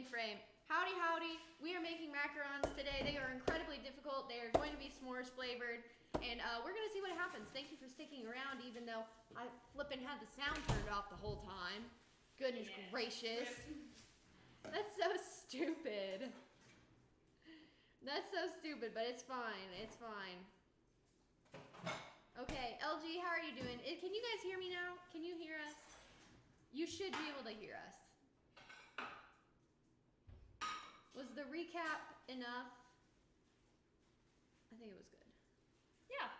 frame. Howdy, howdy. We are making macarons today. They are incredibly difficult. They are going to be s'mores flavored. And we're going to see what happens. Thank you for sticking around, even though I flippin' had the sound turned off the whole time. Goodness gracious. That's so stupid. That's so stupid, but it's fine. It's fine. Okay, LG, how are you doing? Can you guys hear me now? Can you hear us? You should be able to hear us. Was the recap enough? I think it was good. Yeah,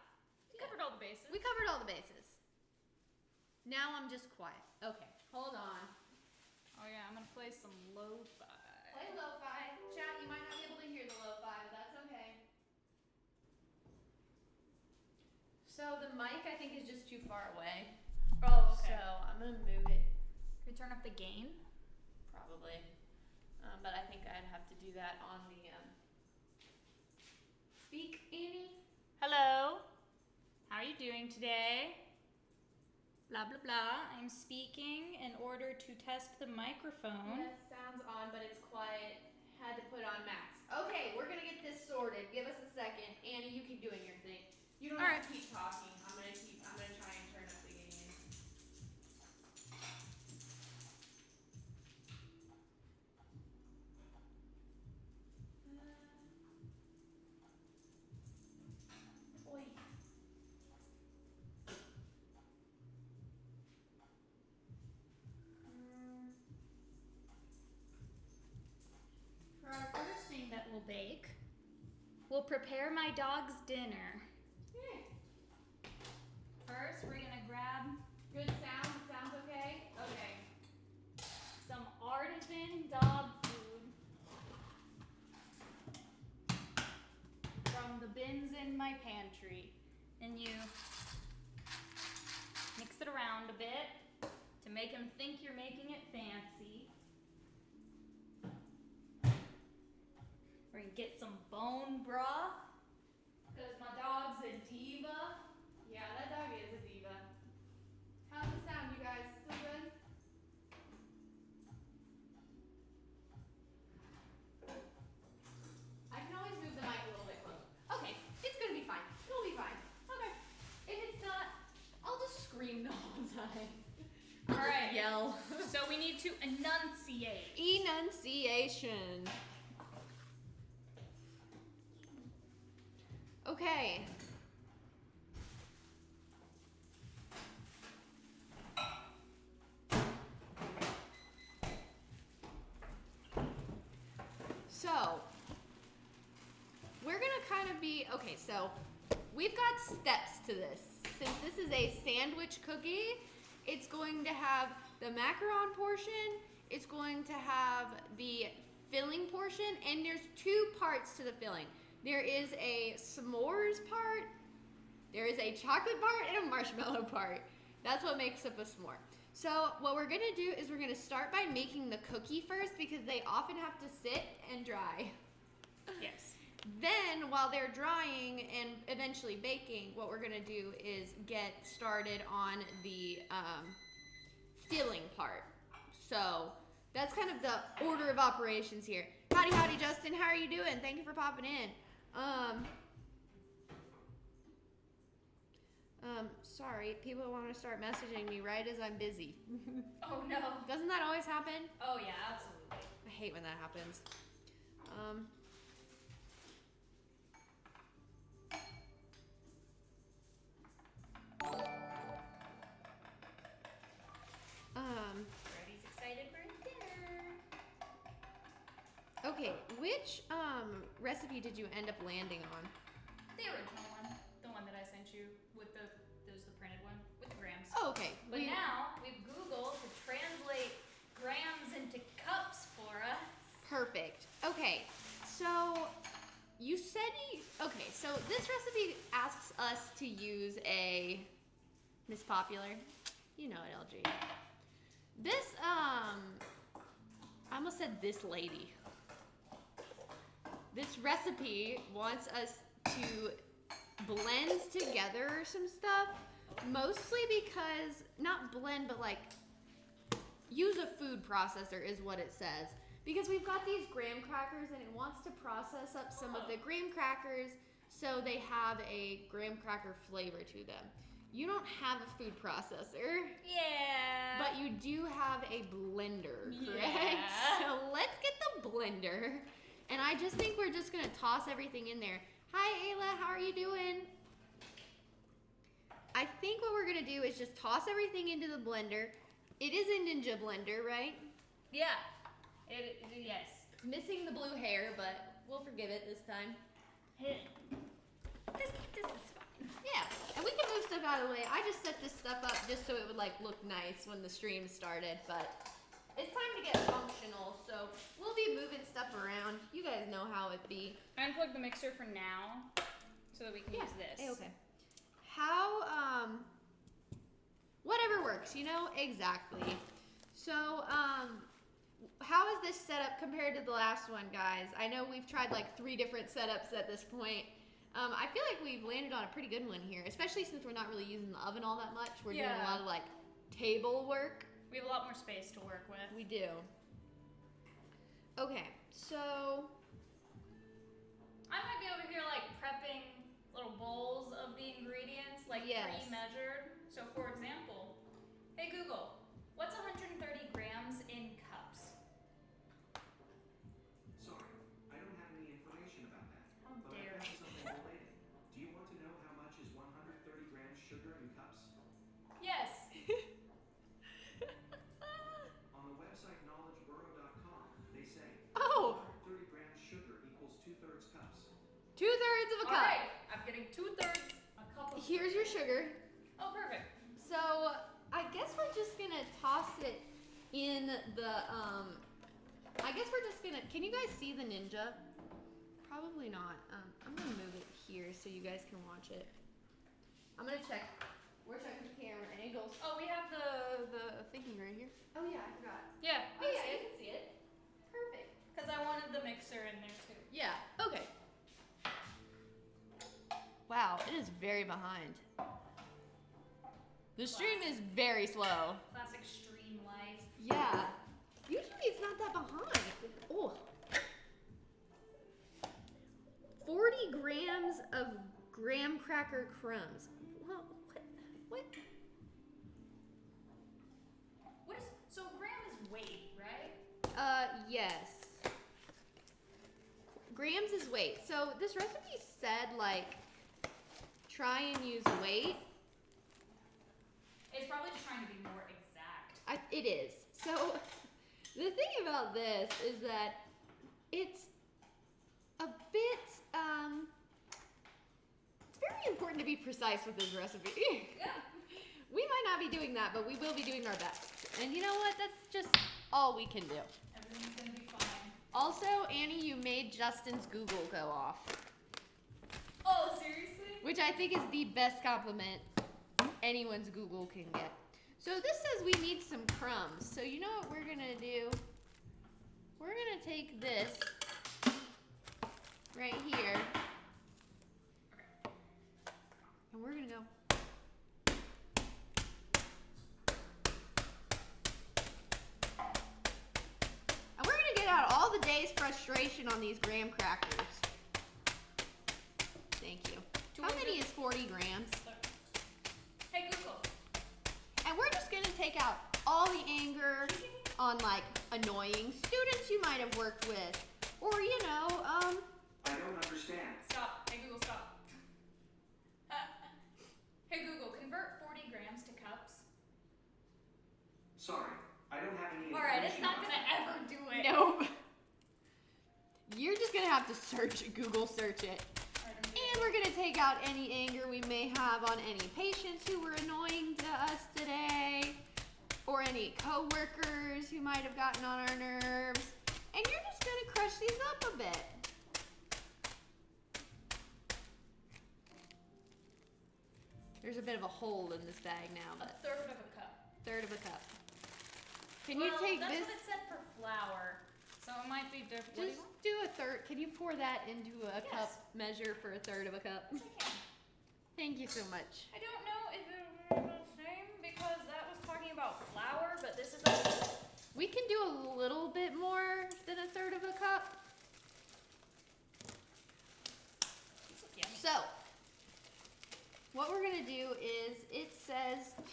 we covered all the bases. We covered all the bases. Now I'm just quiet. Okay, hold on. Oh yeah, I'm gonna play some lo-fi. Play lo-fi. Chat, you might not be able to hear the lo-fi, but that's okay. So the mic, I think, is just too far away. Oh, okay. So I'm gonna move it. Can we turn up the gain? Probably. But I think I'd have to do that on the, Speak, Annie? Hello. How are you doing today? Blah, blah, blah. I'm speaking in order to test the microphone. Yes, sounds on, but it's quiet. Had to put on max. Okay, we're gonna get this sorted. Give us a second. Annie, you keep doing your thing. You don't have to keep talking. I'm gonna try and turn up the gain. Oi. For our first thing that we'll bake, we'll prepare my dog's dinner. First, we're gonna grab Good sound? Sounds okay? Okay. some artisan dog food from the bins in my pantry. And you mix it around a bit to make him think you're making it fancy. We're gonna get some bone broth because my dog's a diva. Yeah, that dog is a diva. How's the sound, you guys? Still good? I can always move the mic a little bit closer. Okay, it's gonna be fine. It'll be fine. Okay. If it's not, I'll just scream the whole time. All right. Yell. So we need to enunciate. Enunciation. Okay. So, we're gonna kind of be, okay, so we've got steps to this. Since this is a sandwich cookie, it's going to have the macaron portion, it's going to have the filling portion, and there's two parts to the filling. There is a s'mores part, there is a chocolate part, and a marshmallow part. That's what makes up a s'more. So what we're gonna do is we're gonna start by making the cookie first because they often have to sit and dry. Yes. Then while they're drying and eventually baking, what we're gonna do is get started on the filling part. So that's kind of the order of operations here. Howdy, howdy, Justin. How are you doing? Thank you for popping in. Sorry, people want to start messaging me right as I'm busy. Oh no. Doesn't that always happen? Oh yeah, absolutely. I hate when that happens. Freddy's excited for his dinner. Okay, which recipe did you end up landing on? The original one. The one that I sent you with there's the printed one with the grams. Oh, okay. But now we've Googled to translate grams into cups for us. Perfect. Okay, so you said okay, so this recipe asks us to use a Miss Popular. You know it, LG. This, I almost said this lady. This recipe wants us to blend together some stuff, mostly because, not blend, but like use a food processor is what it says. Because we've got these graham crackers and it wants to process up some of the graham crackers so they have a graham cracker flavor to them. You don't have a food processor. Yeah. But you do have a blender, correct? Yeah. So let's get the blender. And I just think we're just gonna toss everything in there. Hi Ayla, how are you doing? I think what we're gonna do is just toss everything into the blender. It is a Ninja blender, right? Yeah. Yes. It's missing the blue hair, but we'll forgive it this time. This is fine. Yeah, and we can move stuff out of the way. I just set this stuff up just so it would like look nice when the stream started, but it's time to get functional, so we'll be moving stuff around. You guys know how it be. Unplug the mixer for now so that we can use this. Okay. How, whatever works, you know? Exactly. So, how is this setup compared to the last one, guys? I know we've tried like 3 different setups at this point. I feel like we've landed on a pretty good one here, especially since we're not really using the oven all that much. We're doing a lot of like table work. We have a lot more space to work with. We do. Okay, so I might be over here like prepping little bowls of the ingredients, like pre-measured. So for example, hey Google, what's 130 grams in cups? Sorry, I don't have any information about that. How But I dare found you. something related. Do you want to know how much is 130 grams sugar in cups? Yes. On the website knowledgeburrow.com, they say 130 grams sugar equals 2/3 cups. 2/3 of a cup. All right, I'm getting 2/3 a cup of Here's your sugar. Oh, perfect. So I guess we're just gonna toss it in the I guess we're just gonna, can you guys see the Ninja? Probably not. I'm gonna move it here so you guys can watch it. I'm gonna check. We're checking the camera angles. Oh, we have The thingy right here. Oh yeah, I forgot. yeah. Oh yeah, you can see it. Perfect. Because I wanted the mixer in there too. Yeah, okay. Wow, it is very behind. The stream is very slow. Classic stream life. Yeah. Usually it's not that behind. Oh. 40 grams of graham cracker crumbs. Well, what? What is so gram is weight, right? Yes. Grams is weight. So this recipe said like try and use weight. It's probably just trying to be more exact. It is. So the thing about this is that it's a bit, it's very important to be precise with this recipe. Yeah. We might not be doing that, but we will be doing our best. And you know what? That's just all we can do. Everything's gonna be fine. Also, Annie, you made Justin's Google go off, Oh, seriously? which I think is the best compliment anyone's Google can get. So this says we need some crumbs. So you know what we're gonna do? We're gonna take this right here, and we're gonna go. And we're gonna get out all the day's frustration on these graham crackers. Thank you. How many is 40 grams? Hey Google. And we're just gonna take out all the anger on like annoying students you might have worked with, or you know, I don't understand. Stop. Hey Google, stop. Hey Google, convert 40 grams to cups. Sorry, I don't have any All right, information it's not about gonna that. ever do it. nope. You're just gonna have to Google search it. And we're gonna take out any anger we may have on any patients who were annoying to us today, or any coworkers who might have gotten on our nerves. And you're just gonna crush these up a bit. There's a bit of a hole in this bag now, A but third of a cup. 1/3 of a cup. Can you take that's this? what it said for flour, so it might be different. What do you Just want? do a third. Can you pour that into a Yes. cup measure for 1/3 of a cup? Yes, I can. Thank you so much. I don't know if it was the same because that was talking about flour, but this is a We can do a little bit more than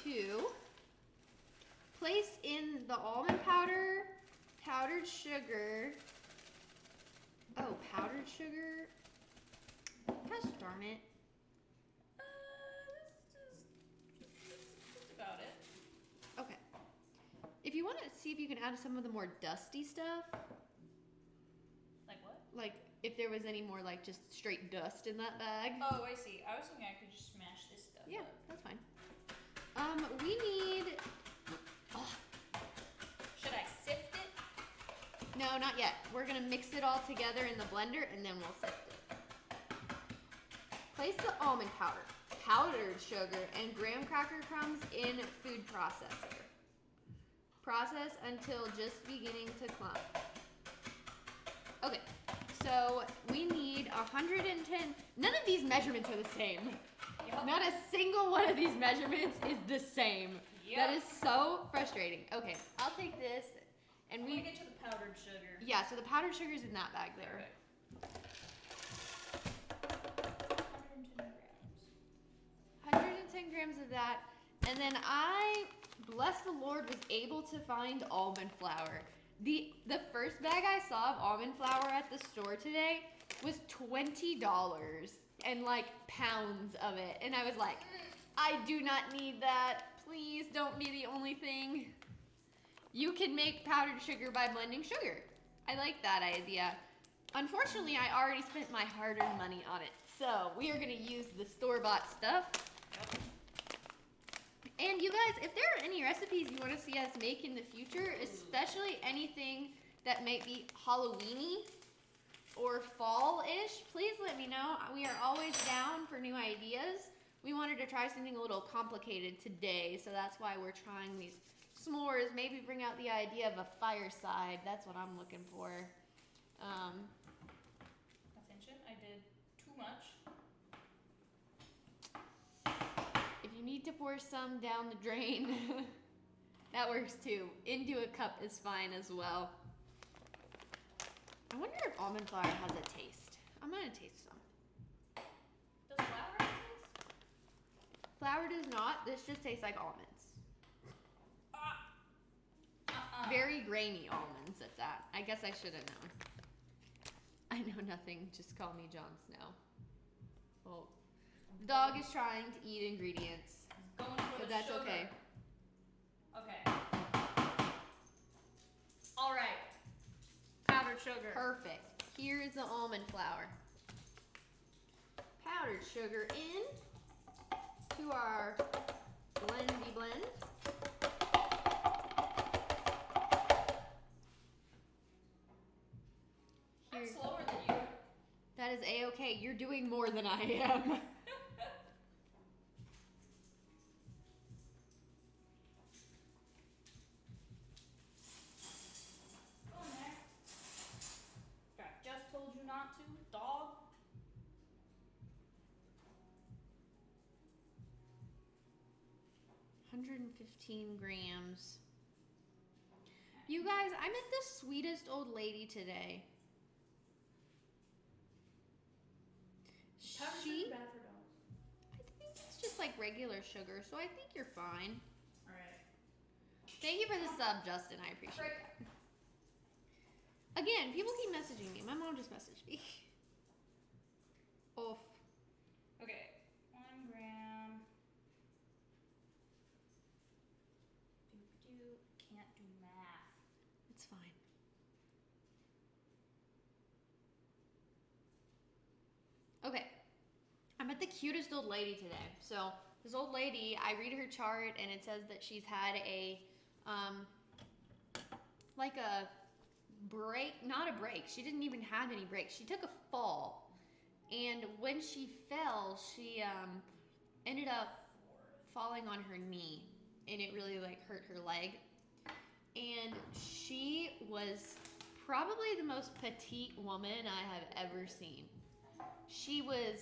to place in the almond powder, powdered sugar. Oh, powdered sugar. Gosh darn it. That's about it. Okay. If you want to see if you can add some of the more dusty stuff, Like what? like if there was any more like just straight dust in that bag. Oh, I see. I was thinking I could just smash this stuff Yeah, up. that's fine. We need. Oh, Should I sift it? no, not yet. We're gonna mix it all together in the blender and then we'll sift it. Place the almond powder, powdered sugar, and graham cracker crumbs in food processor. Process until just beginning to clump. Okay, so we need 110. None of these measurements are the same. Yep. Not a single one of these measurements is the same. Yep. That is so frustrating. Okay, I'll take this and We we. get to the powdered sugar. Yeah, so the powdered sugar's in that bag there. Perfect. 110 grams. 110 grams of that. And then I, bless the Lord, was able to find almond flour. The first bag I saw of almond flour at the store today was $20 and like pounds of it. And I was like, I do not need that. Please don't be the only thing. You can make powdered sugar by blending sugar. I like that idea. Unfortunately, I already spent my hard-earned money on it. So we are gonna use the store-bought stuff. And you guys, if there are any recipes you want to see us make in the future, especially anything that might be Halloween-y or fall-ish, please let me know. We are always down for new ideas. We wanted to try something a little complicated today, so that's why we're trying these s'mores. Maybe bring out the idea of a fireside. That's what I'm looking for. Attention, I did too much. If you need to pour some down the drain, that works too. Into a cup is fine as well. I wonder if almond flour has a taste. I'm gonna taste some. Does flour have taste? Flour does not. This just tastes like almonds. Very grainy almonds at that. I guess I should have known. I know nothing. Just call me Jon Snow. Well, the dog is trying to eat ingredients, Going for but the that's sugar. okay. Okay. All right. Powdered sugar. Perfect. Here is the almond flour. Powdered sugar in to our blendy blend. I'm Here, slower than you. that is a-okay. You're doing more than I am. Go in there. I just told you not to, dog. $115 grams. You guys, I met the sweetest old lady today. Powdered She, sugar bad for dogs. I think it's just like regular sugar, so I think you're fine. All right. Thank you for the sub, Justin. I appreciate Right. that. Again, people keep messaging me. My mom just messaged me. Oof. Okay. 1 gram. Doop-doop. Can't do math. It's fine. Okay. I met the cutest old lady today. So this old lady, I read her chart and it says that she's had a, like a break, not a break. She didn't even have any breaks. She took a fall. And when she fell, she ended up falling on her knee. And it really like hurt her leg. And she was probably the most petite woman I have ever seen. She was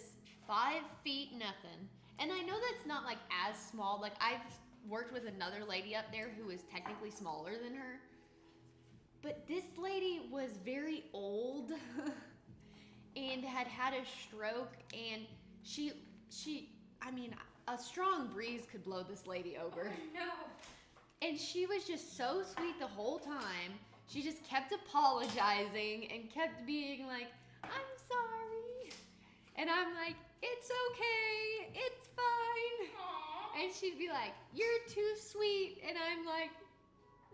5 feet nothing. And I know that's not like as small. Like I've worked with another lady up there who is technically smaller than her. But this lady was very old and had had a stroke, and she I mean, a strong breeze could blow this lady over. Oh, no. And she was just so sweet the whole time. She just kept apologizing and kept being like, I'm sorry. And I'm like, it's okay, it's fine. Aww. And she'd be like, you're too sweet. And I'm like,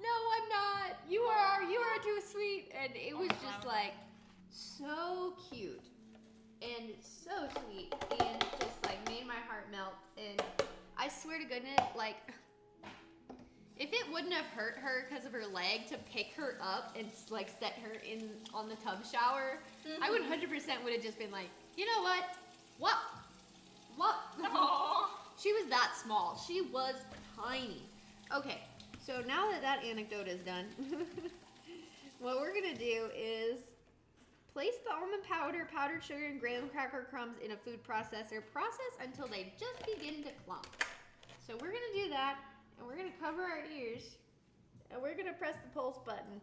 no, I'm not. You are too sweet. And it was just like so cute and so sweet and just like made my heart melt. And I swear to goodness, like, if it wouldn't have hurt her because of her leg to pick her up and like set her in on the tub shower, I would 100% would have just been like, you know what? Aww. She was that small. She was tiny. Okay, so now that that anecdote is done, what we're gonna do is place the almond powder, powdered sugar, and graham cracker crumbs in a food processor. Process until they just begin to clump. So we're gonna do that, and we're gonna cover our ears, and we're gonna press the pulse button,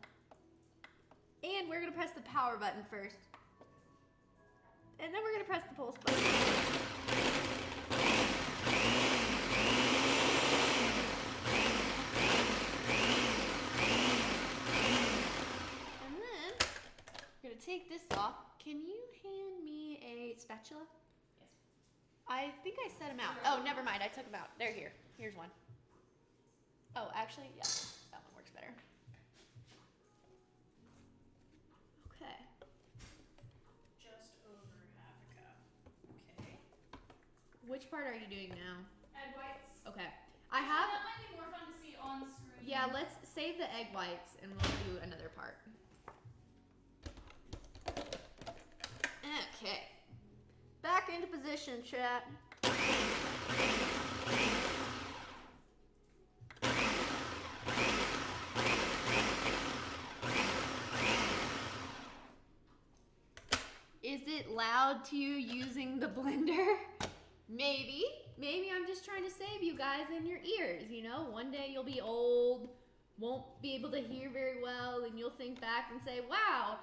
and we're gonna press the power button first, and then we're gonna press the pulse button. Take this off. Can you hand me a spatula? Yes. I think I set them out. Oh, never mind. I took them out. They're here. Here's one. Oh, actually, yeah. That one works better. Okay. Just over half a cup. Okay. Which part are you doing now? Egg whites. Okay. I have... That might be more fun to see on screen. Yeah, let's save the egg whites and we'll do another part. Okay. Back into position, chat. Is it loud to you using the blender? Maybe. Maybe I'm just trying to save you guys in your ears, you know? One day you'll be old, won't be able to hear very well, and you'll think back and say, wow,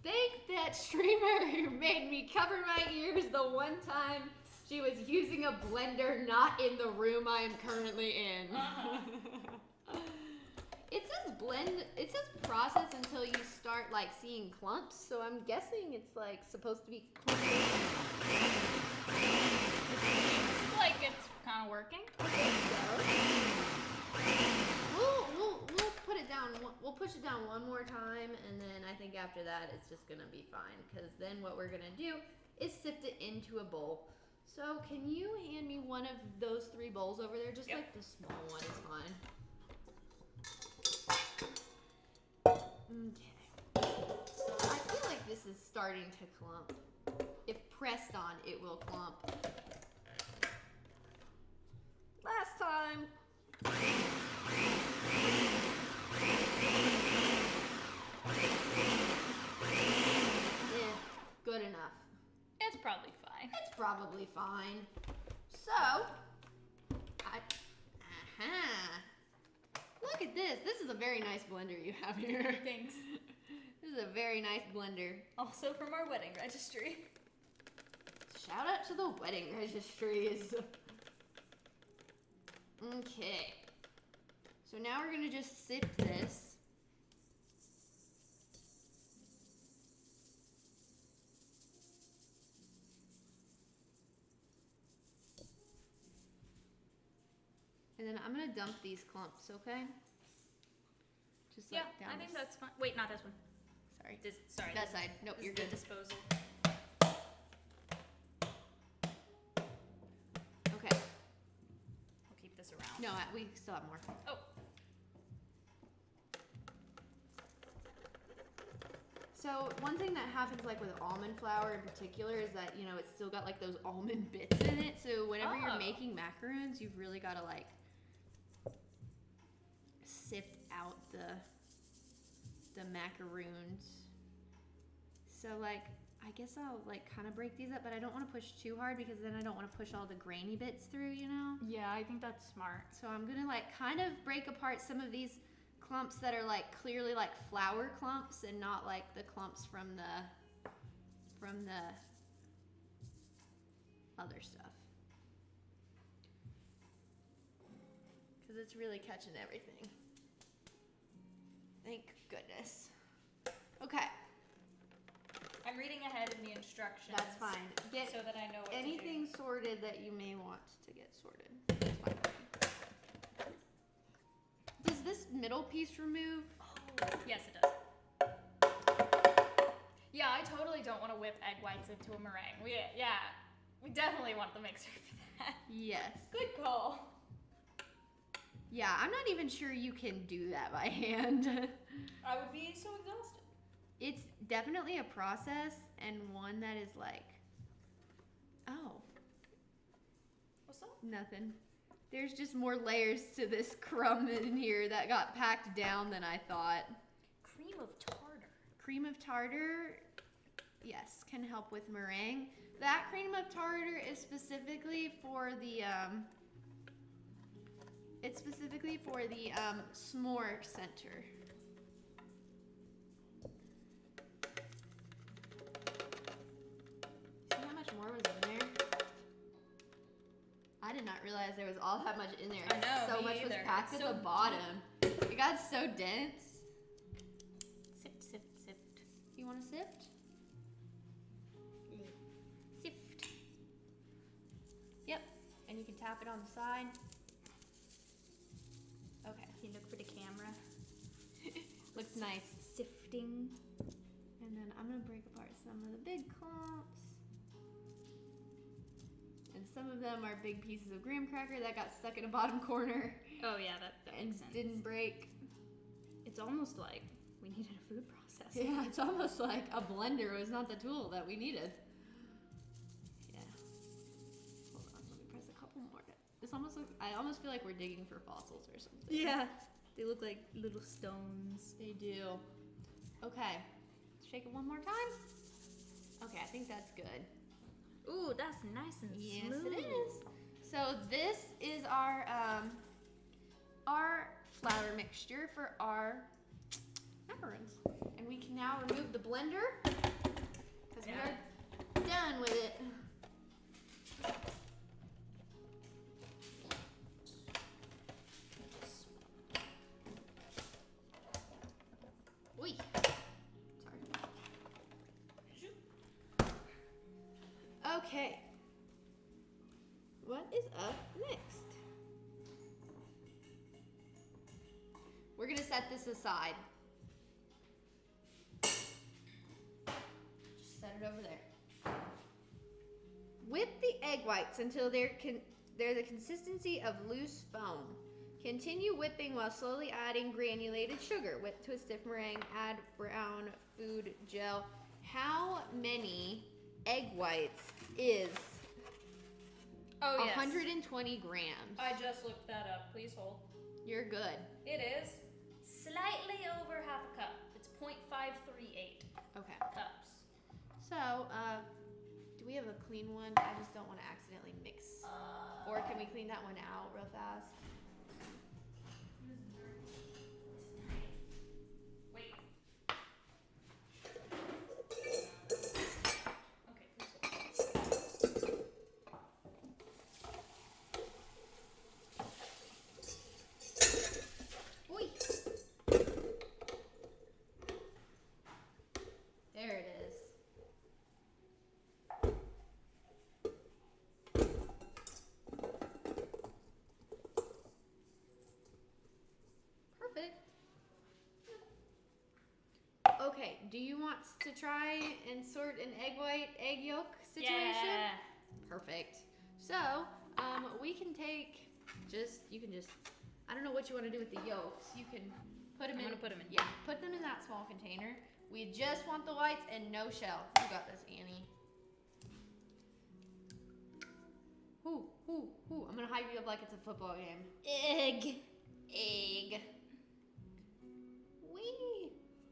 thank that streamer who made me cover my ears the one time she was using a blender not in the room I am currently in. It says process until you start like seeing clumps, so I'm guessing it's like supposed to be clumpy. It's like it's kind of working. I think so. We'll put it down. We'll push it down one more time, and then I think after that it's just gonna be fine. Because then what we're gonna do is sift it into a bowl. So can you hand me one of those 3 bowls over there? Just like the small one is fine. Okay. I feel like this is starting to clump. If pressed on, it will clump. Last time. Yeah, good enough. It's probably fine. It's probably fine. So, look at this. This is a very nice blender you have here. Thanks. This is a very nice blender. Also from our wedding registry. Shout out to the wedding registries. Okay. So now we're gonna just sift this. And then I'm gonna dump these clumps, okay? Just like down I think this. that's fine. Wait, not this one. Sorry. Sorry. That side. Nope, This you're is the good. disposal. Okay. I'll keep this around. No, we still have more. Oh. So one thing that happens like with almond flour in particular is that, you know, it's still got like those almond bits in it. So whenever you're making macarons, you've really got to like sift out the macaroons. So like, I guess I'll like kind of break these up, but I don't want to push too hard because then I don't want to push all the grainy bits through, you know? Yeah, I think that's smart. So I'm gonna like kind of break apart some of these clumps that are like clearly like flour clumps and not like the clumps from the other stuff. because it's really catching everything. Thank goodness. Okay. I'm reading ahead in the instructions. That's fine. Get so that I know what anything to do. sorted that you may want to get sorted. That's fine. Does this middle piece remove? Oh, yes, it does. Yeah, I totally don't want to whip egg whites into a meringue. We definitely want the mixer for that. Yes. Good call. Yeah, I'm not even sure you can do that by hand. I would be so exhausted. It's definitely a process and one that is like, oh. What's up? Nothing. There's just more layers to this crumb in here that got packed down than I thought. Cream of tartar. Cream of tartar, yes, can help with meringue. That cream of tartar is specifically for the Smore Center. See how much more was in there? I did not realize there was all that much in there. I know, So me much was either. packed It's at so the bottom. It got so dense. Sift, sift, sift. You want to sift? Sift. Yep. And you can tap it on the side. Okay. Can you look for the camera? Looks nice. Sifting. And then I'm gonna break apart some of the big clumps. And some of them are big pieces of graham cracker that got stuck in a bottom corner Oh yeah, that and makes sense. didn't break. It's almost like we needed a food processor. Yeah, it's almost like a blender was not the tool that we needed. Yeah. Hold on, let me press a couple more. This almost looks, I almost feel like we're digging for fossils or something. Yeah. They look like little stones. They do. Okay. Shake it one more time. Okay, I think that's good. Ooh, that's nice and Yes, smooth. it is. So this is our flour mixture for our macarons, and we can now remove the blender because we are done with it. Oi. Sorry. Okay. What is up next? We're gonna set this aside. Just set it over there. Whip the egg whites until they're the consistency of loose foam. Continue whipping while slowly adding granulated sugar. Whip to a stiff meringue, add brown food gel. How many egg whites is 120 grams? I just looked that up. Please hold. You're good. It is slightly over half a cup. It's 0.538 Okay. cups. So, do we have a clean one? I just don't want to accidentally mix. Or can we clean that one out real fast? Wait. Okay, please hold. Oi. There it is. Perfect. Okay, do you want to try and sort an egg white, egg yolk situation? Yeah. Perfect. So, we can take you can just, I don't know what you want to do with the yolks. You can put them I'm in. gonna put them in. Yeah, put them in that small container. We just want the whites and no shell. You got this, Annie. Ooh, ooh, ooh. I'm gonna hype you up like it's a football game. Egg. Egg. Wee.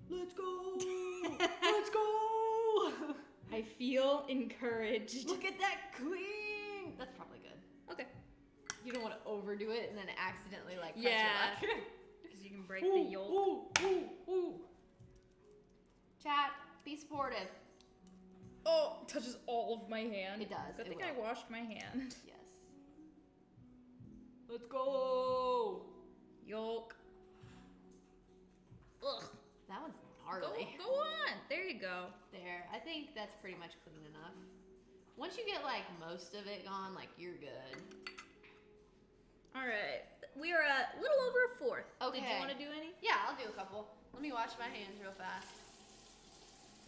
Let's go. Let's go. I feel encouraged. Look at that queen. That's probably good. Okay. You don't want to overdo it and then accidentally like press Yeah. your luck. Because you can break the yolk. Ooh. Chat, be supportive. Oh, it touches all of my hand. It does, Good it thing will. I washed my hand. Yes. Let's go. Yolk. Ugh. That one's gnarly. Go on. There you go. There. I think that's pretty much clean enough. Once you get like most of it gone, like you're good. All right. We are at a little over a fourth. Okay. Did you want to do any? Yeah, I'll do a couple. Let me wash my hands real fast.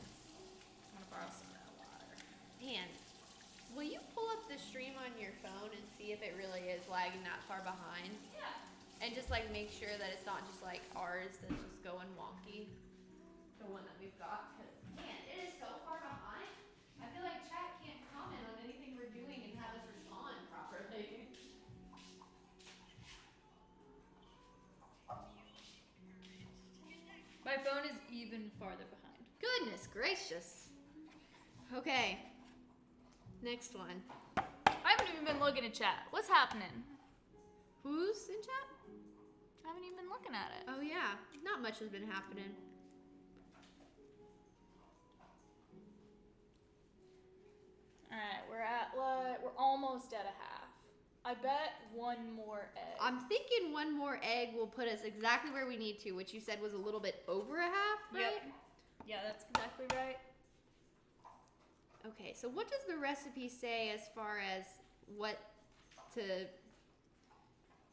I'm gonna borrow some of that water. Man, will you pull up the stream on your phone and see if it really is lagging that far behind? Yeah. And just like make sure that it's not just like ours that's just going wonky. The one that we've got, because man, it is so far behind. I feel like chat can't comment on anything we're doing and have us respond properly. My phone is even farther behind. Goodness gracious. Okay. Next one. I haven't even been looking at chat. What's happening? Who's in chat? I haven't even been looking at it. Oh yeah, not much has been happening. Alright, we're almost at a half. I bet one more egg. I'm thinking one more egg will put us exactly where we need to, which you said was a little bit over a half, right? Yep. Yeah, that's exactly right. Okay, so what does the recipe say as far as what to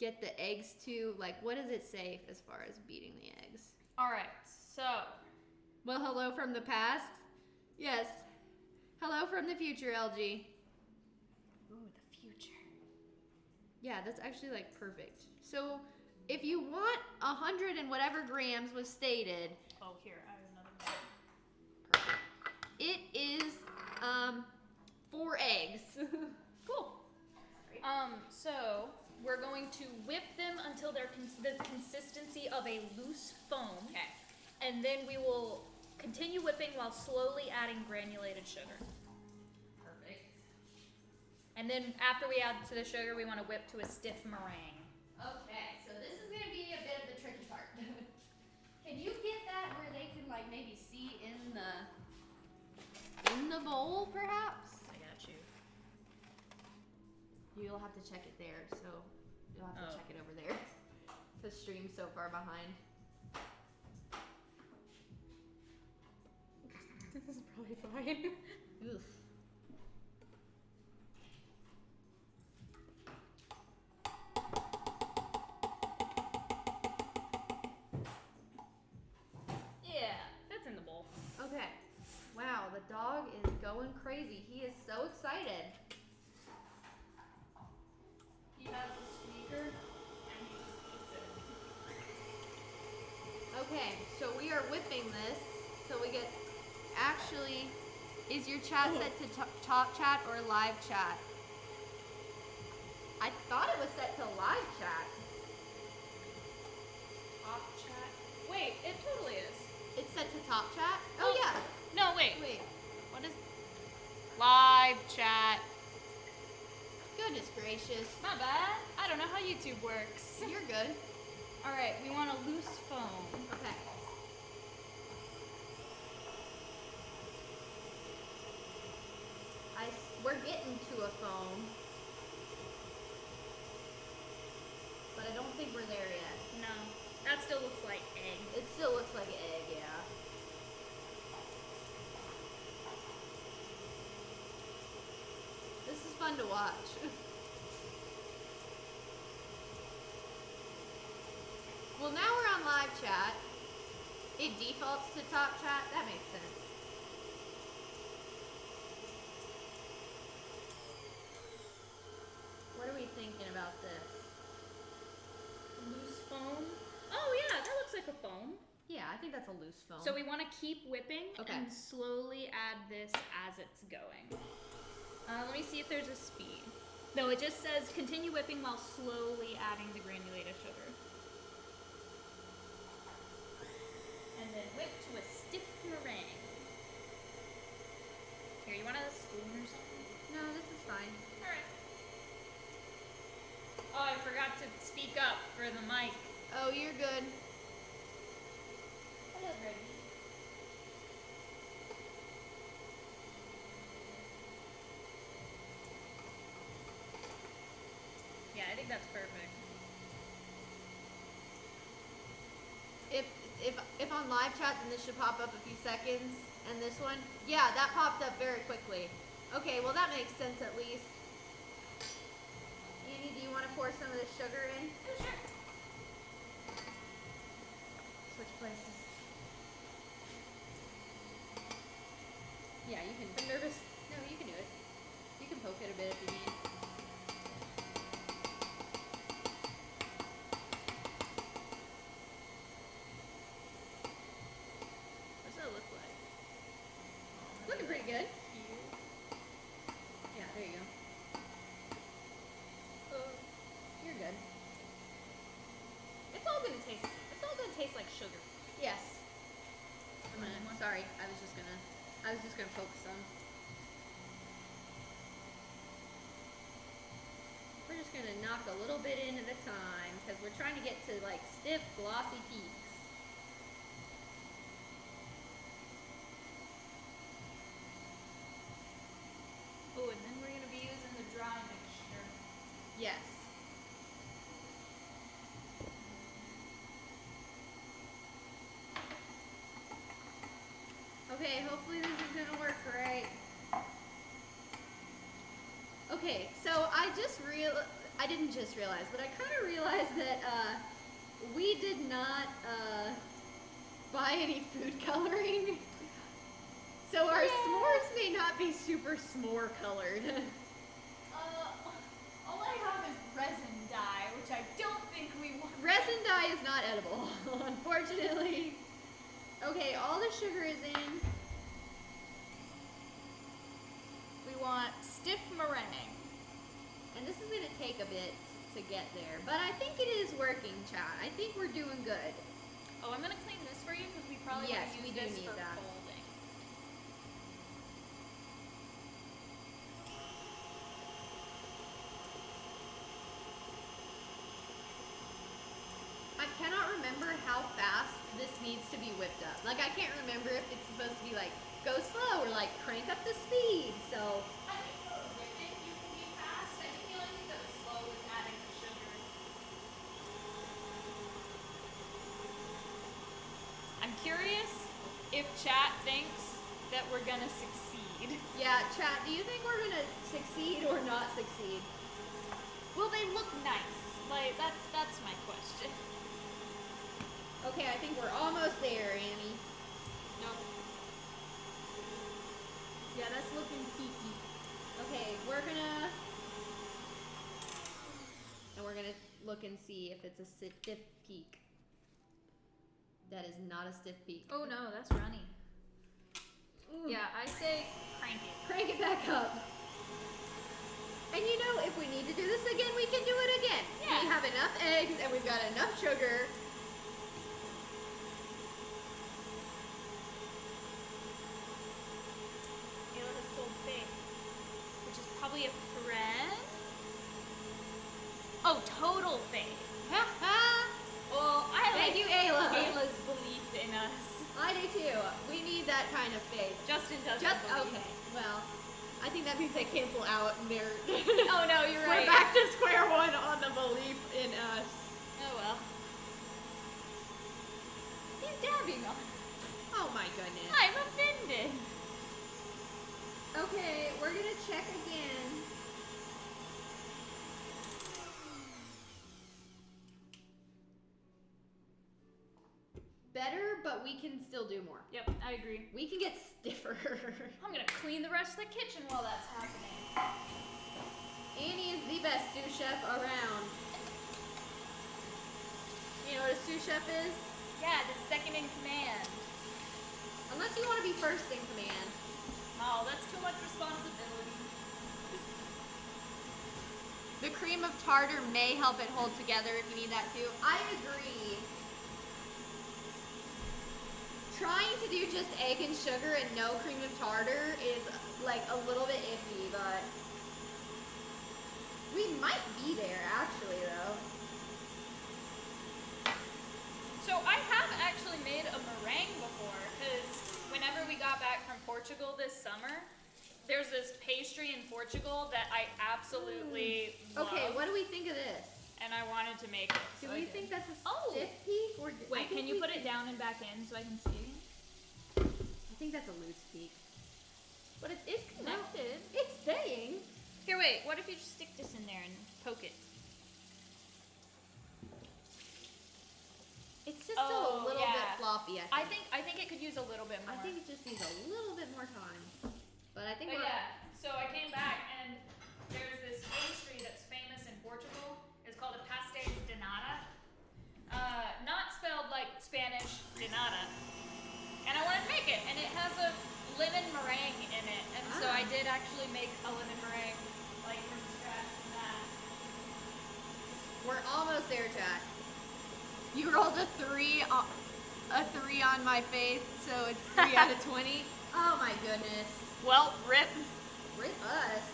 get the eggs to? Like, what does it say as far as beating the eggs? Alright, so. Well, hello from the past? Yes. Hello from the future, LG. Ooh, the future. Yeah, that's actually like perfect. So if you want 100 and whatever grams was stated. Oh, here, I have another one. Perfect. It is 4 eggs. Cool. So we're going to whip them until they're the consistency of a loose foam. Okay. And then we will continue whipping while slowly adding granulated sugar. Perfect. And then after we add to the sugar, we want to whip to a stiff meringue. Okay, so this is gonna be a bit of the tricky part. Can you get that where they can like maybe see in the bowl, perhaps? I got you. You'll have to check it there, so you'll have to check it over there. The stream's so far behind. This is probably fine. Oof. Yeah, that's in the bowl. Okay. Wow, the dog is going crazy. He is so excited. He has a squeaker and he just eats it. Okay, so we are whipping this. So we get, actually, is your chat set to top chat or live chat? I thought it was set to live chat. Top chat. Wait, it totally is. It's set to top chat? Oh yeah. No, wait. Wait. What is live chat? Goodness gracious. Not bad. I don't know how YouTube works. You're good. All right, we want a loose foam. Okay. We're getting to a foam. But I don't think we're there yet. No, that still looks like egg. It still looks like egg, yeah. This is fun to watch. Well, now we're on live chat. It defaults to top chat. That makes sense. What are we thinking about this? Loose foam. Oh yeah, that looks like a foam. Yeah, I think that's a loose foam. So we want to keep whipping Okay. and slowly add this as it's going. Let me see if there's a speed. No, it just says continue whipping while slowly adding the granulated sugar. And then whip to a stiff meringue. Here, you want a spoon or something? No, this is fine. Alright. Oh, I forgot to speak up for the mic. Oh, you're good. Hello, Reggie. Yeah, I think that's perfect. if on live chat, then this should pop up a few seconds. And this one, yeah, that popped up very quickly. Okay, well that makes sense at least. Annie, do you want to pour some of this sugar in? Oh, sure. Switch places. Yeah, you can. I'm nervous. No, you can do it. You can poke it a bit if you need. What's that look like? It's looking pretty good. Yeah, there you go. You're good. It's all gonna taste. It's all gonna taste like sugar. Yes. Sorry, I was just gonna poke some. We're just gonna knock a little bit in at a time because we're trying to get to like stiff, glossy peaks. Oh, and then we're gonna be using the dry mixture. Yes. Okay, hopefully this is gonna work right. Okay, so I didn't just realize, but I kind of realized that we did not buy any food coloring. So our s'mores may not be super s'more colored. All I have is resin dye, which I don't think we want. Resin dye is not edible, unfortunately. Okay, all the sugar is in. We want stiff meringue. And this is going to take a bit to get there. But I think it is working, chat. I think we're doing good. Oh, I'm gonna clean this for you because we probably Yes, want to we use do this need for that. folding. I cannot remember how fast this needs to be whipped up. Like, I can't remember if it's supposed to be like, go slow or like, crank up the speed. So, I think for whipping you can be fast. I think the only thing that was slow was adding the sugar. I'm curious if chat thinks that we're gonna succeed. yeah, chat, do you think we're going to succeed or not succeed? Will they look nice? Like that's my question. Okay, I think we're almost there, Annie. Nope. Yeah, that's looking peaky. Okay, we're gonna look and see if it's a stiff peak. That is not a stiff peak. Oh no, that's runny. Ooh. Yeah, I say crank it. Crank it back up. And you know, if we need to do this again, we can do it again. Yeah. We have enough eggs and we've got enough sugar. Ayla has told Faith, which is probably a friend. Oh, total Faith. Ha ha! Well, I Thank like you, Ayla. Ayla's belief in us. I do too. We need that kind of faith. Justin doesn't Just believe. okay. Well, I think that means they cancel out and they're Oh no, you're right. we're back to square one on the belief in us. Oh well. He's dabbing on us. Oh my goodness. I'm offended. Okay, we're gonna check again. Better, but we can still do more. Yep, I agree. We can get stiffer. I'm gonna clean the rest of the kitchen while that's happening. Annie is the best sous chef around. You know what a sous chef is? Yeah, the second in command. Unless you want to be first in command. Oh, that's too much responsibility. The cream of tartar may help it hold together if you need that too. I agree. Trying to do just egg and sugar and no cream of tartar is like a little bit iffy, but we might be there actually though. So I have actually made a meringue before, because whenever we got back from Portugal this summer, there's this pastry in Portugal that I absolutely love. Okay, what do we think of this? and I wanted to make it. Do so we I did. think that's a Oh! stiff peak? Or Wait, can you put it down and back in so I can see? I think that's a loose peak. But it is connected. No, it's staying. Here, wait. What if you just stick this in there and poke it? It's just still a little bit floppy. I think it could use a little bit more. I think it just needs a little bit more time. But I think But we're... yeah, so I came back and there's this pastry that's famous in Portugal. It's called a pastéis de nata. Not spelled like Spanish de nata. And I wanted to make it, and it has a lemon meringue in it. And so I did actually make a lemon meringue, like from scratch from that. We're almost there, chat. You rolled a 3 on my face, so it's 3 out of 20. Oh my goodness. Well, rip. Rip us.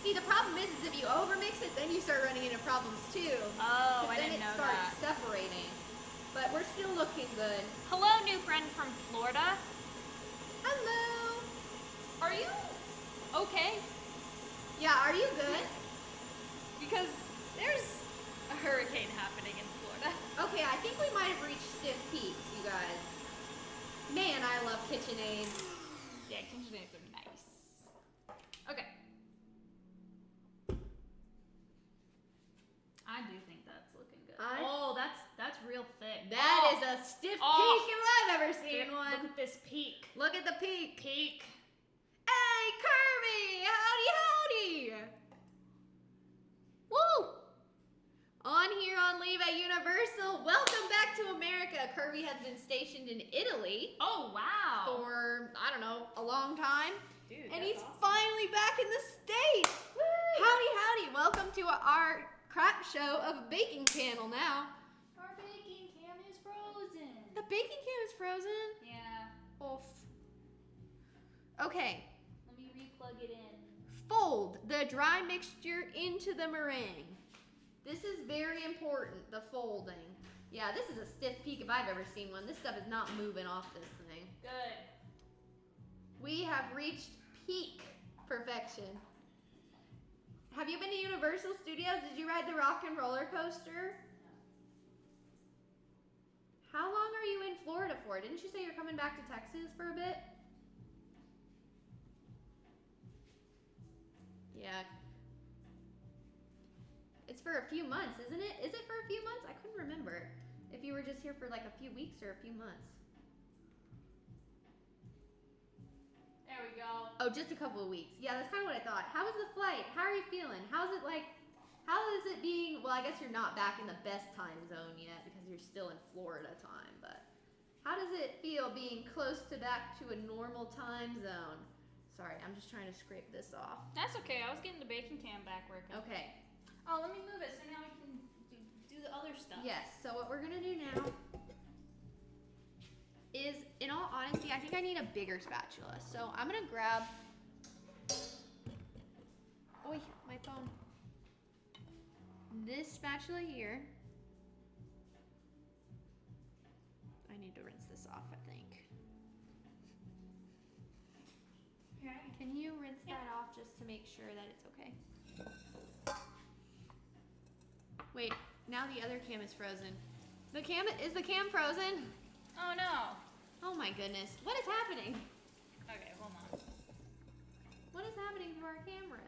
See, the problem is if you overmix it, then you start running into problems too. Oh, I then didn't know it starts that. separating. But we're still looking good. Hello, new friend from Florida. Hello. Are you okay? Yeah, are you good? Because there's a hurricane happening in Florida. Okay, I think we might have reached stiff peaks, you guys. Man, I love KitchenAid. Yeah, KitchenAids are nice. Okay. I do think that's looking good. Oh, that's real thick. That is a stiff peak if I've ever seen one. Look at this peak. Look at the peak. Peak. Hey, Kirby! Howdy, howdy! Woo! On here on leave at Universal. Welcome back to America. Kirby has been stationed in Italy Oh, wow. for, I don't know, a long time. Dude, And that's he's awesome. finally back in the States. Woo! Howdy, howdy. Welcome to our crap show of a baking channel now. Our baking cam is frozen. The baking cam is frozen. Yeah. Oof. Okay. Let me re-plug it in. Fold the dry mixture into the meringue. This is very important, the folding. Yeah, this is a stiff peak if I've ever seen one. This stuff is not moving off this thing. Good. We have reached peak perfection. Have you been to Universal Studios? Did you ride the rock and roller coaster? How long are you in Florida for? Didn't you say you're coming back to Texas for a bit? Yeah. It's for a few months, isn't it? Is it for a few months? I couldn't remember if you were just here for like a few weeks or a few months. There we go. Oh, just a couple of weeks. Yeah, that's kind of what I thought. How was the flight? How are you feeling? How's it like? How is it being? Well, I guess you're not back in the best time zone yet because you're still in Florida time. But how does it feel being close to back to a normal time zone? Sorry, I'm just trying to scrape this off. That's okay. I was getting the baking cam back working. Okay. Oh, let me move it so now we can do the other stuff. Yes. So what we're gonna do now is, in all honesty, I think I need a bigger spatula. So I'm gonna grab. Oi, my phone. This spatula here. I need to rinse this off, I think. Okay. Can you rinse that off just to make sure that it's okay? Wait, now the other cam is frozen. Is the cam frozen? Oh no. Oh my goodness. What is happening? Okay, hold on. What is happening to our cameras?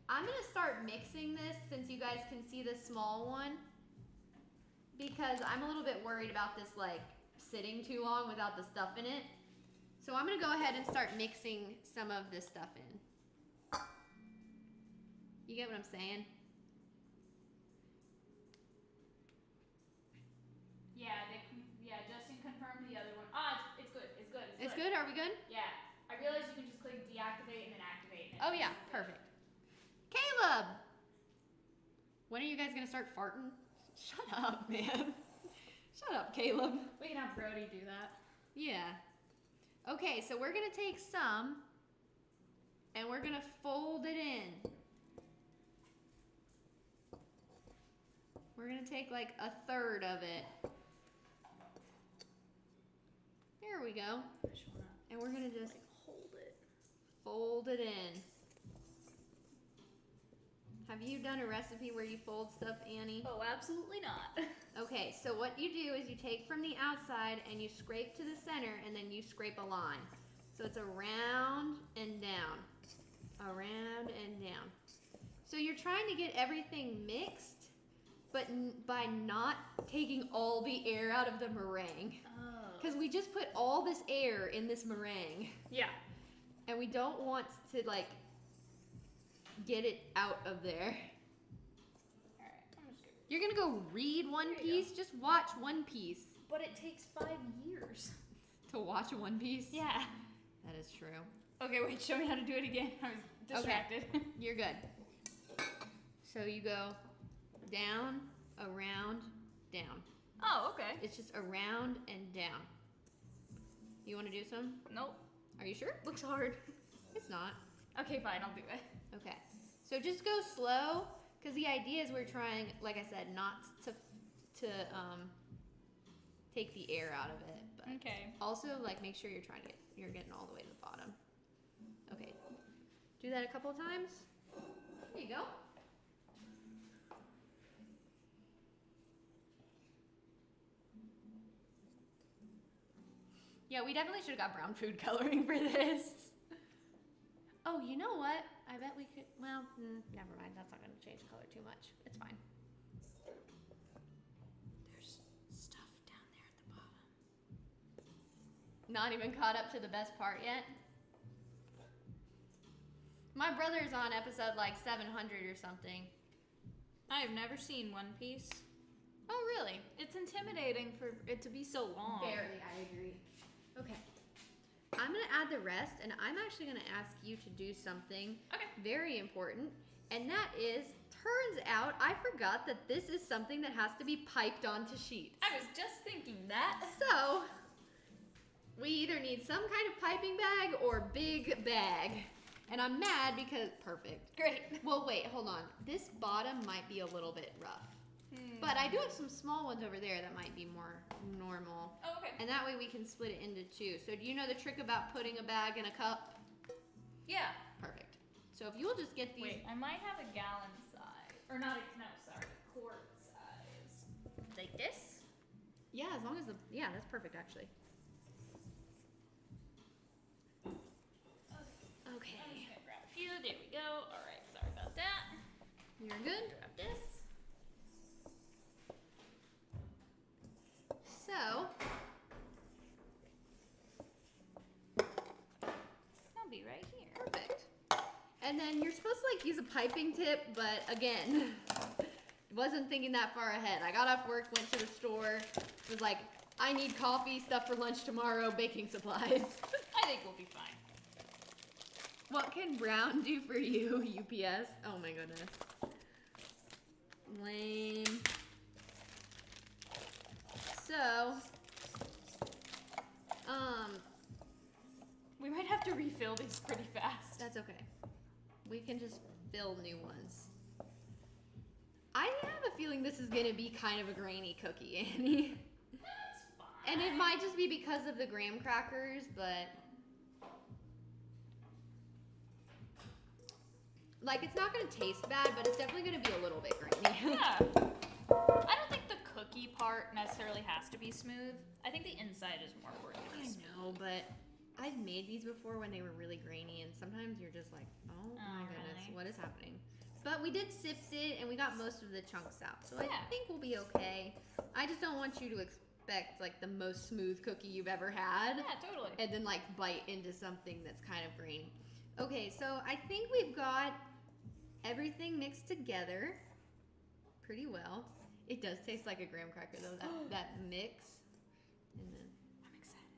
I'm gonna start mixing this since you guys can see the small one, because I'm a little bit worried about this like sitting too long without the stuff in it. So I'm gonna go ahead and start mixing some of this stuff in. You get what I'm saying? Yeah, Justin confirmed the other one. Ah, it's good. It's good. It's good? Are we good? Yeah. I realized you can just click deactivate and then activate. Oh yeah, perfect. Caleb! When are you guys gonna start farting? Shut up, man. Shut up, Caleb. We can have Brody do that. Yeah. Okay, so we're gonna take some and we're gonna fold it in. We're gonna take like a third of it. There we go. And we're gonna just hold it. fold it in. Have you done a recipe where you fold stuff, Annie? Oh, absolutely not. Okay, so what you do is you take from the outside and you scrape to the center and then you scrape a line. So it's around and down. Around and down. So you're trying to get everything mixed, but by not taking all the air out of the meringue. Because we just put all this air in this meringue. Yeah. And we don't want to, like, get it out of there. Alright, I'm just gonna... You're gonna go read One Piece? Just watch One Piece. But it takes 5 years. To watch One Piece? Yeah. That is true. Okay, wait, show me how to do it again. I was distracted. Okay. You're good. So you go down, around, down. Oh, okay. It's just around and down. You want to do some? Nope. Are you sure? Looks hard. It's not. Okay, fine, I'll do it. Okay. So just go slow, because the idea is we're trying, like I said, not to take the air out of it. But Okay. also, like, make sure you're getting all the way to the bottom. Okay. Do that a couple of times. There you go. Yeah, we definitely should have got brown food coloring for this. Oh, you know what? I bet we could, well, never mind. That's not going to change the color too much. It's fine. There's stuff down there at the bottom. Not even caught up to the best part yet. My brother's on episode like 700 or something. I have never seen One Piece. Oh, really? It's intimidating for it to be so long. Barely, I agree. Okay. I'm going to add the rest, and I'm actually going to ask you to do something very important, and that is, turns out I forgot that this is something that has to be piped onto sheets. I was just thinking that. So, we either need some kind of piping bag or big bag. And I'm mad because, perfect. Great. Well, wait, hold on. This bottom might be a little bit rough. But I do have some small ones over there that might be more normal. Oh, okay. And that way we can split it into two. So do you know the trick about putting a bag in a cup? Yeah. Perfect. So if you'll just get these. Wait, I might have a gallon size. Or not a, no, sorry, quart size. Like this? Yeah, as long as yeah, that's perfect actually. Okay. I'm just gonna grab a few. There we go. All right, sorry about that. You're good. Grab this. So, I'll be right here. perfect. And then you're supposed to like use a piping tip, but again, wasn't thinking that far ahead. I got off work, went to the store, was like, I need coffee, stuff for lunch tomorrow, baking supplies. I think we'll be fine. What can Brown do for you, UPS? Oh my goodness. Lame. So, we might have to refill these pretty fast. that's okay. We can just fill new ones. I have a feeling this is gonna be kind of a grainy cookie, Annie. That's fine. And it might just be because of the graham crackers, but like it's not gonna taste bad, but it's definitely gonna be a little bit grainy. Yeah. I don't think the cookie part necessarily has to be smooth. I think the inside is more important to be I smooth. know, but I've made these before when they were really grainy, and sometimes you're just like, oh my goodness, really? what is happening? But we did sift it, and we got most of the chunks out, so I Yeah. think we'll be okay. I just don't want you to expect like the most smooth cookie you've ever had, Yeah, totally. and then like bite into something that's kind of grainy. Okay, so I think we've got everything mixed together pretty well. It does taste like a graham cracker though, that mix. And then I'm excited.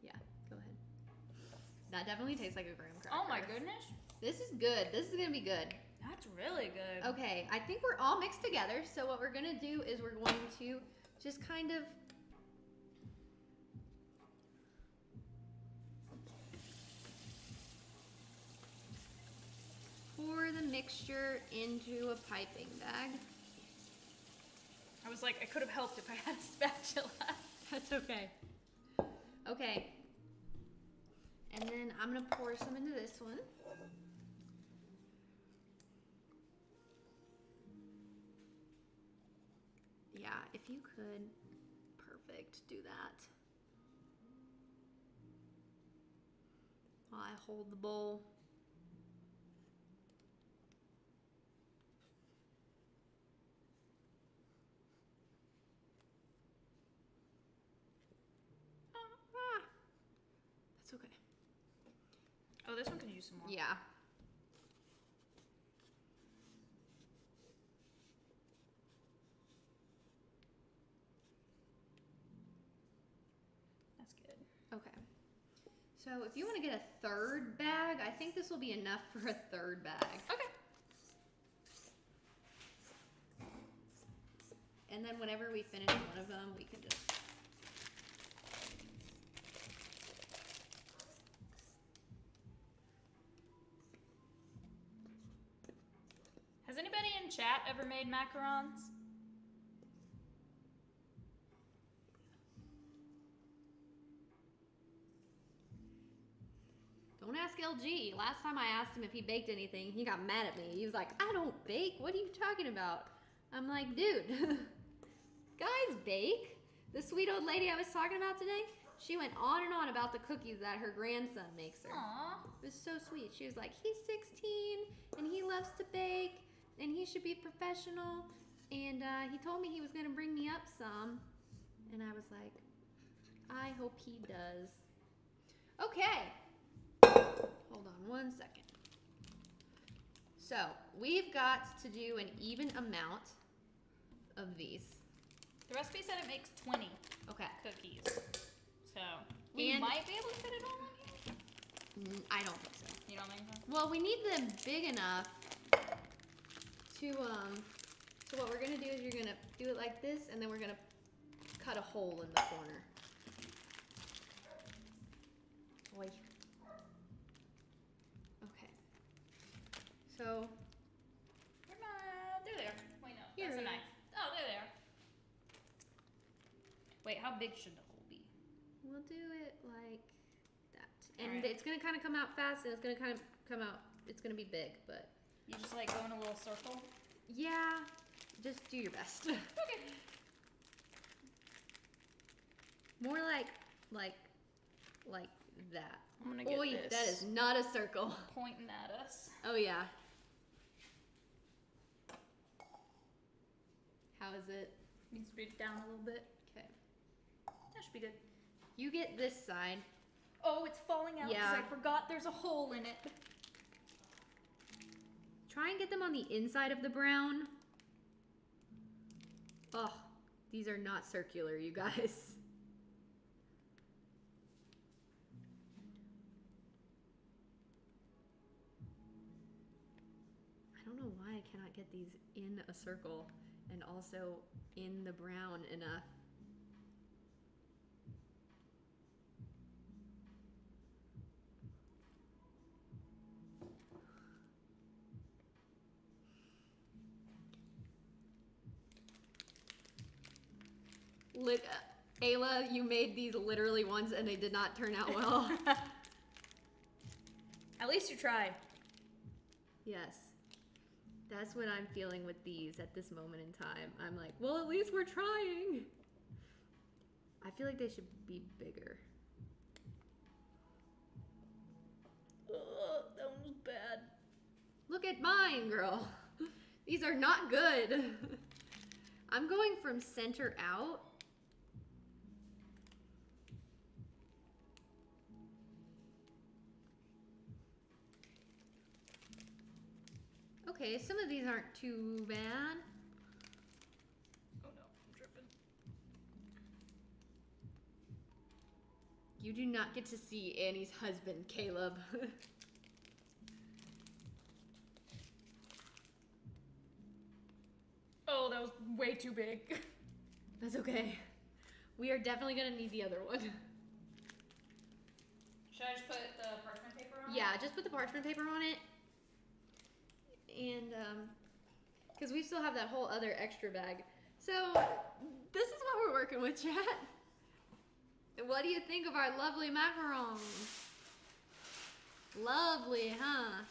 yeah, go ahead. That definitely tastes like a graham cracker. Oh my goodness. This is good. This is gonna be good. That's really good. Okay, I think we're all mixed together. So what we're gonna do is we're going to just kind of pour the mixture into a piping bag. I was like, I could have helped if I had a spatula. That's okay. Okay. And then I'm gonna pour some into this one. Yeah, if you could, perfect, do that. While I hold the bowl. That's okay. Oh, this one could use some more. Yeah. That's good. Okay. So if you want to get a third bag, I think this will be enough for a third bag. Okay. And then whenever we finish one of them, we can just... Has anybody in chat ever made macarons? Don't ask LG. Last time I asked him if he baked anything, he got mad at me. He was like, I don't bake. What are you talking about? I'm like, dude, guys bake. The sweet old lady I was talking about today, she went on and on about the cookies that her grandson makes her. Aww. It was so sweet. She was like, he's 16 and he loves to bake and he should be professional. And he told me he was going to bring me up some. And I was like, I hope he does. Okay. Hold on one second. So we've got to do an even amount of these. The recipe said it makes 20 cookies. So we might be able to fit it all in here? I don't think so. You don't think so? Well, we need them big enough to, so what we're gonna do is you're gonna do it like this and then we're gonna cut a hole in the corner. Boy. Okay. So. They're there. Wait, no. Here That's a we are. knife. Oh, they're there. Wait, how big should the hole be? We'll do it like that. And Alright. it's gonna kind of come out fast and it's gonna kind of come out, it's gonna be big, but. You just like go in a little circle? Yeah, just do your best. Okay. More like that. I'm gonna get Oy, this. that is not a circle. Pointing at us. Oh yeah. How is it? Needs to be down a little bit. Okay. That should be good. You get this side. Oh, it's falling out because Yeah. I forgot there's a hole in it. Try and get them on the inside of the brown. Oh, these are not circular, you guys. I don't know why I cannot get these in a circle and also in the brown enough. Ayla, you made these literally once and they did not turn out well. At least you tried. Yes. That's what I'm feeling with these at this moment in time. I'm like, well, at least we're trying. I feel like they should be bigger. Ugh, that one was bad. Look at mine, girl. These are not good. I'm going from center out. Okay, some of these aren't too bad. Oh no, I'm tripping. You do not get to see Annie's husband, Caleb. Oh, that was way too big. That's okay. We are definitely gonna need the other one. Should I just put the parchment paper on? Yeah, just put the parchment paper on it. And, because we still have that whole other extra bag. So, this is what we're working with, chat. What do you think of our lovely macarons? Lovely, huh?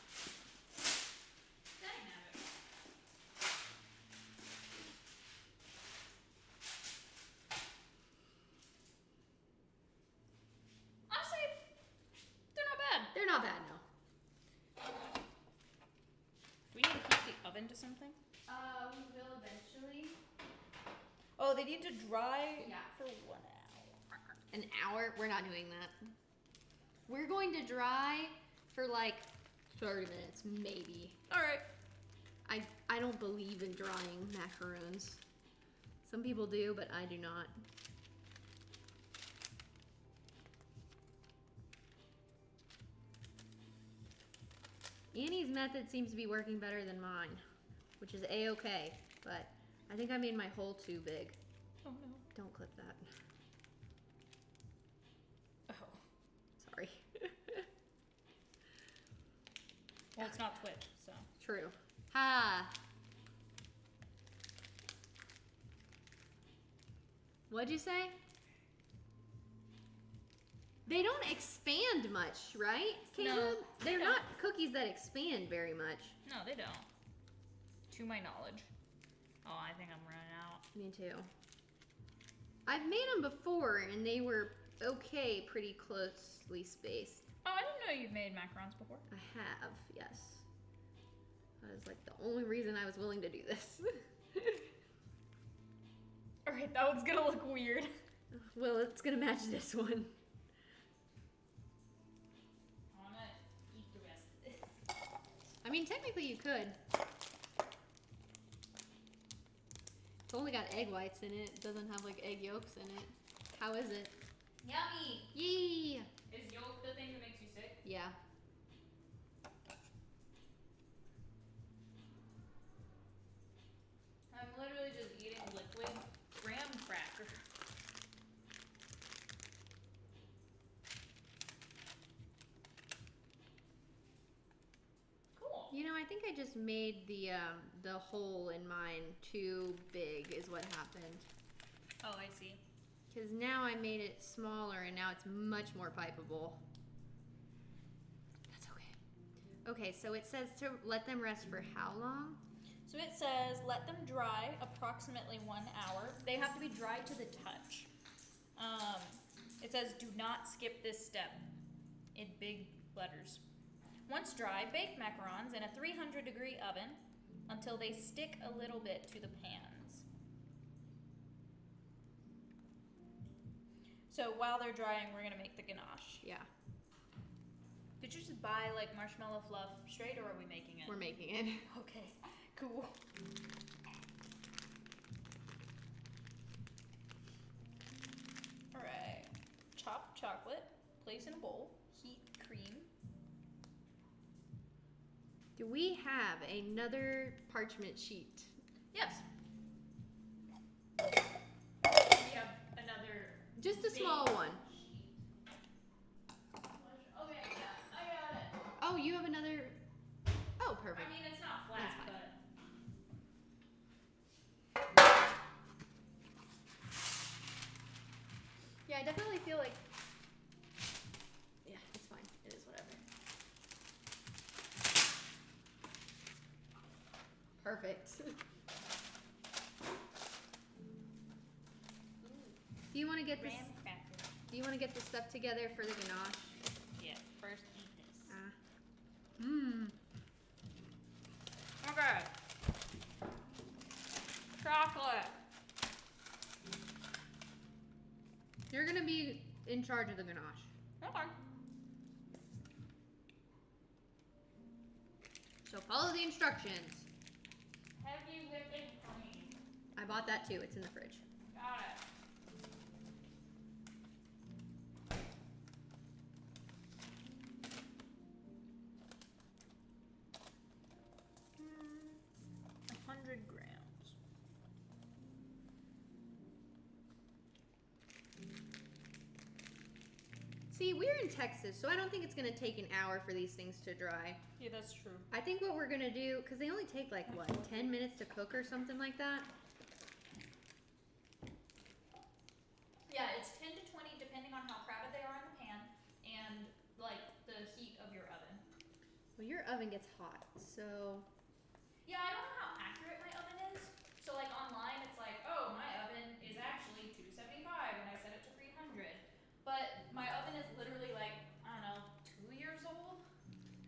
into something? We will eventually. Oh, they need to dry for 1 hour. An hour? We're not doing that. We're going to dry for like 30 minutes, maybe. All right. I don't believe in drying macarons. Some people do, but I do not. Annie's method seems to be working better than mine, which is a-okay, but I think I made my hole too big. Oh no. Don't clip that. Oh. Sorry. Well, it's not Twitch, so. True. Ha! What'd you say? They don't expand much, right, Caleb? No, They're they not don't. cookies that expand very much. No, they don't. To my knowledge. Oh, I think I'm running out. Me too. I've made them before, and they were okay, pretty closely spaced. Oh, I didn't know you've made macarons before. I have, yes. That was like the only reason I was willing to do this. Alright, that one's gonna look weird. Well, it's gonna match this one. I wanna eat the rest of this. I mean, technically you could. It's only got egg whites in it. It doesn't have like egg yolks in it. How is it? Yummy! Yee! Is yolk the thing that makes you sick? Yeah. I'm literally just eating liquid graham cracker. Cool. You know, I think I just made the hole in mine too big is what happened. Oh, I see. Because now I made it smaller and now it's much more pipeable. That's okay. Okay, so it says to let them rest for how long? So it says, let them dry approximately 1 hour. They have to be dry to the touch. It says, do not skip this step in big letters. Once dry, bake macarons in a 300-degree oven until they stick a little bit to the pans. So while they're drying, we're gonna make the ganache. Yeah, Did you just buy like marshmallow fluff straight, or are we making it? we're making it. Okay, cool. Alright, chopped chocolate, place in a bowl, heat cream. Do we have another parchment sheet? Yes. We have another Just a small one. sheet. Okay, yeah, I got it. Oh, you have another. Oh, perfect. I mean, it's not flat, That's fine. but Yeah, I definitely feel like. Yeah, it's fine. It is whatever. Perfect. Do you want to get this? graham cracker. Do you want to get this stuff together for the ganache? Yeah, first eat this. Mmm. Okay. Chocolate. You're gonna be in charge of the ganache. Okay. So follow the instructions. Heavy whipping cream. I bought that too. It's in the fridge. Got it. Mm, 100 grams. See, we're in Texas, so I don't think it's gonna take an hour for these things to dry. Yeah, that's true. I think what we're gonna do, because they only take like, what, 10 minutes to cook or something like that? Yeah, it's 10 to 20 depending on how crowded they are in the pan and like the heat of your oven. Well, your oven gets hot, so. Yeah, I don't know how accurate my oven is. So like online it's like, oh, my oven is actually 275 and I set it to 300. But my oven is literally like, I don't know, 2 years old.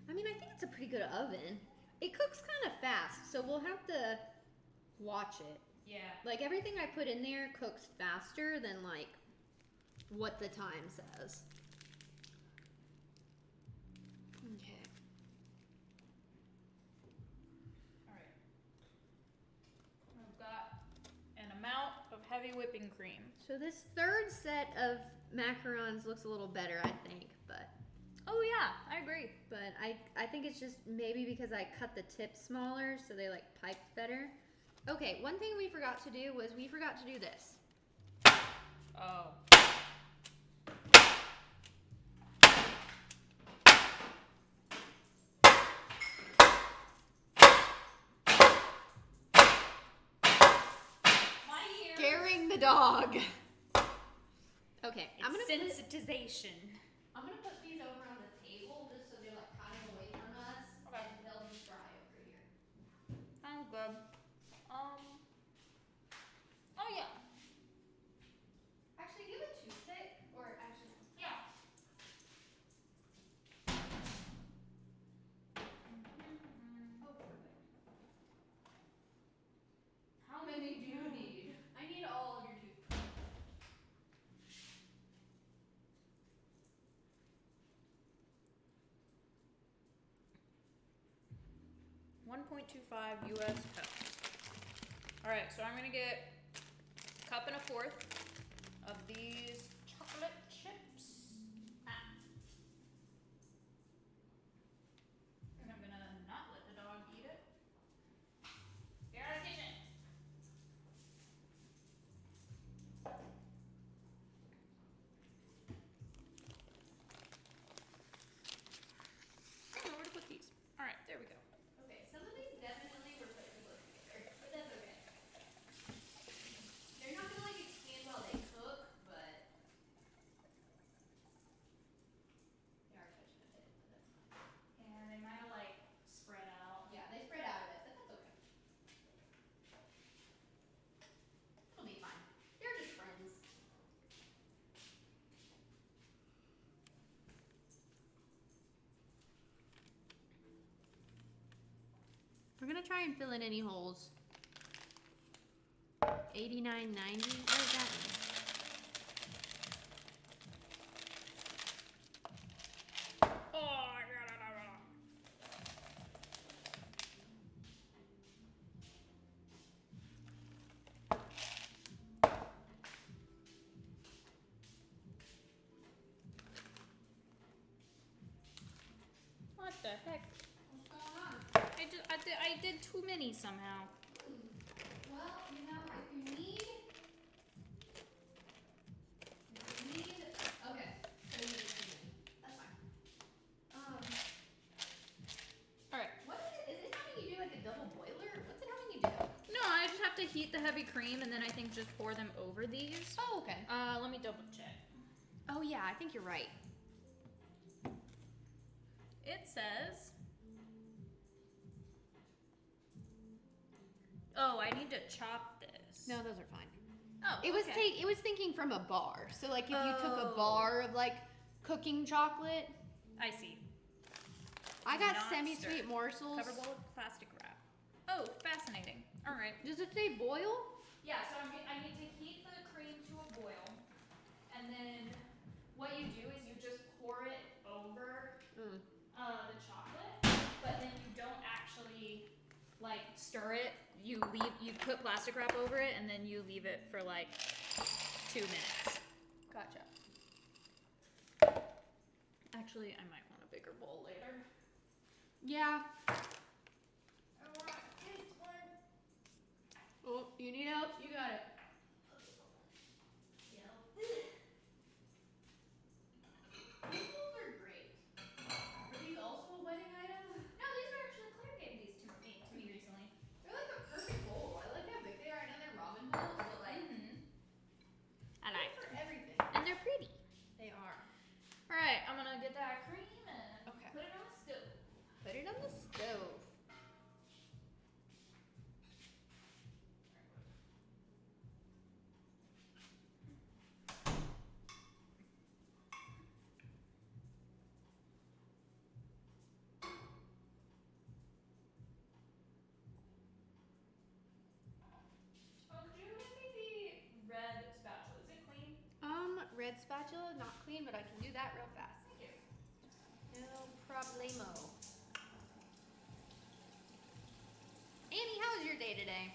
I mean, I think it's a pretty good oven. It cooks kind of fast, so we'll have to watch it. Yeah. Like everything I put in there cooks faster than like what the time says. Okay. All right. I've got an amount of heavy whipping cream. So this third set of macarons looks a little better, I think, but. Oh yeah, I agree. But I think it's just maybe because I cut the tip smaller, so they like piped better. Okay, one thing we forgot to do was we forgot to do this. Oh. Scaring the dog. Okay, I'm gonna sensitization. I'm gonna put these over on the table just so they're like kind of away from us, okay. And they'll just dry over here. Sounds good. Oh yeah. Actually, give a toothpick, or actually, Yeah. oh perfect. How many do you need? I need all of your toothpicks. 1.25 US cups. Alright, so I'm gonna get a cup and a fourth of these chocolate chips. And I'm gonna not let the dog eat it. Get out of the kitchen. I don't know where to put these. Alright, there we go. Okay, some of these definitely were put too close together, but that's okay. They're not gonna like expand while they cook, but they are touching a bit, but that's fine. And they might have like spread out. Yeah, they spread out a bit, but that's okay. It'll be fine. They're just friends. We're gonna try and fill in any holes. 89.90. What does that mean? What the heck? What's going on? I did too many somehow. Well, you know, if you need, okay, so you need too many. That's fine. Alright. What is it having you do like a double boiler? What's it having you do? No, I just have to heat the heavy cream and then I think just pour them over these. Oh, okay. Let me double check. Oh yeah, I think you're right. It says. Oh, I need to chop this. No, those are fine. Oh, It was okay. it was thinking from a bar. So like if you took a Oh. bar of like cooking chocolate, I see. I got Not semi-sweet stirred. morsels. Covered bowl with plastic wrap. Oh, fascinating. All right. Does it say boil? Yeah, so I need to heat the cream to a boil, and then what you do is you just pour it over the chocolate, but then you don't actually like stir it. You put plastic wrap over it, and then you leave it for like 2 minutes. Gotcha. Actually, I might want a bigger bowl later. Yeah. Oh, you need help? You got it. These bowls are great. Are these also a wedding item? No, these are actually Claire gave these to me recently. They're like a perfect bowl. I like how big they are. I know they're ramen bowls, but like I like for them. everything. And they're pretty. They are. All right, I'm gonna get that cream and Okay. put it on the stove. Put it on the stove. not clean, but I can do that real fast. Thank you. No problemo. Annie, how was your day today?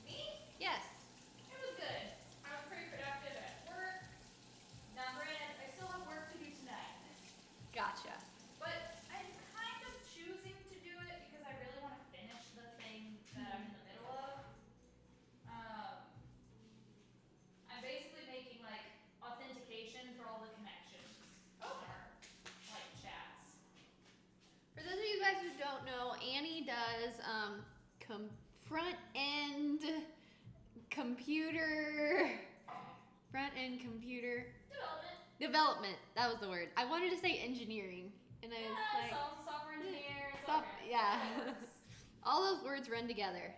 Me? Yes. It was good. I was pretty productive at work. Now, granted, I still have work to do tonight. Gotcha. But I'm kind of choosing to do it because I really want to finish the thing that I'm in the middle of. I'm basically making like authentication for all the connections on our like chats. For those of you guys who don't know, Annie does front end computer development. That was the word. I wanted to say engineering, and I was like, so I'm a software engineer. It's all good. yeah. It works. All those words run together.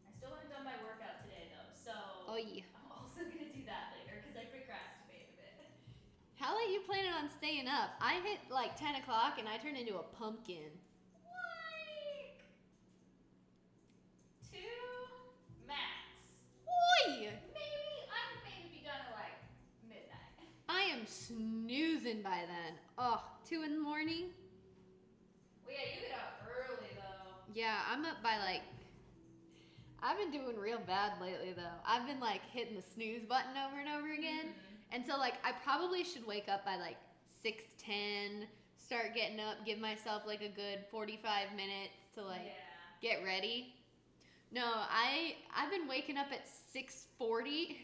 I still haven't done my workout today though, so Oh yeah. I'm also gonna do that later because I procrastinate a bit. How are you planning on staying up? I hit like 10 o'clock and I turned into a pumpkin. Like 2 max. Oi! I'm maybe be done at like midnight. I am snoozing by then. Oh, 2 in the morning? Well, yeah, you get up early though. Yeah, I'm up by like, I've been doing real bad lately though. I've been like hitting the snooze button over and over again. And so like I probably should wake up by like 6:10, start getting up, give myself like a good 45 minutes to like get ready. No, I've been waking up at 6:40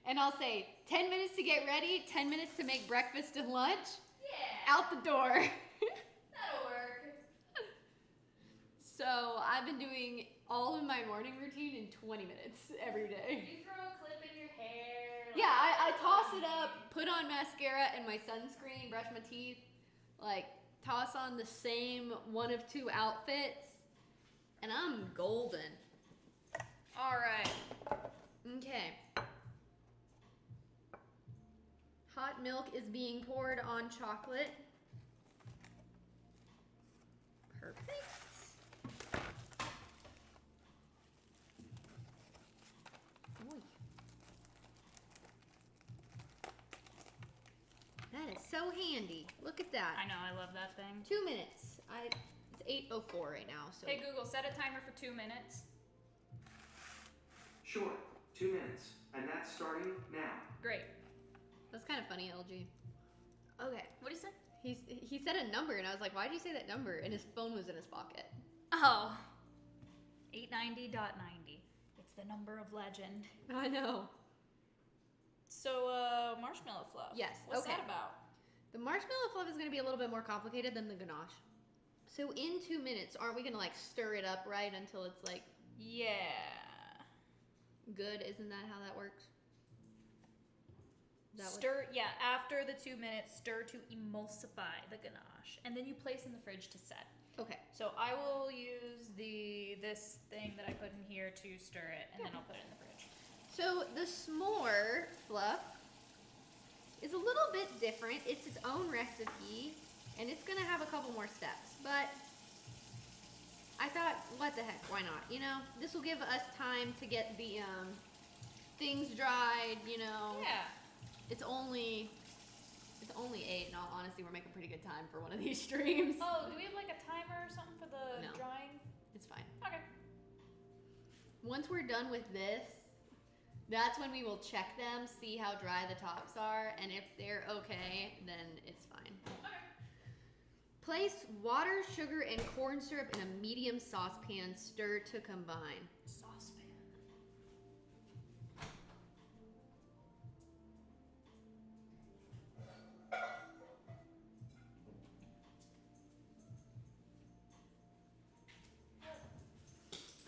and I'll say 10 minutes to get ready, 10 minutes to make breakfast and lunch. Yeah. Out the door. That'll work. So I've been doing all of my morning routine in 20 minutes every day. You throw a clip in your hair. Yeah, I toss it up, put on mascara and my sunscreen, brush my teeth, like toss on the same one of 2 outfits, and I'm golden. All right. Okay. Hot milk is being poured on chocolate. Perfect. Oy. That is so handy. Look at that. I know, I love that thing. 2 minutes. It's 8:04 right now. So. Hey Google, set a timer for 2 minutes. Sure, 2 minutes. And that's starting now. Great. That's kind of funny, LG. Okay. What did you say? He said a number, and I was like, why did you say that number? And his phone was in his pocket. Oh. 890.90. It's the number of legend. I know. So, marshmallow fluff. Yes. What's okay. that about? The marshmallow fluff is going to be a little bit more complicated than the ganache. So in 2 minutes, aren't we going to like stir it up right until it's like Yeah. good? Isn't that how that works? Stir, yeah, after the 2 minutes, stir to emulsify the ganache. And then you place in the fridge to set. Okay. So I will use this thing that I put in here to stir it, and then I'll put it in the fridge. So the s'more fluff is a little bit different. It's its own recipe, and it's gonna have a couple more steps. But I thought, what the heck, why not? You know, this will give us time to get the things dried. You know. Yeah. It's only 8. In all honesty, we're making pretty good time for one of these streams. Oh, do we have like a timer or something for the No. drying? It's fine. Okay. Once we're done with this, that's when we will check them, see how dry the tops are, and if they're okay, then it's fine. Okay. Place water, sugar, and corn syrup in a medium saucepan. Stir to combine. Saucepan.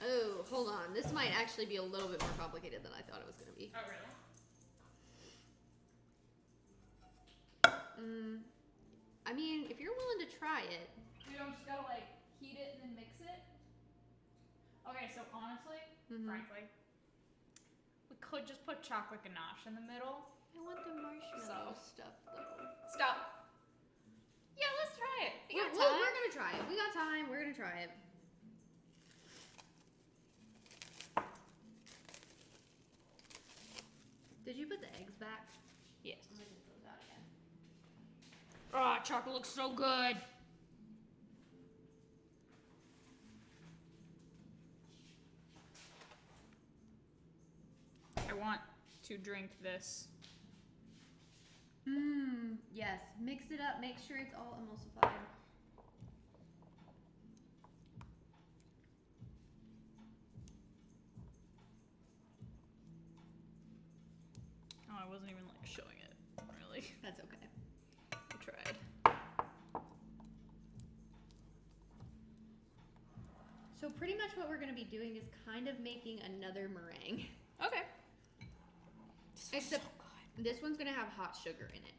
Oh, hold on. This might actually be a little bit more complicated than I thought it was going to be. Oh, really? I mean, if you're willing to try it. We don't just gotta like heat it and then mix it? Okay, so honestly, frankly, we could just put chocolate ganache in the middle. I want the marshmallow stuff, though. Stop. Yeah, let's try it. We're going to try it. We got time. We're going to try it. Oh, chocolate looks so good. I want to drink this. Yes. Mix it up. Make sure it's all emulsified. Oh, I wasn't even like showing it, really. That's okay. I tried. So pretty much what we're going to be doing is kind of making another meringue. Okay. Except this one's going to have hot sugar in it.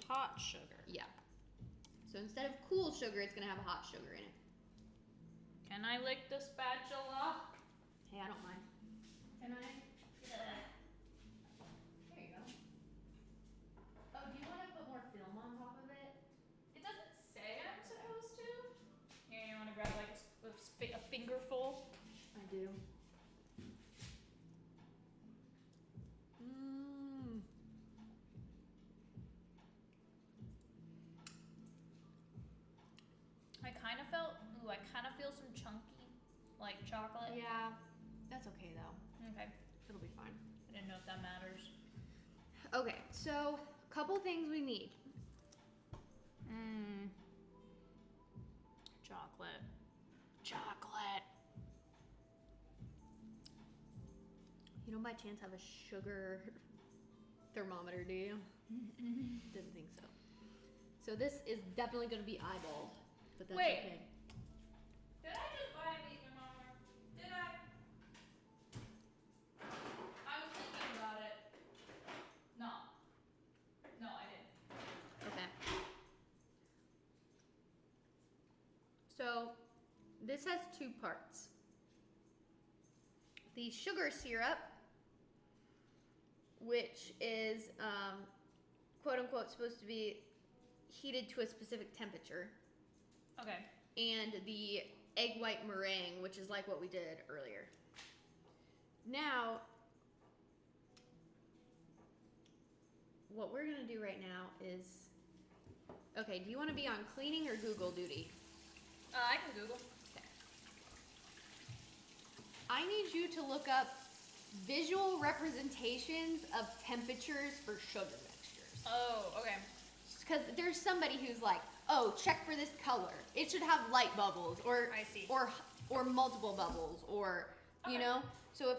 Hot sugar. Yeah. So instead of cool sugar, it's going to have hot sugar in it. Can I lick the spatula? Hey, I don't mind. Can I? There you go. Oh, do you want to put more film on top of it? It doesn't say I'm supposed to. Here, you want to grab like a fingerful? I do. I kind of feel some chunky, like chocolate. Yeah, that's okay though. Okay. It'll be fine. I didn't know if that matters. Okay, so couple things we need. Chocolate. Chocolate. You don't by chance have a sugar thermometer, do you? Didn't think so. So this is definitely going to be eyeballed, but that's Wait. okay. Did I just buy a meat thermometer? Did I? I was thinking about it. No. No, I didn't. Okay. So this has two parts. The sugar syrup, which is quote unquote supposed to be heated to a specific temperature. Okay. And the egg white meringue, which is like what we did earlier. Now, what we're gonna do right now is, okay, do you wanna be on cleaning or Google duty? I can Google. Okay. I need you to look up visual representations of temperatures for sugar mixtures. Oh, okay. Because there's somebody who's like, oh, check for this color. It should have light bubbles, or I see. or multiple bubbles, or you Okay. know. So if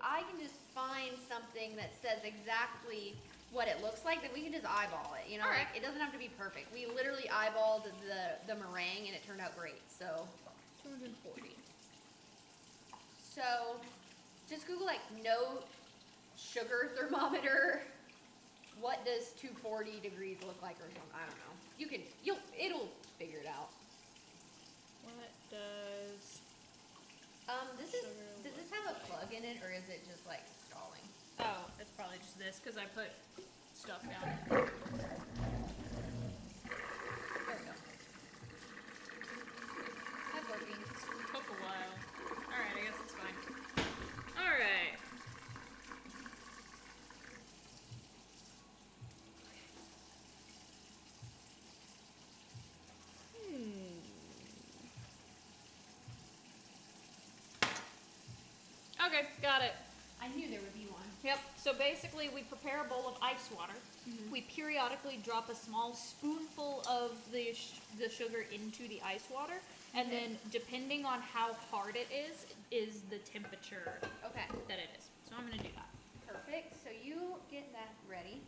I can just find something that says exactly what it looks like, then we can just eyeball it. You know, All like right. it doesn't have to be perfect. We literally eyeballed the meringue, and it turned out great. So 240. So just Google like no sugar thermometer. What does 240 degrees look like or something? I don't know. It'll figure it out. What does Does this have a plug in it, or is it just like stalling? Oh, it's probably just this because I put stuff down. There we go. That's working. It took a while. Alright, I guess it's fine. Alright. Okay, got it. I knew there would be one. Yep. So basically, we prepare a bowl of ice water. Mm-hmm. We periodically drop a small spoonful of the sugar into the ice water, and Okay. then depending on how hard it is the temperature Okay. that it is. So I'm gonna do that. Perfect. So you get that ready.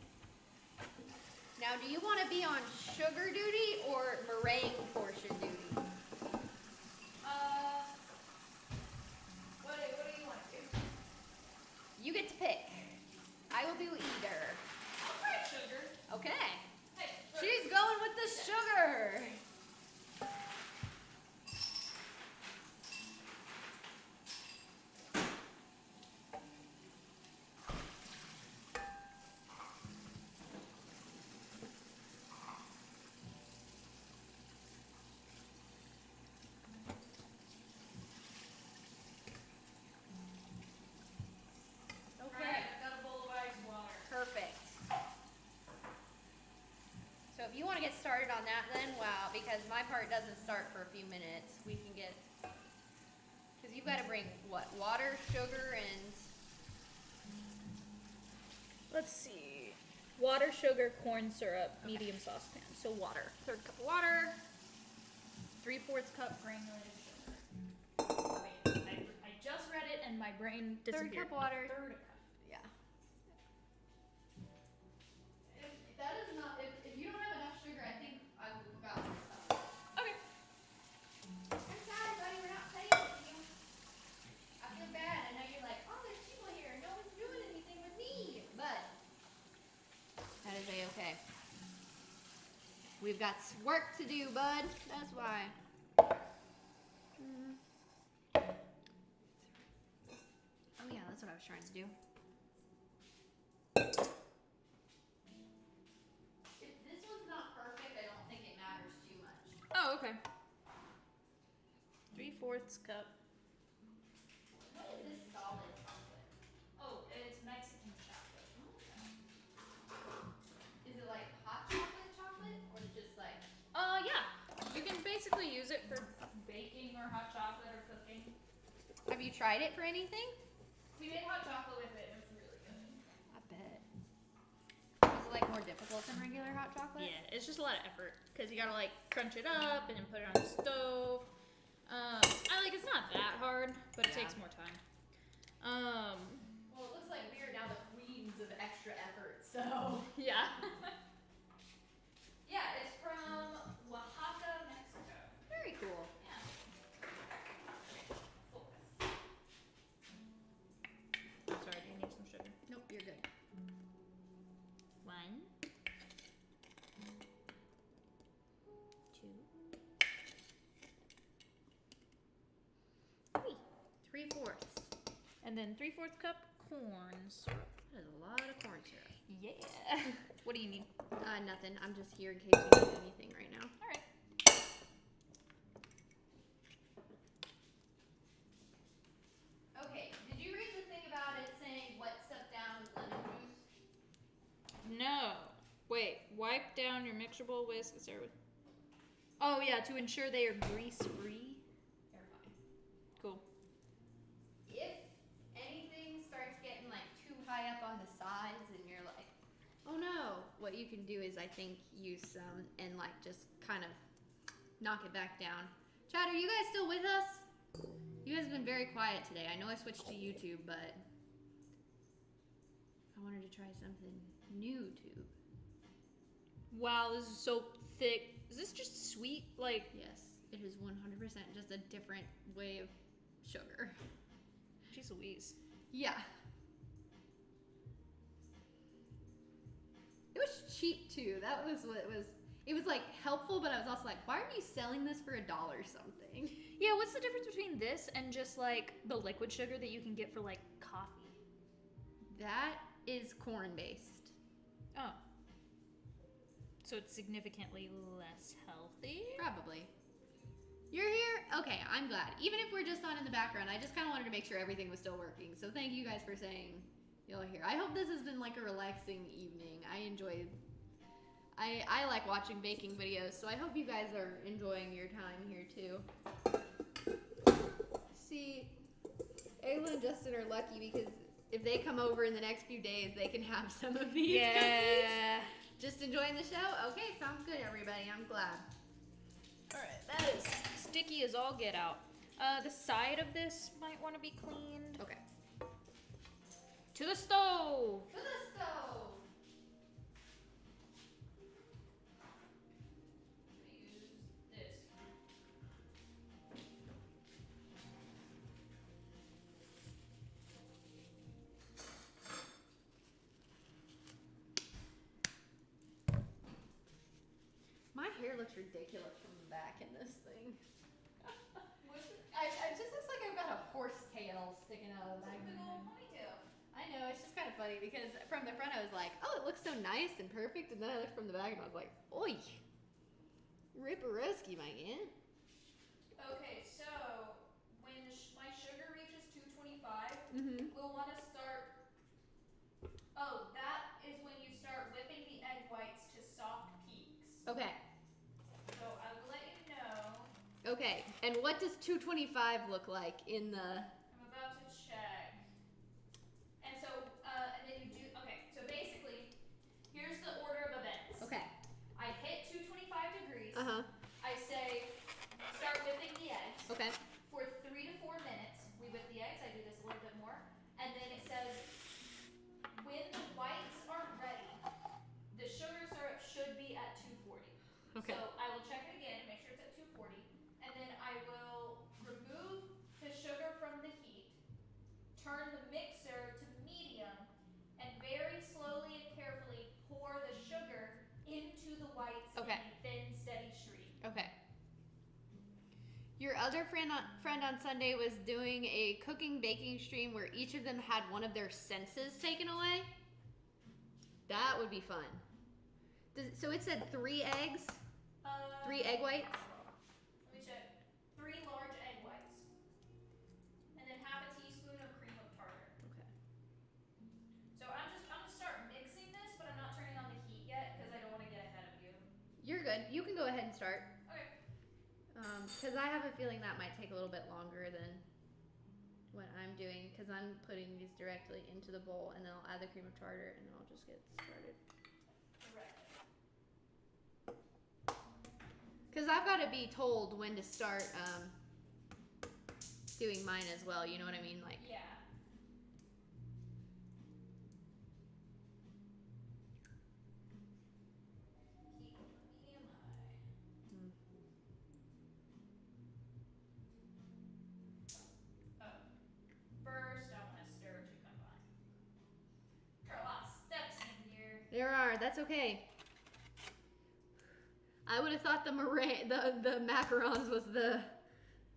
Now, do you want to be on sugar duty or meringue portion duty? What do you want to do? You get to pick. I will do either. I'll try sugar. Okay. Hey, She's going with the sugar. Okay. Alright, I've got a bowl of ice water. Perfect. if you want to get started on that, then wow, because my part doesn't start for a few minutes. We can get, because you've got to bring what, water, sugar, and let's see, water, sugar, corn syrup, medium saucepan. So water, 1/3 cup of water, 3/4 cup granulated sugar. Wait, I just read it and my brain disappeared. 1/3 cup water. 1/3 cup. Yeah. If that is not, if you don't have enough sugar, I think I will got some. Okay. I'm sorry, buddy, we're not playing with you. I feel bad. I know you're like, oh, there's people here. No one's doing anything with me. But that is a-okay. We've got work to do, bud. That's why. Oh yeah, that's what I was trying to do. If this one's not perfect, I don't think it matters too much. Oh, okay. 3/4 cup. What is this solid chocolate? Oh, it's Mexican chocolate. Is it like hot chocolate, or just like? Yeah. You can basically use it for baking or hot chocolate or cooking. Have you tried it for anything? We made hot chocolate with it. It was really good. I bet. Is it like more difficult than regular hot chocolate? Yeah, it's just a lot of effort because you gotta like crunch it up and then put it on the stove. It's not that hard, but it takes more time. Well, it looks like we are now the queens of extra effort, so. Yeah. Yeah, it's from Oaxaca, Mexico. Very cool. Yeah. Sorry, do you need some sugar? Nope, you're good. 1, 2, 3. 3/4. And then 3/4 cup corn syrup. That is a lot of corn syrup. Yeah. What do you need? Nothing. I'm just here in case you need anything right now. All right. Okay, did you read the thing about it saying wet stuff down with lemon juice? No. Wait. Wipe down your mixer bowl, whisk, etc. Oh yeah, to ensure they are grease-free. They're fine. Cool. If anything starts getting like too high up on the sides and you're like, oh no, what you can do is I think use some and like just kind of knock it back down. Chad, are you guys still with us? You guys have been very quiet today. I know I switched to YouTube, but I wanted to try something new tube. Wow, this is so thick. Is this just sweet? Like, Yes, it is 100% just a different way of sugar. jeez Louise. Yeah. It was cheap too. That was what it was. It was like helpful, but I was also like, why are you selling this for $1 something? Yeah, what's the difference between this and just like the liquid sugar that you can get for like coffee? That is corn based. Oh. So it's significantly less healthy? Probably. You're here? Okay, I'm glad. Even if we're just on in the background, I just kind of wanted to make sure everything was still working. So thank you guys for saying you're here. I hope this has been like a relaxing evening. I like watching baking videos, so I hope you guys are enjoying your time here too. See, Ayla and Justin are lucky because if they come over in the next few days, they can have some of these cookies. Just enjoying the show? Okay, sounds good, everybody. I'm glad. Alright, that is sticky as all get out. The side of this might want to be cleaned. Okay. To the stove! To the stove! Use this. My hair looks ridiculous from the back in this thing. It just looks like I've got a horse tail sticking out of the back of my head. ponytail. I know, it's just kind of funny because from the front I was like, oh, it looks so nice and perfect, and then I looked from the back and I was like, oi, ripperoski, my aunt. Okay, so when my sugar reaches 225, we'll want to start. Oh, that is when you start whipping the egg whites to soft peaks. And what does 225 look like in the... I'm about to check. And so, and then you do, okay, so basically, here's the order of events. Okay. I hit 225 degrees. Uh-huh. I say, start whipping the eggs. Okay. For 3 to 4 minutes, we whip the eggs. I do this a little bit more. And then it says, when the whites are ready, the sugar syrup should be at 240. Okay. So I will check it again and make sure it's at 240. And then I will remove the sugar from the heat, turn the mixer to medium, and very slowly and carefully pour the sugar into the whites in a thin, steady stream. Okay. Your other friend on Sunday was doing a cooking baking stream where each of them had one of their senses taken away. That would be fun. So it said 3 eggs? 3 egg whites? Let me check. 3 large egg whites. And then half a teaspoon of cream of tartar. Okay. So I'm gonna start mixing this, but I'm not turning on the heat yet because I don't want to get ahead of you. You're good. You can go ahead and start. Okay. Because I have a feeling that might take a little bit longer than what I'm doing, because I'm putting these directly into the bowl, and then I'll add the cream of tartar, and then I'll just get started. Correct. Because I've got to be told when to start doing mine as well, you know what I mean? Like, Yeah. Heat medium high. First, I want to stir to combine. There are a lot of steps in here. there are. That's okay. I would have thought the macarons was the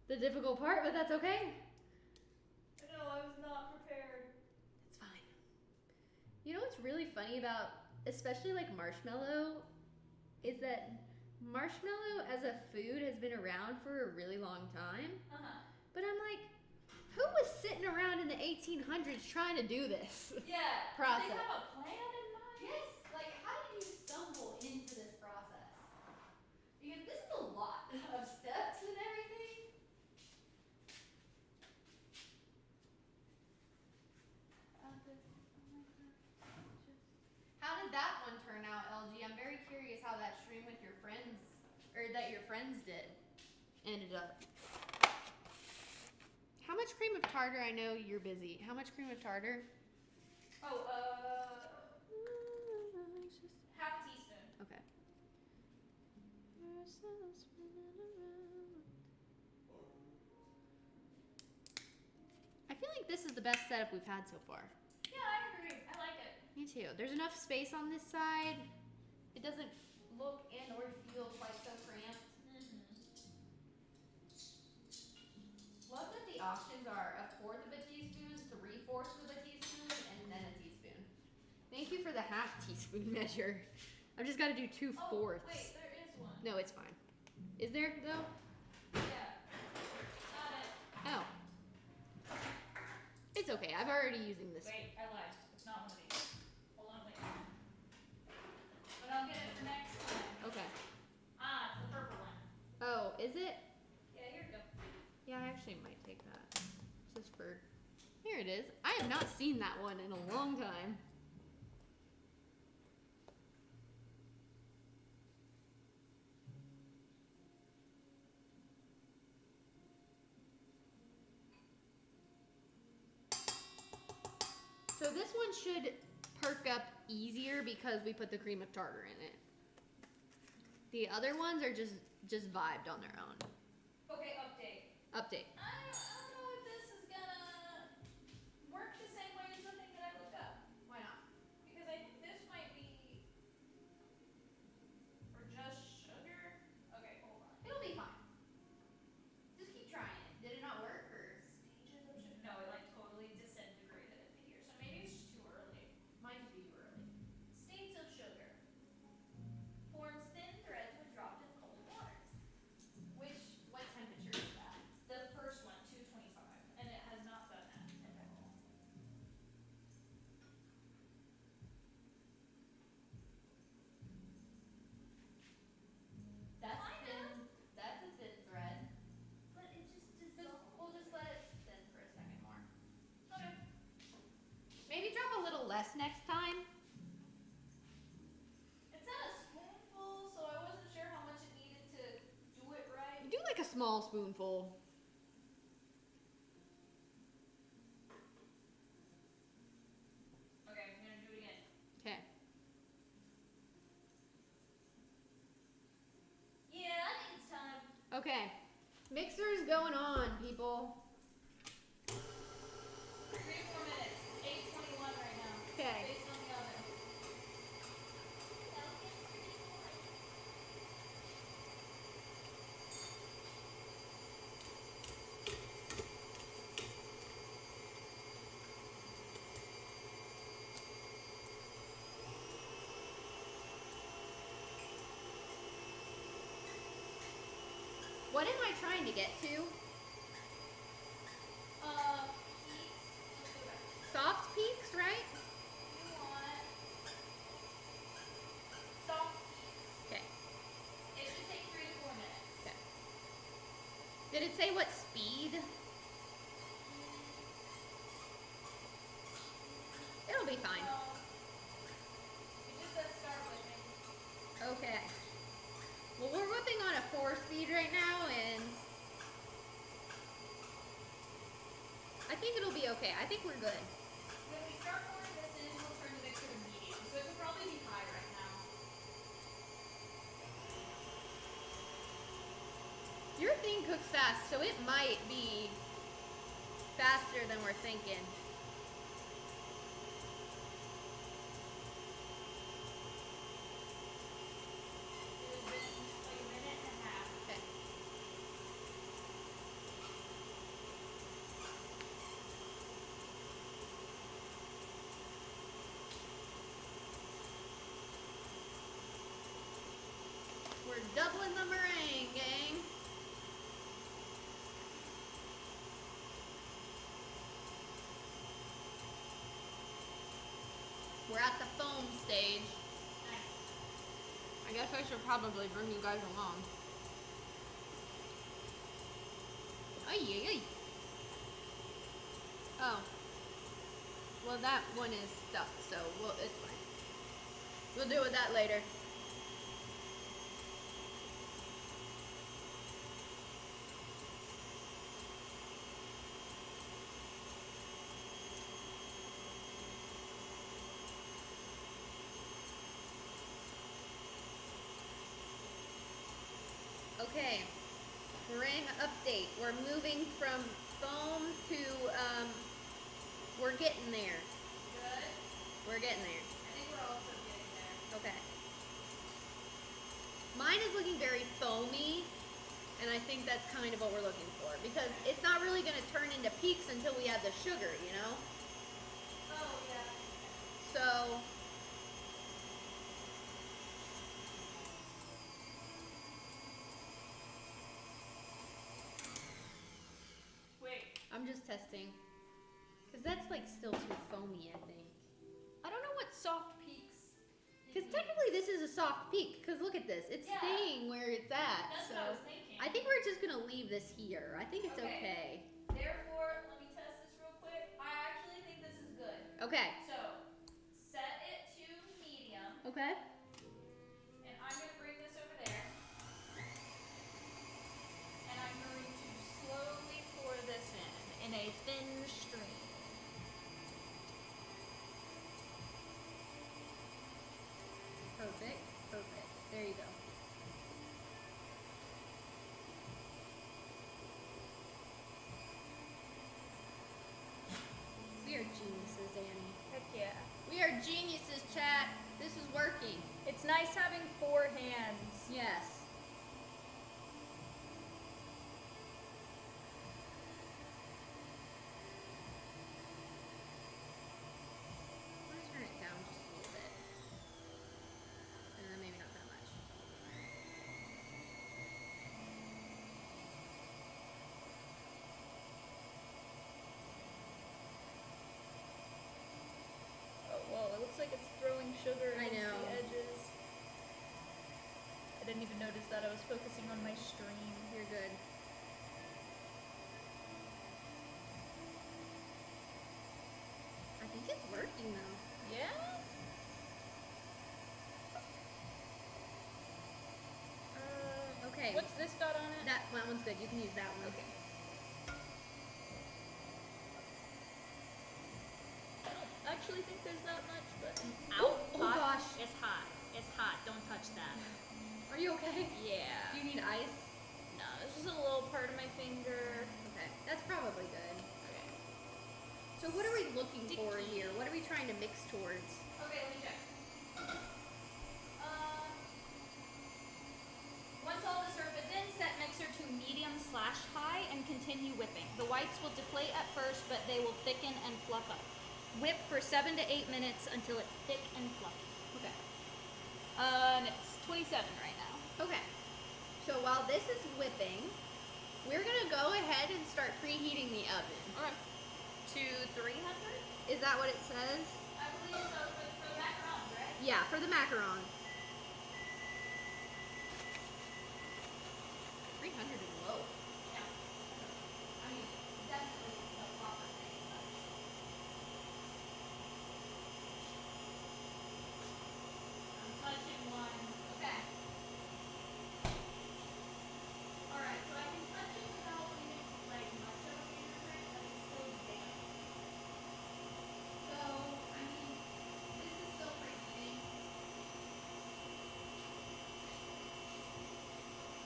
difficult part, but that's okay. No, I was not prepared. It's fine. You know what's really funny about, especially like marshmallow, is that marshmallow as a food has been around for a really long time. Uh-huh. But I'm like, who was sitting around in the 1800s trying to do this? Yeah. Process. Do they have a plan in mind? Yes, like how did you stumble into this process? Because this is a lot of steps and everything. How did that one turn out, LG? I'm very curious how that stream with your friends, or that your friends did, ended up. How much cream of tartar? I know you're busy. How much cream of tartar? Oh, half a teaspoon. Okay. I feel like this is the best setup we've had so far. Yeah, I agree. I like it. Me too. There's enough space on this side. It doesn't look and or feel quite so cramped. Love that the options are 1/4 of a teaspoon, 3/4 of a teaspoon, and then a teaspoon. Thank you for the half teaspoon measure. I've just got to do 2/4. Oh, wait, there is one. No, it's fine. Is there though? Yeah. Got it. Oh. It's okay. I've already using this. Wait, I lied. It's not one of these. Hold on, wait. But I'll get it for next time. Okay. Ah, it's the purple one. Oh, is it? Yeah, here we go. Yeah, I actually might take that. Just for... Here it is. I have not seen that one in a long time. So this one should perk up easier because we put the cream of tartar in it. The other ones are just vibed on their own. Okay, update. Update. I don't know if this is gonna work the same way as the thing that I looked up. Why not? Because I think this might be for just sugar. Okay, hold on. It'll be fine. Just keep trying it. Did it not work or? Stages of sugar. No, it like totally disintegrated into here. So maybe it's just too early. Might just be too early. States of sugar. Forms thin threads when dropped in cold water. What temperature is that? The first one, 225. less next time. It's not a spoonful, so I wasn't sure how much it needed to do it right. Do like a small spoonful. Okay, I'm gonna do it again. Okay. Yeah, I think it's time. Okay. Mixer's going on, people. 3 to 4 minutes. 8:21 right now. Okay. Based on the oven. What am I trying to get to? Peaks. Let's go back. Soft peaks, right? You want soft peaks. Okay. It should take 3 to 4 minutes. Okay. Did it say what speed? It'll be fine. No. It just says start whipping. Okay. Well, we're whipping on a 4-speed right now, and I think it'll be okay. I think we're good. When we start pouring this in, we'll turn the mixer to medium, so it could probably be high right now. Your thing cooks fast, so it might be faster than we're thinking. It has been like a minute and a half. Okay. We're doubling the meringue, gang. We're at the foam stage. Nice. I guess I should probably bring you guys along. Ay, ay, ay. Oh. Well, that one is stuck, so it's fine. We'll deal with that later. Okay, meringue update. We're moving from foam to, we're getting there. Good. We're getting there. I think we're also getting there. Okay. Mine is looking very foamy, and I think that's kind of what we're looking for, because it's not really going to turn into peaks until we add the sugar, you know? Oh, yeah. So, Wait. I'm just testing. Because that's like still too foamy, I think. I don't know what soft peaks. Because technically this is a soft peak, because look at this. It's Yeah. staying where it's at. That's so what I was thinking. I think we're just going to leave this here. I think it's okay. Therefore, let me test this real quick. I actually think this is good. Okay. So, set it to medium, Okay. and I'm going to bring this over there. And I'm going to slowly pour this in a thin stream. Perfect. Perfect. There you go. We are geniuses, Annie. Heck yeah. We are geniuses, chat. This is working. It's nice having 4 hands. Yes. I'm gonna turn it down just a little bit. And then maybe not that much. Oh, whoa, it looks like it's throwing sugar I against know. the edges. I didn't even notice that. I was focusing on my stream. You're good. I think it's working though. Okay. What's this got on it? That one's good. You can use that one. Okay. I don't actually think there's that much, but Oh gosh. It's hot. It's hot. Don't touch that. Are you okay? Yeah. Do you need ice? No, it's just a little part of my finger. Okay. That's probably good. Okay. So what are we looking for here? What are we trying to mix towards? Okay, let me check. Once all the syrup is in, set mixer to medium/high and continue whipping. The whites will deflate at first, but they will thicken and fluff up. Whip for 7 to 8 minutes until it's thick and fluffy. Okay. And it's 27 right now. Okay. So while this is whipping, we're gonna go ahead and start preheating the oven. Okay. To 300? Is that what it says? I believe so, for the macarons, right? Yeah, for the macaron. 300 is low. Yeah. I mean, definitely the proper thing. I'm touching one. Okay. Alright, so I can touch it without leaving like much of a fingerprint, but it's still damp. So, I mean, this is still preheating.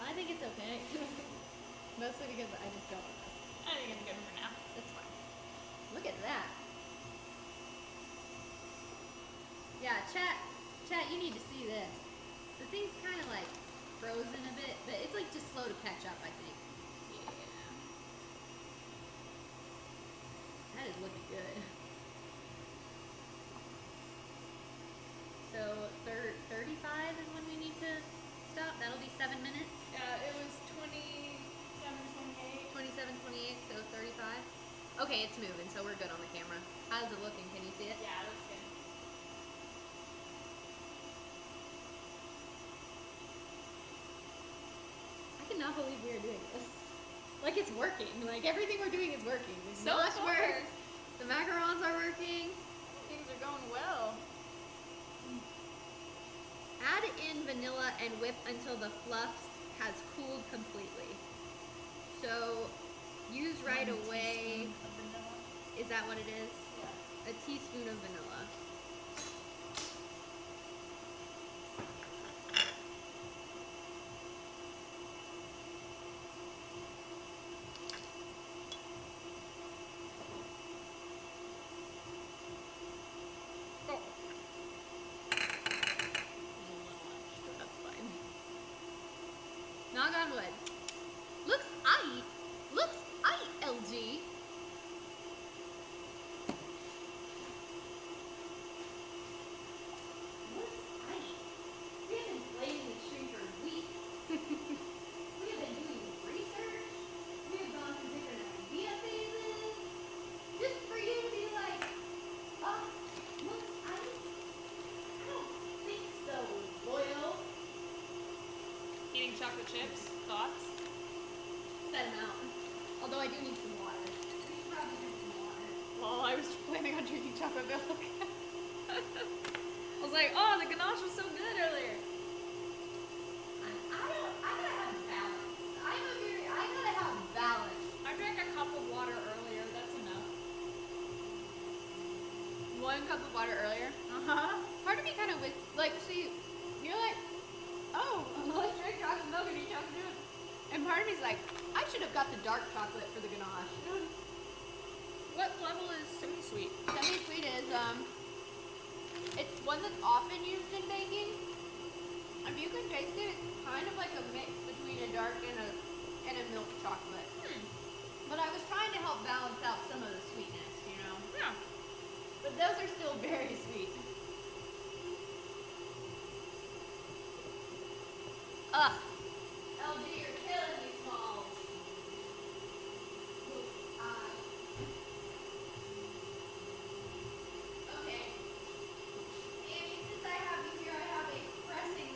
I think it's okay. Mostly because I just don't want this. I think it's good for now. That's fine. Look at that. Yeah, chat, you need to see this. The thing's kind of like frozen a bit, but it's like just slow to catch up, I think. Yeah. That is looking good. So 35 is when we need to stop. That'll be 7 minutes. Yeah, it was 27, 28. 27, 28, so 35. Okay, it's moving, so we're good on the camera. How's it looking? Can you see it? Yeah, it looks good. I cannot believe we are doing this. Like, it's working. Like, everything we're doing is working. The So ganache far. works. The macarons are working. Things are going well. Add in vanilla and whip until the fluff has cooled completely. So, use right away. Of vanilla. Is that what it is? Yeah. A teaspoon of vanilla. Oh. That's fine. Knock on wood. Looks aight. Looks aight, LG. Looks aight. We have been playing this stream for weeks. We have been doing research. We have gone through different idea phases. Just for you to be like, looks aight. I don't think so, loyal. Eating chocolate chips. Thoughts? Set him out. Although I do need some water. We should probably drink some water. Well, I was planning on drinking chocolate milk. I was like, oh, the ganache was so good earlier. I gotta have balance. I gotta have balance. I drank a cup of water earlier. That's enough. 1 cup of water earlier. Uh-huh. Part of me kind of wish, like, see, you're like, oh, let's drink chocolate milk and eat chocolate milk. And part of me's like, I should have got the dark chocolate for the ganache. What level is semi-sweet? Semi-sweet is, it's one that's often used in baking. If you can taste it, it's kind of like a mix between a dark and a milk chocolate. But I was trying to help balance out some of the sweetness, you know? Yeah. But those are still very sweet. Ugh. LG, you're killing me, Smalls. Okay. Annie, since I have you here, I have a pressing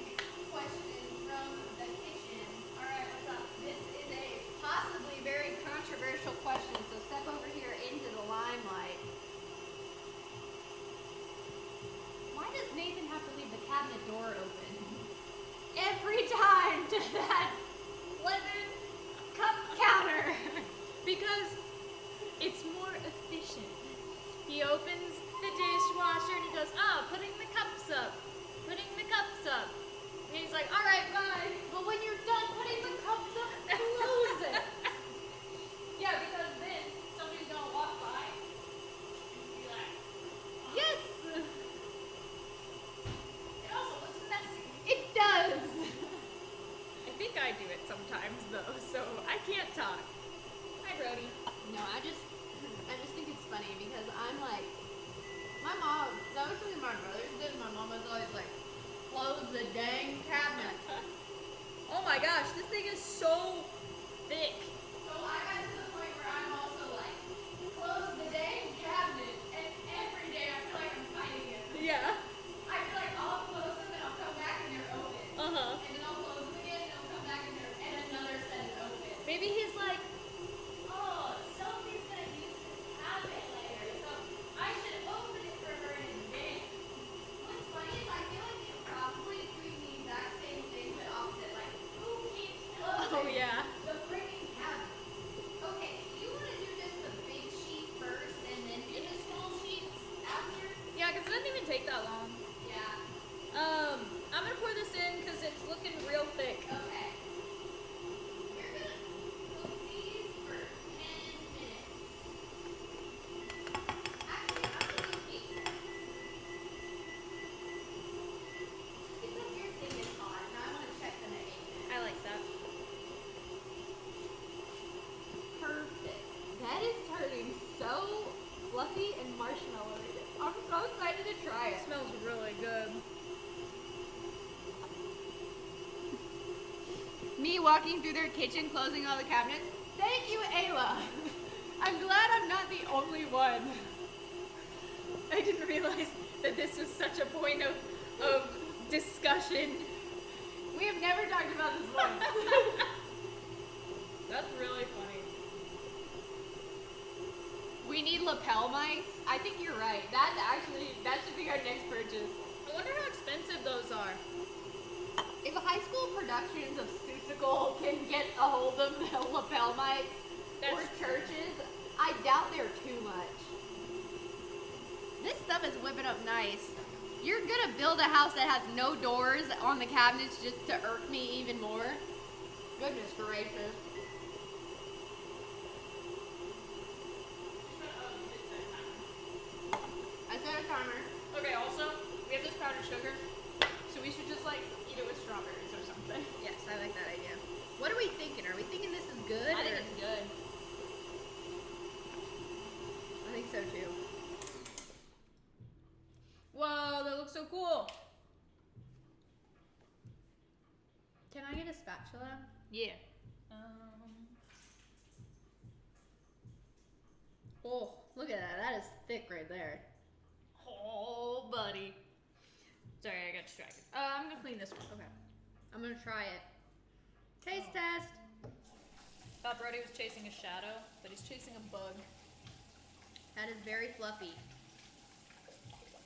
question from the kitchen. Alright, what's up? This is a possibly very controversial question, so step over here into the limelight. Why does Nathan have to leave the cabinet door open? Every time He opens the dishwasher and he goes, putting the cups up. Putting the cups up. And he's like, all right, bye. But when you're done putting the cups up, close it. Yeah, because then somebody's gonna walk by and be like, Yes. it also looks messy. It does. I think I do it sometimes though, so I can't talk. Hi, Brody. No, I just think it's funny because I'm like, my mom, that was something my brothers did. My mom was always like, close the dang cabinet. Oh my gosh, this thing is so thick. So I got to the point where I'm also like, close the dang cabinet. And every day I feel like I'm fighting it. Yeah. I feel like I'll close them and I'll come back and they're open. Uh-huh. And then I'll close them again and I'll come back and another set is open. Maybe he's like, oh, Sophie's gonna use this cabinet later, so I should open it for her in advance. What's funny is I feel like you probably doing the exact same thing but opposite. Like, who keeps closing Oh yeah. the freaking cabinet? Okay, do you want to do just the big sheet first and then do the small sheets after? Yeah, because it doesn't even take that long. Yeah. I'm gonna pour this in because it's looking real thick. Okay. We're gonna cook these for 10 minutes. Actually, I'm gonna cook these. Because your thing is hot, and I want to check them at 8 minutes. I like that. Perfect. That is turning so fluffy and marshmallowy. I'm so excited to try It it. smells really good. Me walking through their kitchen, closing all the cabinets. Thank you, Ayla. I'm glad I'm not the only one. I didn't realize that this was such a point of discussion. We have never talked about this once. That's really funny. We need lapel mics. I think you're right. That should be our next purchase. I wonder how expensive those are. If high school productions of Seussical can get a hold of the lapel mics or That's- churches, I doubt they're too much. This stuff is whipping up nice. You're gonna build a house that has no doors on the cabinets just to irk me even more? Goodness gracious. I set a timer. Okay, also, we have this powdered sugar, so we should just like eat it with strawberries or something. Yes, I like that idea. What are we thinking? Are we thinking this is good? I think or- it's good. I think so too. Whoa, that looks so cool. Can I get a spatula? Yeah. Oh, look at that. That is thick right there. Oh, buddy. Sorry, I got distracted. I'm gonna clean this one. Okay. I'm gonna try it. Taste test. Thought Brody was chasing a shadow, but he's chasing a bug. That is very fluffy.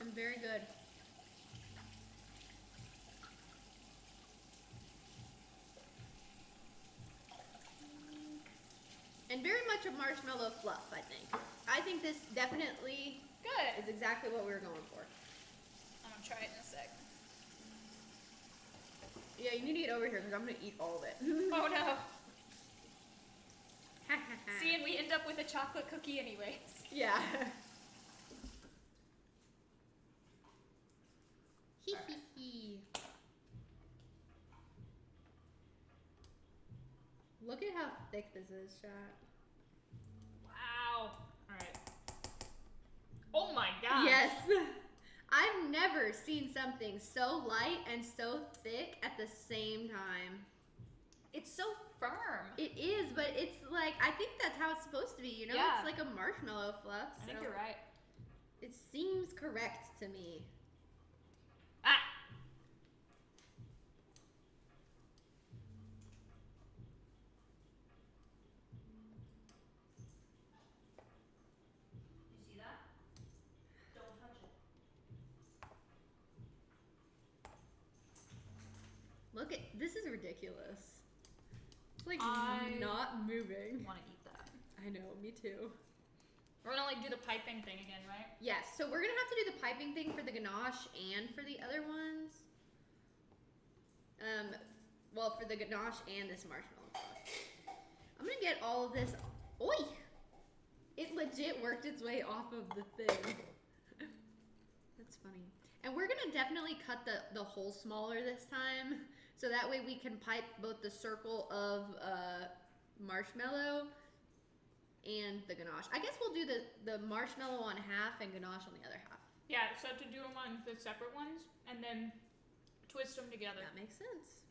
And very good. And very much a marshmallow fluff, I think. I think this definitely Good. is exactly what we were going for. I'm gonna try it in a sec. Yeah, you need to get over here because I'm gonna eat all of it. Oh no. See, and we end up with a chocolate cookie anyways. Yeah. Hee Alright. hee hee. Look at how thick this is, chat. Wow. Alright. Oh my god. Yes. I've never seen something so light and so thick at the same time. It's so firm. It is, but it's like, I think that's how it's supposed to be, you know? Yeah. It's like a marshmallow fluff. I think so you're right. It seems correct to me. Ah! You see that? Don't touch it. Look at, this is ridiculous. It's like I not moving. I want to eat that. I know, me too. We're gonna like do the piping thing again, right? Yes, so we're gonna have to do the piping thing for the ganache and for the other ones. Well, for the ganache and this marshmallow sauce. I'm gonna get all of this. Oi! It legit worked its way off of the thing. That's funny. And we're gonna definitely cut the hole smaller this time, so that way we can pipe both the circle of marshmallow and the ganache. I guess we'll do the marshmallow on half and ganache on the other half. Yeah, so to do them on the separate ones and then twist them together. That makes sense.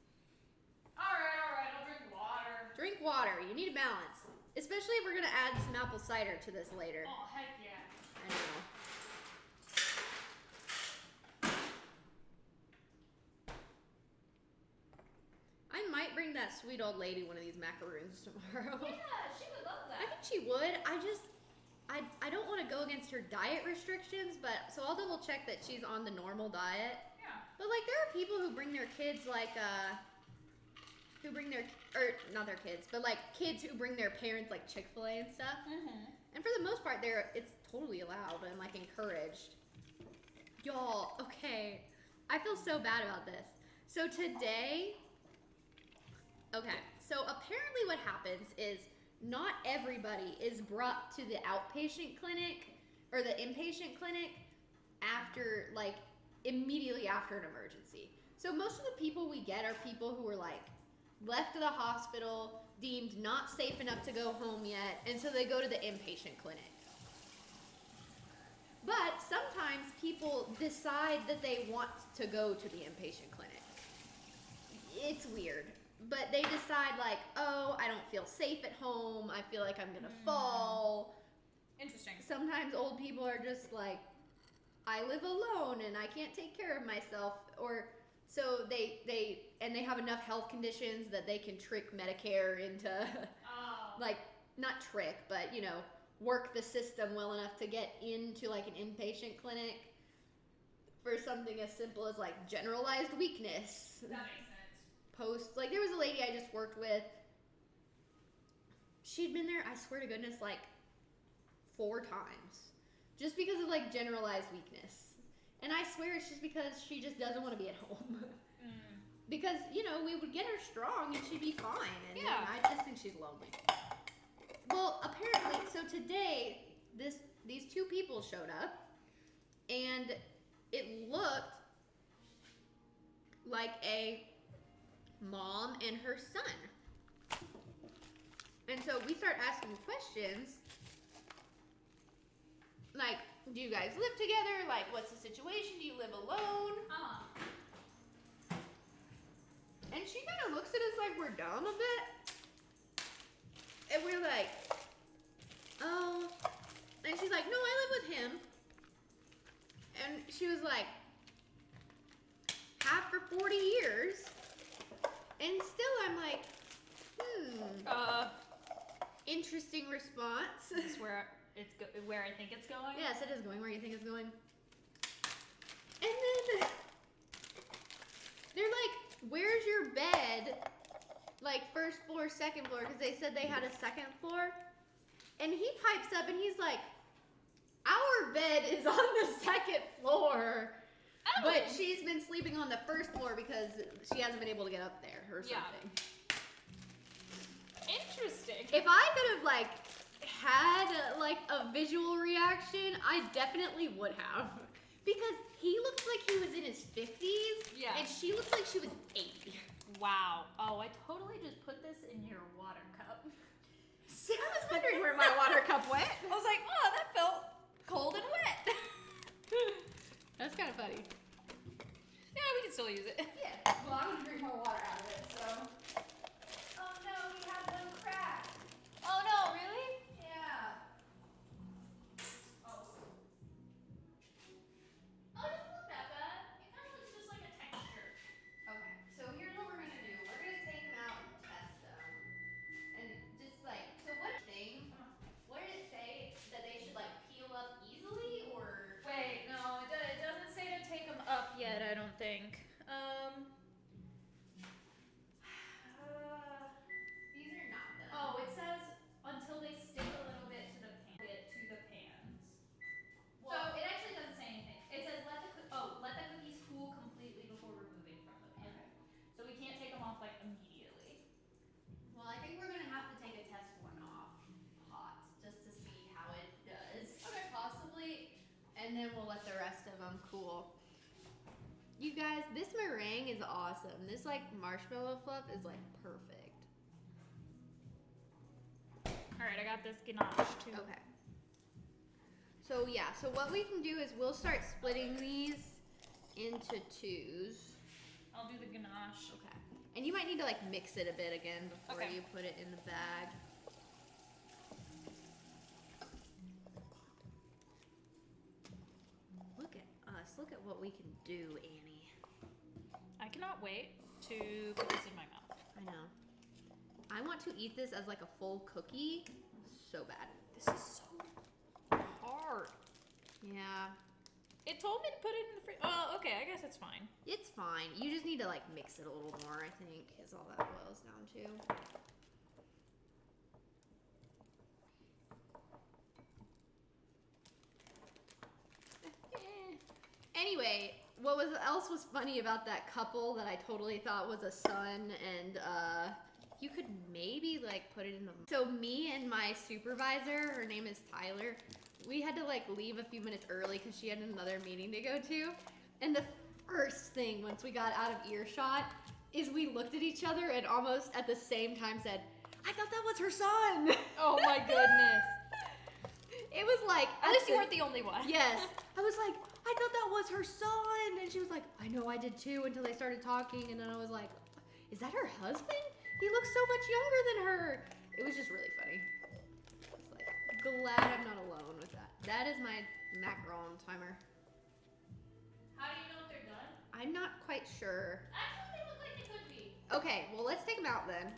Alright, I'll drink water. Drink water. You need a balance. Especially if we're gonna add some apple cider to this later. Oh, heck yeah. I know. I might bring that sweet old lady one of these macaroons tomorrow. Yeah, she would love that. I think she would. I don't want to go against her diet restrictions, but so I'll double check that she's on the normal diet. Yeah. But like there are people who bring their kids not their kids, but like kids who bring their parents like Chick-fil-A and stuff. Mm-hmm. And for the most part, it's totally allowed and like encouraged. Y'all, okay, I feel so bad about this. So today, okay, so apparently what happens is not everybody is brought to the outpatient clinic or the inpatient clinic after like immediately after an emergency. So most of the people we get are people who are like left the hospital, deemed not safe enough to go home yet, and so they go to the inpatient clinic. But sometimes people decide that they want to go to the inpatient clinic. It's weird. But they decide like, oh, I don't feel safe at home. I feel like I'm gonna fall. Interesting. Sometimes old people are just like, I live alone and I can't take care of myself. Or so they have enough health conditions that they can trick Medicare into like, not trick, but you know, work the system well enough to get into like an inpatient clinic for something as simple as like generalized weakness. That makes sense. Like there was a lady I just worked with. She'd been there, I swear to goodness, like 4 times. Just because of like generalized weakness. And I swear it's just because she just doesn't want to be at home. Because, you know, we would get her strong and she'd be fine. And yeah. then I just think she's lonely. Well, apparently, so today, these 2 people showed up, and it looked like a mom and her son. And so we start asking questions, like, do you guys live together? Like, what's the situation? Do you live alone? And she kind of looks at us like we're dumb a bit. And we're like, oh. And she's like, no, I live with him. And she was like, have for 40 years. And still I'm like, interesting response. Is this where where I think it's going? Yes, it is going where you think it's going. And then they're like, where's your bed? Like first floor, second floor, because they said they had a second floor. And he pipes up and he's like, our bed is on the second floor. Oh. But she's been sleeping on the first floor because she hasn't been able to get up there or something. Interesting. If I could have like had like a visual reaction, I definitely would have. Because he looks like he was in his 50s. Yeah. And she looks like she was 80. Wow. Oh, I totally just put this in your water cup. So I was wondering where my water cup went. I was like, oh, that felt cold and wet. That's kind of funny. Yeah, we can still use it. Yeah. Well, I'm gonna drink more water out of it, so. Oh no, we have one crack. Oh no, really? Yeah. Oh. Oh, it doesn't look that bad. It kind of looks just like a texture. Okay, so here's what we're gonna do. We're gonna take them out and test them. And just like, so what did it say? That they should like peel up easily or? Wait, no, it doesn't say to take them up yet, I don't think. then we'll let the rest of them cool. You guys, this meringue is awesome. This like marshmallow fluff is like perfect. All right, I got this ganache too. Okay. So yeah, so what we can do is we'll start splitting these into twos. I'll do the ganache. Okay. And you might need to like mix it a bit again before Okay. you put it in the bag. Look at us. Look at what we can do, Annie. I cannot wait to put this in my mouth. I know. I want to eat this as like a full cookie so bad. This is so hard. Yeah. It told me to put it in the fridge. Oh, okay, I guess it's fine. It's fine. You just need to like mix it a little more, I think, is all that boils down to. Anyway, what else was funny about that couple that I totally thought was a son, and you could maybe like put it in the. So me and my supervisor, her name is Tyler, we had to like leave a few minutes early because she had another meeting to go to, and the first thing once we got out of earshot is we looked at each other and almost at the same time said, "I thought that was her son." Oh my goodness. It was like At least you weren't the only one. Yes. I was like, I thought that was her son. And she was like, I know, I did too, until they started talking. And then I was like, is that her husband? He looks so much younger than her. It was just really funny. I was like, glad I'm not alone with that. That is my macaron timer. How do you know if they're done? I'm not quite sure. Actually, they look like they could be. Okay, well, let's take them out then.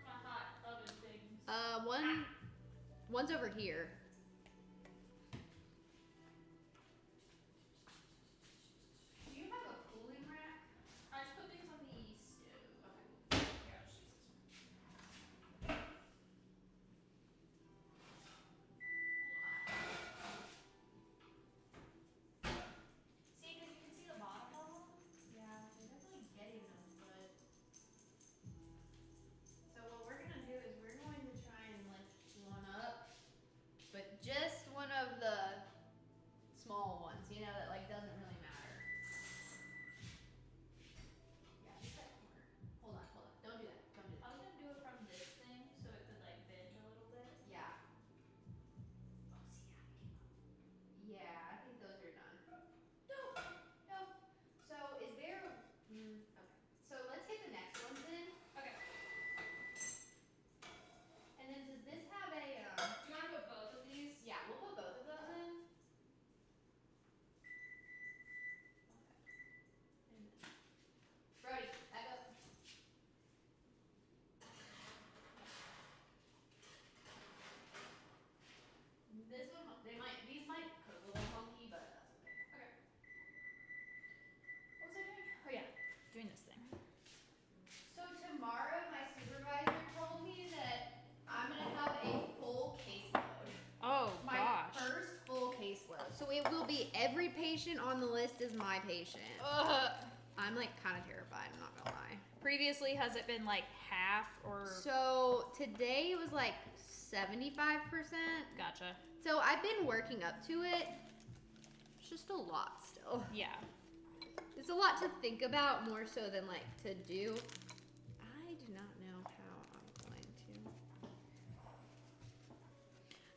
My hot oven things. One's over here. Do you have a cooling rack? I just put things on the stove. Okay. Here, I'll just use this one. See, because you can see the bottom of them. Yeah, they're definitely getting them, but. So what we're gonna do is we're going to try and lift one up, but just one of the small ones, you know, that like doesn't really matter. Yeah, just that corner. Hold on, don't do that, don't do I that. was gonna do it from this thing so it could like bend a little bit. Yeah, Oh, see, yeah, it came up. yeah, I think those are done. Nope, nope. So is there, okay, so let's get the next ones in, Okay. and then does this have a, Do you want to put both of these? yeah, we'll put both of those in. Brody, back up. This one, these might cook a little funky, but that's okay. Okay. What was I doing? Oh yeah, doing this thing. So tomorrow, my supervisor told me that I'm gonna have a full caseload. Oh My gosh. first full caseload. So it will be every patient on the list is my patient. I'm like kind of terrified, I'm not gonna lie. Previously, has it been like half or? So today it was like 75%. Gotcha. So I've been working up to it. It's just a lot still. Yeah. It's a lot to think about more so than like to do. I do not know how I'm going to.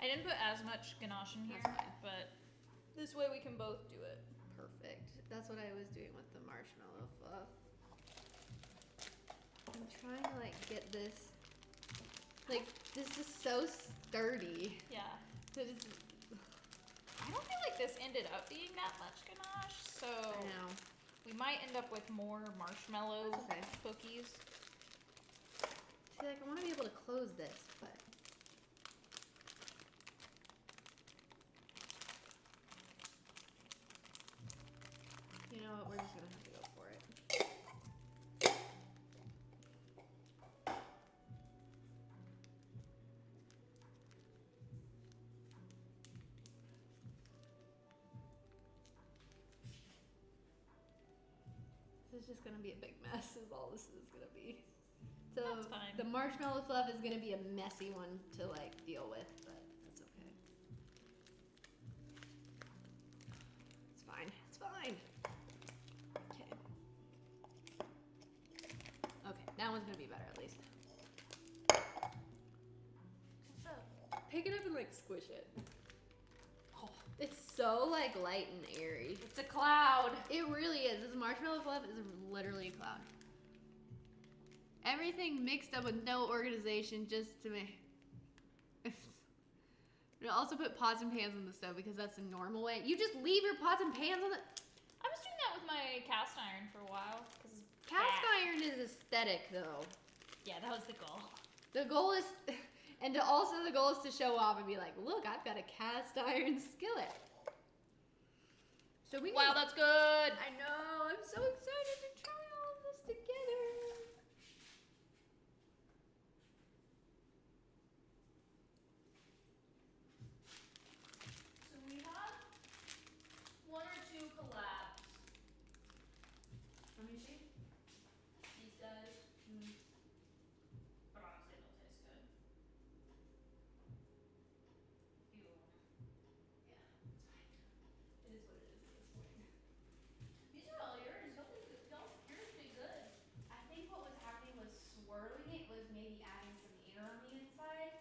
I didn't put as much ganache in here, That's fine. but this way we can both do it. Perfect. That's what I was doing with the marshmallow fluff. I'm trying to like get this. Like this is so sturdy. Yeah. That it's, I don't feel like this ended up being that much ganache, so I know. we might end up with more marshmallow That's okay. cookies. See, like I want to be able to close this, but. You know what? We're just gonna have to go for it. This is just gonna be a big mess. Is all this is gonna be. So That's fine. the marshmallow fluff is gonna be a messy one to like deal with, but that's okay. It's fine. It's fine. Okay. Okay, that one's gonna be better at least. What's up? Pick it up and like squish it. Oh, it's so like light and airy. It's a cloud. It really is. This marshmallow fluff is literally a cloud. Everything mixed up with no organization just to make. We'll also put pots and pans on the stove because that's the normal way. You just leave your pots and pans on the. I was doing that with my cast iron for a while. Cast iron is aesthetic though. Yeah, that was the goal. The goal is, and also the goal is to show off and be like, look, I've got a cast iron skillet. So we. Wow, that's good. I know. I'm so excited to try all of this together. So we have one or two collabs. Let me see. These guys. But honestly, they'll taste good. Few of them. Yeah, it's fine. It is what it is at this point. These are all yours. Yours be good. I think what was happening was swirling it was maybe adding some air on the inside.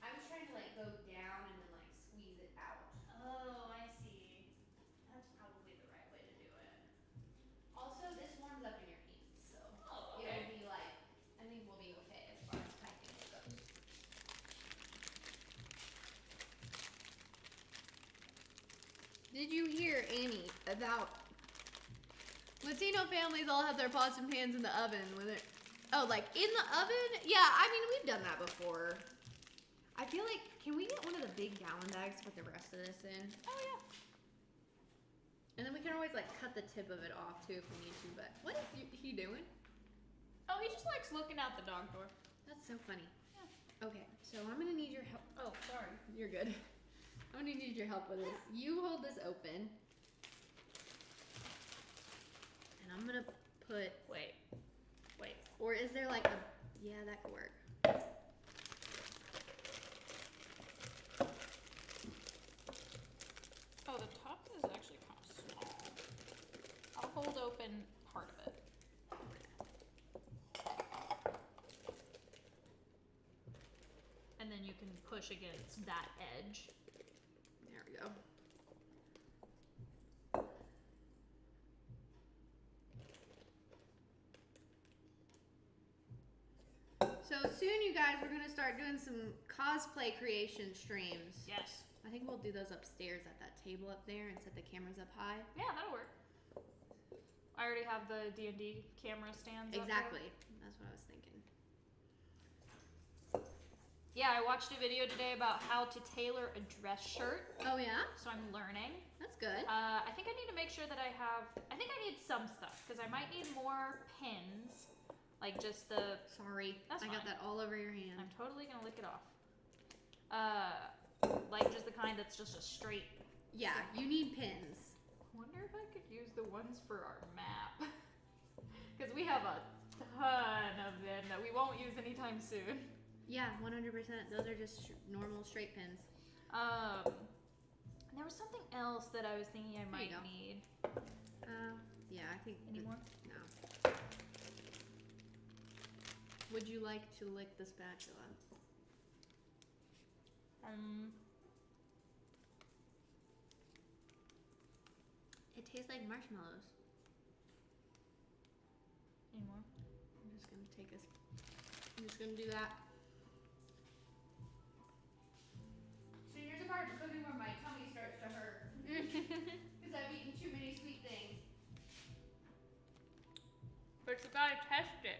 I was trying to like go down and then like squeeze it out. Oh, I see. That's probably the right way to do it. Also, this warms up in your hands, so Oh, it'll okay. be like, I think we'll be okay as far as packing it goes. Did you hear, Annie, about Latino families all have their pots and pans in the oven with it? Oh, like in the oven? Yeah, I mean, we've done that before. I feel like, can we get one of the big gallon bags to put the rest of this in? Oh, yeah. And then we can always like cut the tip of it off too if we need to, but what is he doing? Oh, he just likes looking out the dog door. That's so funny. Yeah. Okay, so I'm gonna need your help. Oh, sorry. You're good. I'm gonna need your help with this. You hold this open. And I'm gonna put, Wait. or is there like a, yeah, that could work. Oh, the top is actually kind of small. I'll hold open part of it. And then you can push against that edge. There we go. So soon, you guys, we're gonna start doing some cosplay creation streams. Yes. I think we'll do those upstairs at that table up there and set the cameras up high. Yeah, that'll work. I already have the D&D camera stands up there. Exactly. That's what I was thinking. Yeah, I watched a video today about how to tailor a dress shirt, Oh yeah, so I'm learning. that's good. I think I need to make sure that I need some stuff, because I might need more pins, like just the, Sorry, That's I got fine. that all over your hand. I'm totally gonna lick it off. Like just the kind that's just a straight. Yeah, you need pins. Wonder if I could use the ones for our map, because we have a ton of them that we won't use anytime soon. Yeah, 100%. Those are just normal straight pins. There was something else that I was thinking I There you might go. need. Yeah, I think. Any more? No. Would you like to lick the spatula? It tastes like marshmallows. Any more? I'm just gonna take this. I'm just gonna do that. So here's the part of the cooking where my tummy starts to hurt. Because I've eaten too many sweet things. But you gotta test it.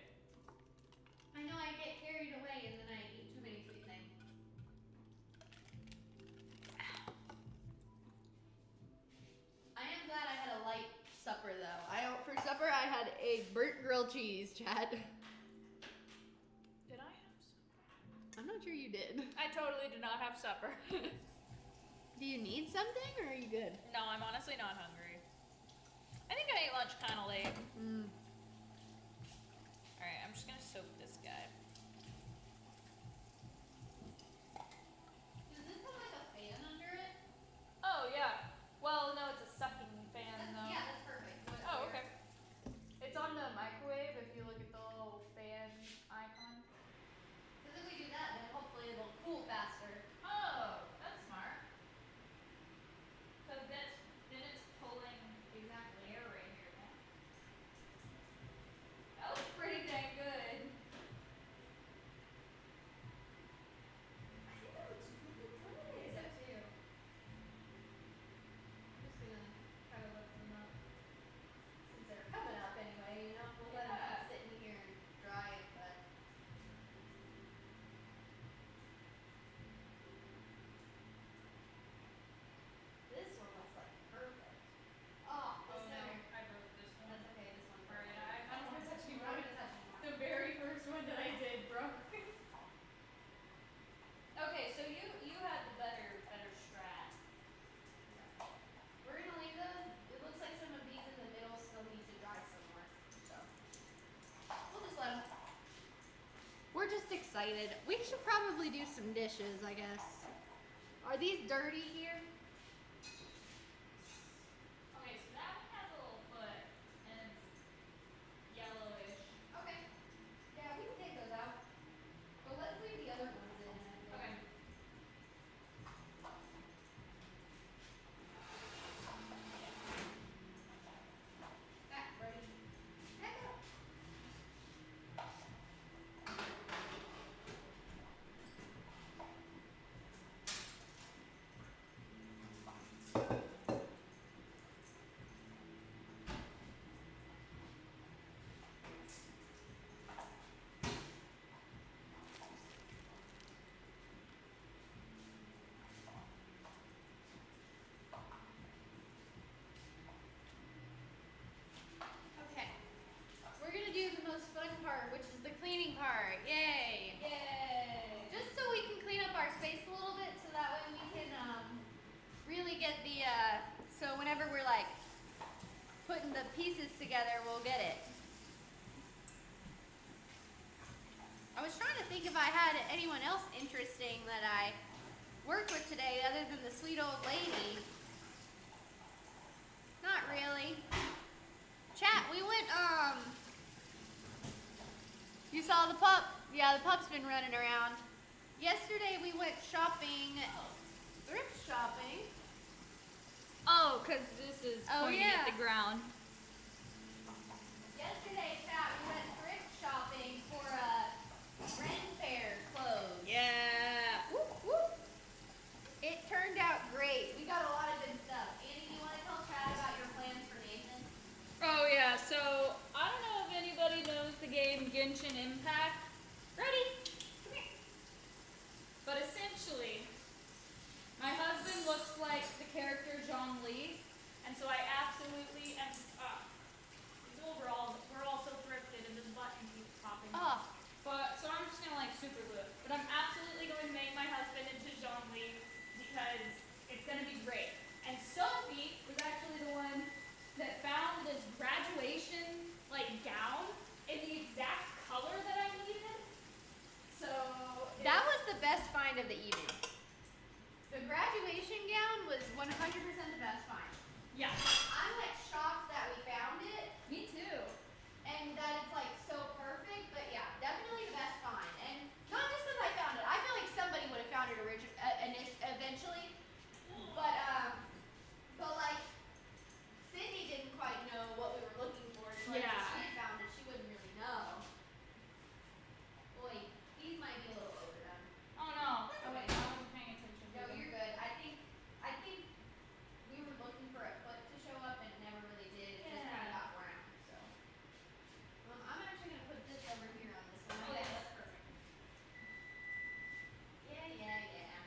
I know I get carried away and then I eat too many sweet things. I am glad I had a light supper though. For supper I had a burnt grilled cheese, Chad. Did I have supper? I'm not sure you did. I totally did not have supper. Do you need something or are you good? No, I'm honestly not hungry. I think I ate lunch kind of late. Alright, I'm just gonna soak this guy. excited. We should probably do some dishes, I guess. Are these dirty here? Okay, so that one has a little foot, and it's yellowish. Okay. Yeah, we can take those out. But let's leave the other ones in. Okay. Ready? Heck up. Okay. We're gonna do the most fun part, which is the cleaning part. Yay! Yay! Just so we can clean up our space a little bit, so that way we can really get the so whenever we're like putting the pieces together, we'll get it. I was trying to think if I had anyone else interesting that I worked with today other than the sweet old lady. Not really. Chat, we went, you saw the pup? Yeah, the pup's been running around. Yesterday we went shopping, thrift shopping. Oh, because this is pointing at the ground. Yesterday, chat, we went thrift shopping for Ren Fair clothes. Yeah. Whoop, whoop. It turned out great. We got a lot of good stuff. Annie, do you want to tell Chad about your plans for Nathan? Oh yeah, so I don't know if anybody knows the game Genshin Impact. Ready? Come here. But essentially, my husband looks like the character Zhongli, and so I absolutely am. These overalls were all so thrifted, and this button keeps popping. Oh. But so I'm just gonna like super glue it. But I'm absolutely going to make my husband into Zhongli because it's gonna be great. And Sophie was actually the one that found this graduation like gown in the exact color that I needed. So That was the best find of the evening. The graduation gown was 100% the best find. yeah, I'm like shocked that we found it me too. and that it's like so perfect, but yeah, definitely the best find. And not just because I found it. I feel like somebody would have found it eventually. But like Sydney didn't quite know what we were looking for. So like, Yeah. if she had found it, she wouldn't really know. Boy, these might be a little overdone. Oh no. Okay. Okay, I wasn't paying attention. No, you're good. I think we were looking for a foot to show up and it never really did. It just kind of got brown. So I'm actually gonna put this over here on this one. Oh yeah, that's perfect. Yeah.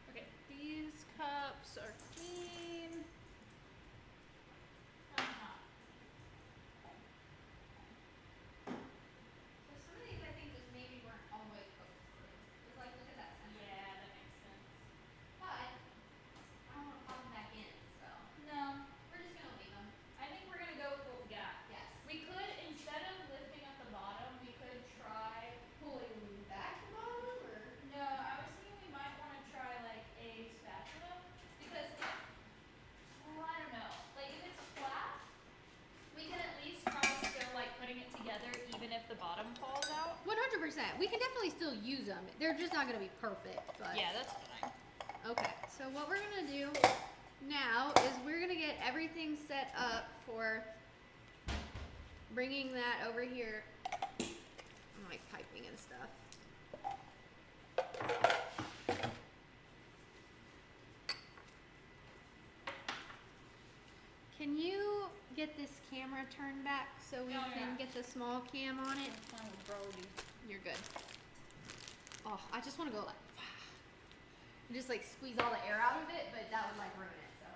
Okay, these cups are clean. Uh-huh. So some of these I think just maybe weren't all the way cooked through. Just like look at that center. Yeah, that makes sense. But I don't want to pop them back in, so No, we're just gonna leave them. I think we're gonna go with what we got. Yes. We could, instead of lifting up the bottom, we could try Pulling back the bottom or No, I was thinking we might want to try like a spatula because well, I don't know. Like if it's flat, we can at least try still like putting it together even if the bottom falls out. 100%. We can definitely still use them. They're just not gonna be perfect, but Yeah, that's fine. Okay, so what we're gonna do now is we're gonna get everything set up for bringing that over here. I'm like piping and stuff. Can you get this camera turned back so we Oh, can yeah. get the small cam on it? Fine with Brody. You're good. Oh, I just want to go like, and just like squeeze all the air out of it, but that would like ruin it. So.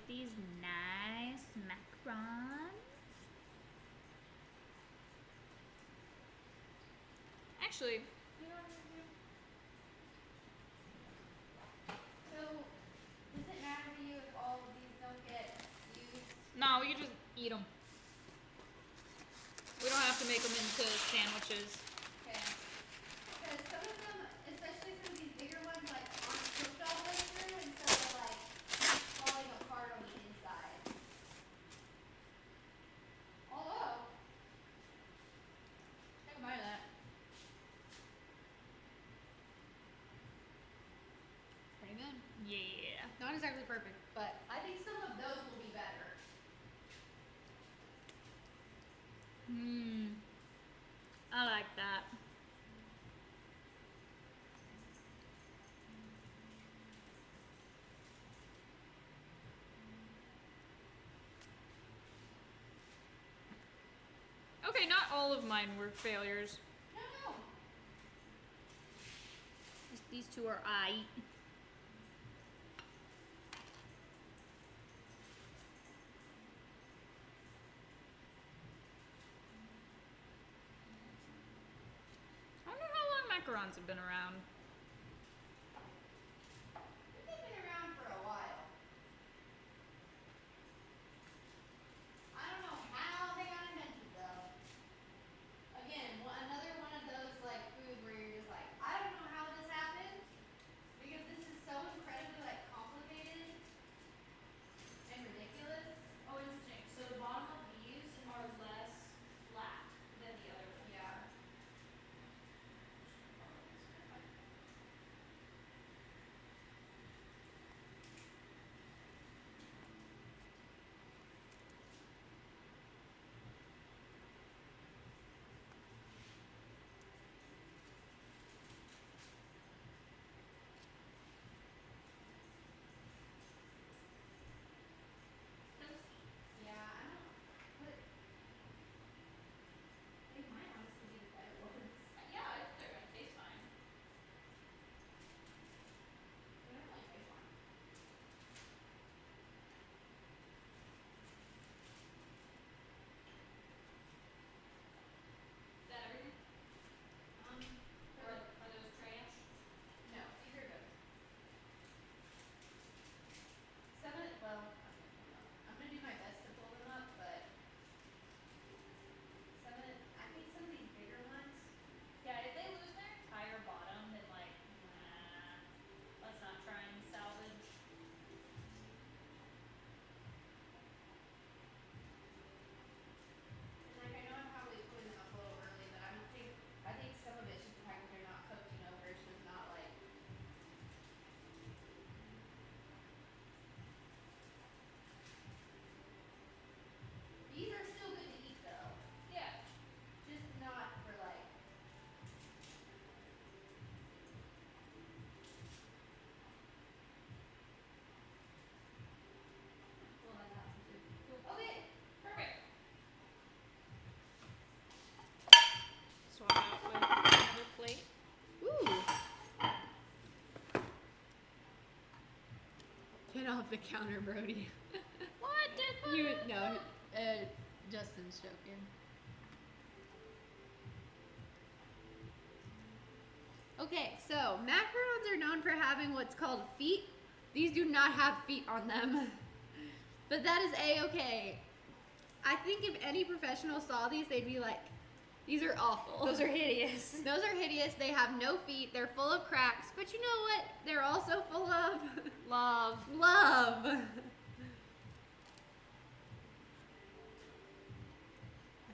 get these nice macarons. Actually, you know what I'm gonna do? So, does it matter to you if all of these don't get used? No, we can just eat them. We don't have to make them into sandwiches. Okay. Because some of them, especially some of these bigger ones, like aren't cooked all the way through, and so they're like falling apart on the inside. Although, take a bite of that. Pretty good. Yeah. Not exactly perfect, but I think some of those will be better. I like that. Okay, not all of mine were failures. No. These two are aight. I wonder how long macarons have been around. They've been around for a while. I don't know how they got invented though. Again, another one of those like food where you're just like, I don't know how this happened because this is so incredibly like complicated and ridiculous. Oh, interesting. So the bottom of these are less flat than the other ones. Yeah. Yeah, I don't. But they might honestly be the better ones. Yeah, I think they're gonna taste fine. They don't like taste fine. Is that everything? Or Or are those trash? no, these are good. Well, I'm gonna do my best to pull them up, but I think some of these bigger ones. Yeah, if they lose their entire bottom, then like, nah, let's not try and salvage. And like I know I'm probably putting them up a little early, but I think some of it's just the fact that they're not cooked, where it's just not like. These are still good to eat though, Yeah. just not for like. Well, that happened too. Okay. Perfect. Swap out with another plate. Ooh. Get off the counter, Brody. What the You fuck? no, Justin's joking. Okay, so macarons are known for having what's called feet. These do not have feet on them, but that is a-okay. I think if any professional saw these, they'd be like, these are awful. Those are hideous. Those are hideous. They have no feet. They're full of cracks. But you know what? They're also full of Love. love. I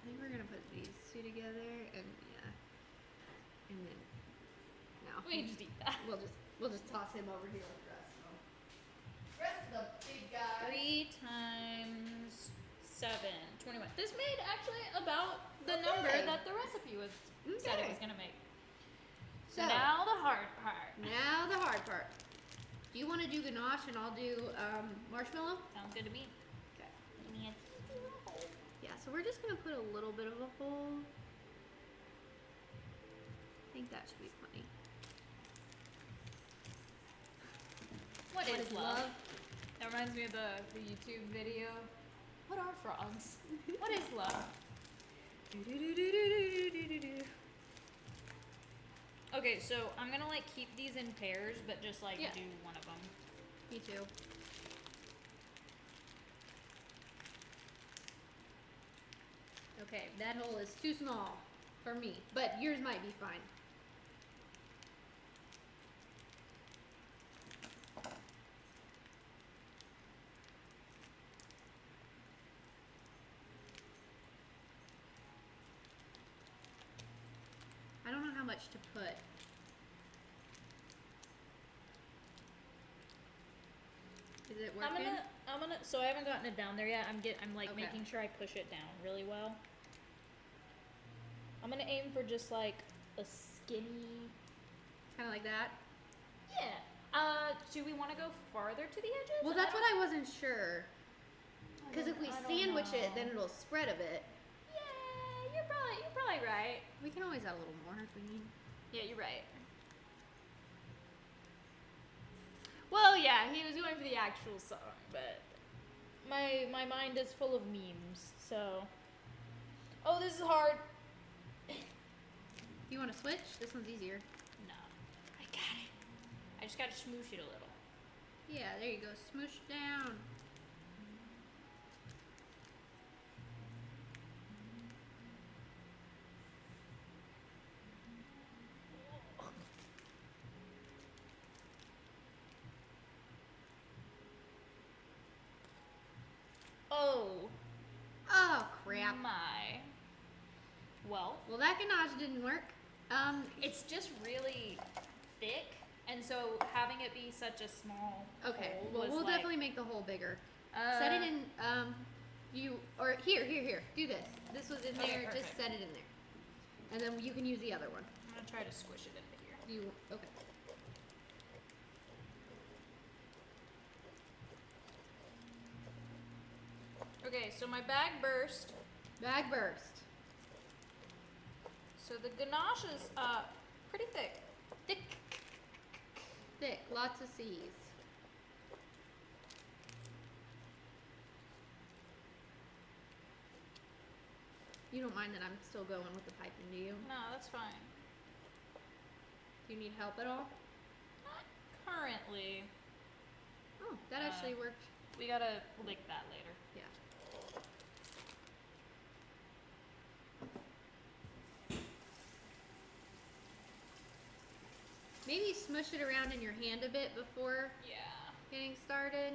think we're gonna put these two together, and yeah, and then no, We can just eat that. we'll just toss him over here with the rest of them. Rest of the big guys. 3 times 7, 21. This made actually about the number that the recipe was said it was gonna make. So now the hard part. Now the hard part. Do you want to do ganache and I'll do marshmallow? Sounds good to me. Okay. Give me a teeny little hole. Yeah, so we're just gonna put a little bit of a hole. I think that should be plenty. What is love? That reminds me of the YouTube video. What are frogs? What is love? Okay, so I'm gonna like keep these in pairs, but just like do one of them. Me too. Okay, that hole is too small for me, but yours might be fine. I don't know how much to put. Is it working? So I haven't gotten it down there yet. I'm like Okay. making sure I push it down really well. I'm gonna aim for just like a skinny. Kind of like that? Yeah. Do we want to go farther to the edges? Well, that's what I wasn't sure. Because if we I don't sandwich it, know. then it'll spread a bit. Yeah, you're probably right. We can always add a little more if we need. Yeah, you're right. Well, yeah, he was going for the actual song, but my mind is full of memes, so. Oh, this is hard. You want to switch? This one's easier. No, I got it. I just gotta smoosh it a little. Yeah, there you go. Smoosh down. Oh. Oh, crap. My. Well, That ganache didn't work. it's just really thick, and so having it be such a small Okay. hole Well, was we'll like, definitely make the hole bigger. Set it in, here. Do this. This was in Okay, there. Just perfect. set it in there. And then you can use the other one. I'm gonna try to squish it into here. Okay. Okay, so my bag burst. Bag burst. So the ganache is pretty thick. Thick. Lots of C's. You don't mind that I'm still going with the piping, do you? No, that's fine. Do you need help at all? Not currently. Oh, that actually worked. We gotta lick that later. Yeah. Maybe smush it around in your hand a bit before Yeah. getting started.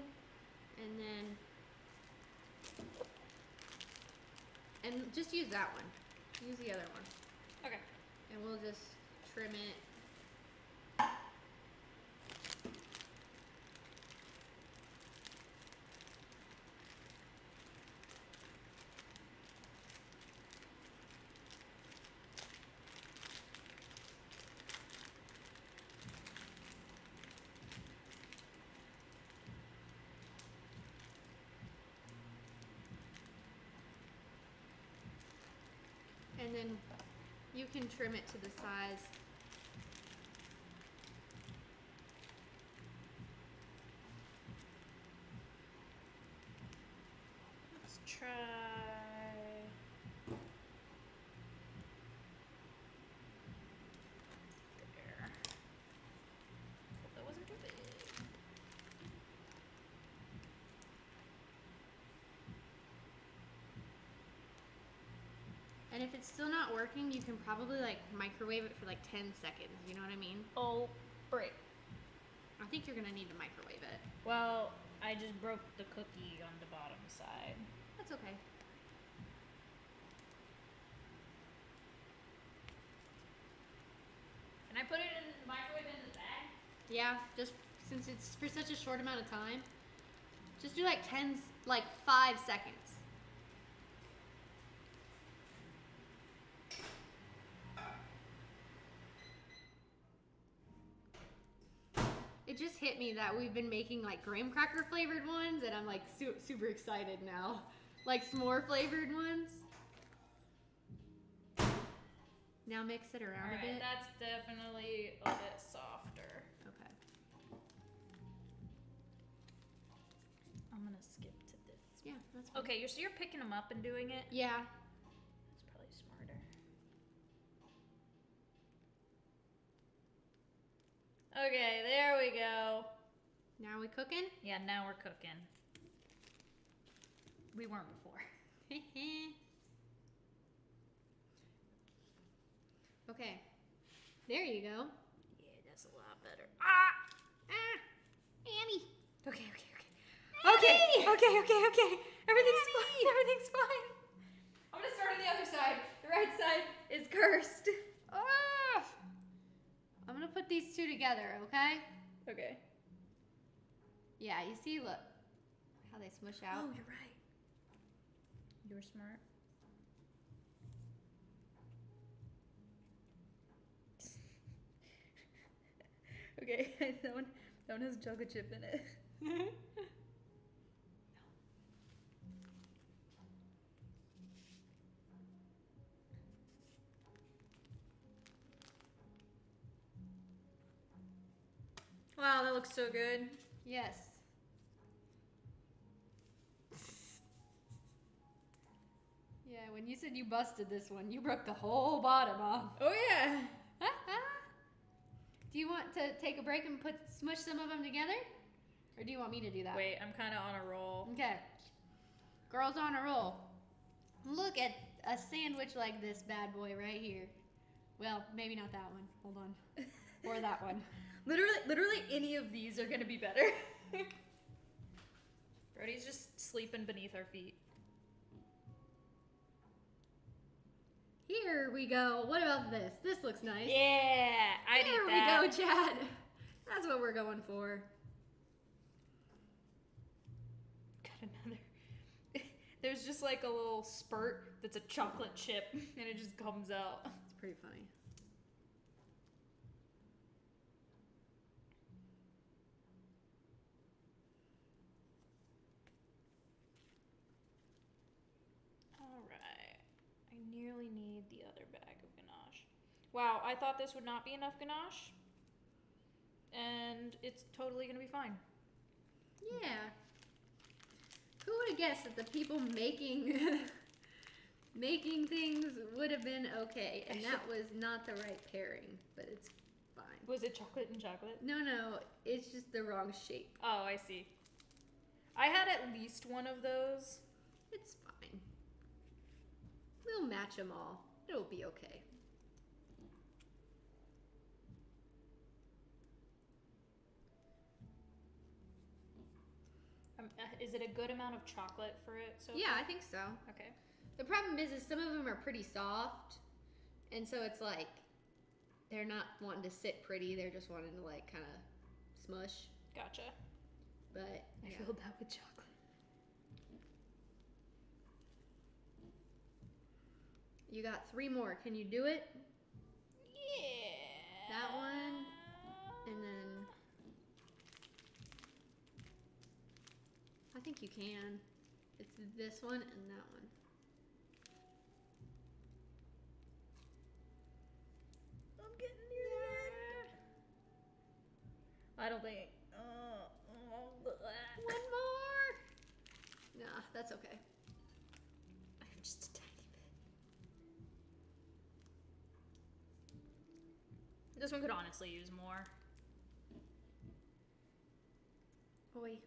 And just use that one. Use the other one. Okay. And we'll just trim it. And then you can trim it to the size. Let's try. There. Hope that wasn't too big. And if it's still not working, you can probably like microwave it for like 10 seconds. You know what I mean? Oh, break. I think you're gonna need to microwave it. Well, I just broke the cookie on the bottom side. That's okay. Can I put it in the microwave in the bag? Yeah, just since it's for such a short amount of time, just do like 5 seconds. It just hit me that we've been making like graham cracker flavored ones, and I'm like super excited now. Like s'more flavored ones. Now mix it around a bit. That's definitely a bit softer. Okay. skip to this. Yeah, that's fine. Okay, so you're picking them up and doing it? Yeah. That's probably smarter. Okay, there we go. Now we cooking? Yeah, now we're cooking. We weren't before. Okay. There you go. Yeah, that's a lot better. Ah! Annie. Okay. Okay. Everything's fine. Everything's fine. I'm gonna start on the other side. The right side is cursed. Ah! I'm gonna put these two together, okay? Okay. Yeah, you see, look how they smush out. Oh, you're right. You were smart. Okay, that one has chocolate chip in it. Wow, that looks so good. Yes. Yeah, when you said you busted this one, you broke the whole bottom off. Oh yeah. Do you want to take a break and smush some of them together? Or do you want me to do that? Wait, I'm kind of on a roll. Okay. Girls on a roll. Look at a sandwich like this bad boy right here. Well, maybe not that one. Hold on. Or that one. Literally any of these are gonna be better. Brody's just sleeping beneath our feet. Here we go. What about this? This looks nice. Yeah, I There need that. we go, Chad. That's what we're going for. Got another. There's just like a little spurt that's a chocolate chip, and it just comes out. It's pretty funny. Alright. I nearly need the other bag of ganache. Wow, I thought this would not be enough ganache. And it's totally gonna be fine. Yeah. Who would have guessed that the people making making things would have been okay, and that was not the right pairing, but it's fine. Was it chocolate and chocolate? No, it's just the wrong shape. Oh, I see. I had at least one of those. It's fine. We'll match them all. It'll be okay. Is it a good amount of chocolate for it? So Yeah, I think so. Okay. The problem is some of them are pretty soft, and so it's like they're not wanting to sit pretty. They're just wanting to like kind of smush. Gotcha. But I yeah. filled that with chocolate. You got 3 more. Can you do it? Yeah. That one, and then I think you can. It's this one and that one. I'm getting near the end. I don't think. One more. Nah, that's okay. I have just a tiny bit. This one could honestly use more. Oi.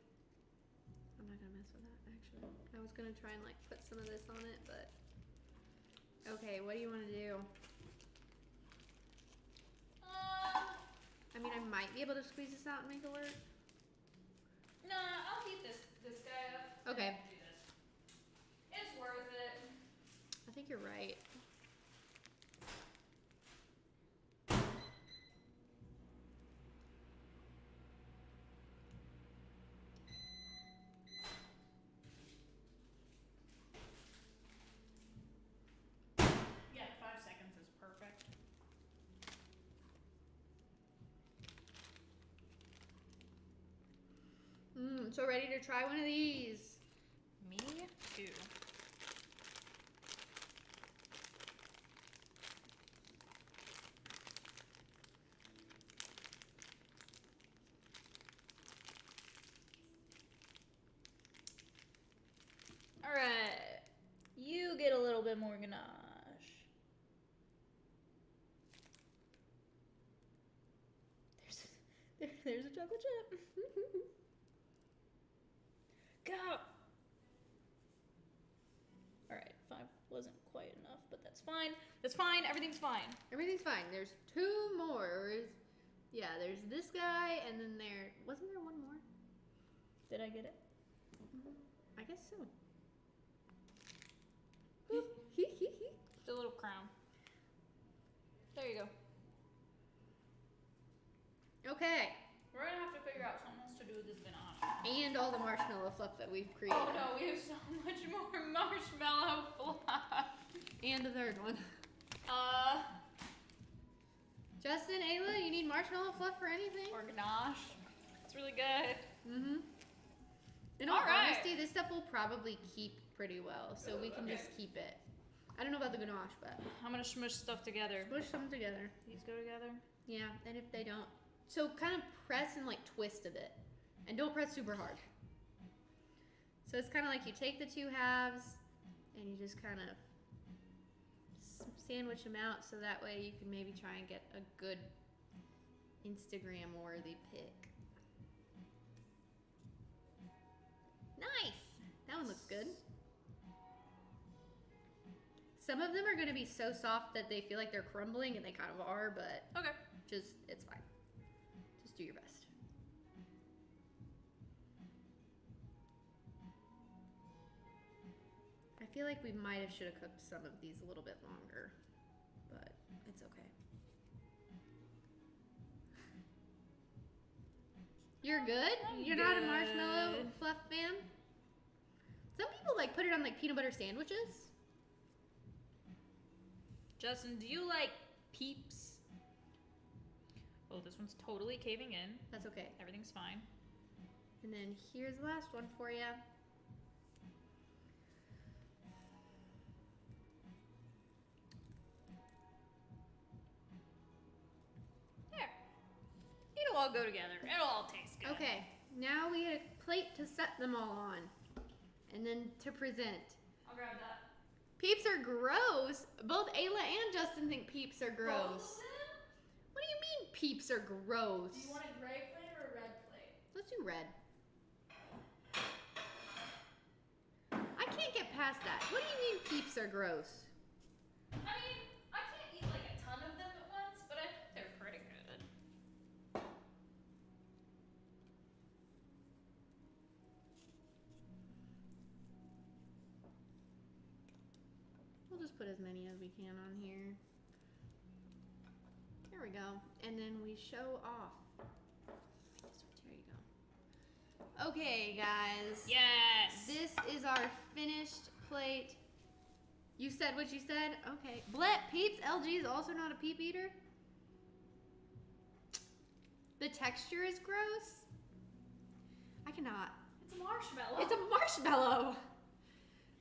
I'm not gonna mess with that, actually. I was gonna try and like put some of this on it, but okay, what do you want to do? I mean, I might be able to squeeze this out and make it work. Nah, I'll heat this guy up. Okay. And do this. It's worth it. I think you're right. Yeah, 5 seconds is perfect. So ready to try one of these. Me too. little more ganache. There's a chocolate chip. Go. All right, 5 wasn't quite enough, but that's fine. That's fine. Everything's fine. Everything's fine. There's 2 more. Yeah, there's this guy, and then wasn't there one more? Did I get it? I guess so. The little crown. There you go. Okay. We're gonna have to figure out something else to do with this ganache. And all the marshmallow fluff that we've created. Oh no, we have so much more marshmallow fluff. And the third one. Justin, Ayla, you need marshmallow fluff for anything? Or ganache. It's really good. Mm-hmm. In all honesty, this stuff will probably keep pretty well, so we can just keep it. I don't know about the ganache, but I'm gonna smush stuff together. smush them together. These go together? Yeah, and if they don't, so kind of press and like twist a bit, and don't press super hard. So it's kind of like you take the 2 halves, and you just kind of sandwich them out, so that way you can maybe try and get a good Instagram-worthy pic. Nice! That one looks good. Some of them are going to be so soft that they feel like they're crumbling, and they kind of are, but Okay. it's fine. Just do your best. I feel like we should have cooked some of these a little bit longer, but it's okay. You're good? You're not a marshmallow fluff fan? Some people like put it on like peanut butter sandwiches. Justin, do you like Peeps? Oh, this one's totally caving in. That's okay. Everything's fine. And then here's the last one for you. There. It'll all go together. It'll all taste good. Okay, now we get a plate to set them all on. And then to present. I'll grab that. Peeps are gross. Both Ayla and Justin think Peeps are gross. Both of them? What do you mean Peeps are gross? Do you want a gray plate or a red plate? Let's do red. I can't get past that. What do you mean Peeps are gross? I mean, I can't eat like a ton of them at once, but I think they're pretty good. We'll just put as many as we can on here. There we go. And then we show off. There you go. Okay, guys. Yes. This is our finished plate. You said what you said? Okay. Blet, Peeps, LG is also not a peep eater? The texture is gross? I cannot. It's a marshmallow. It's a marshmallow.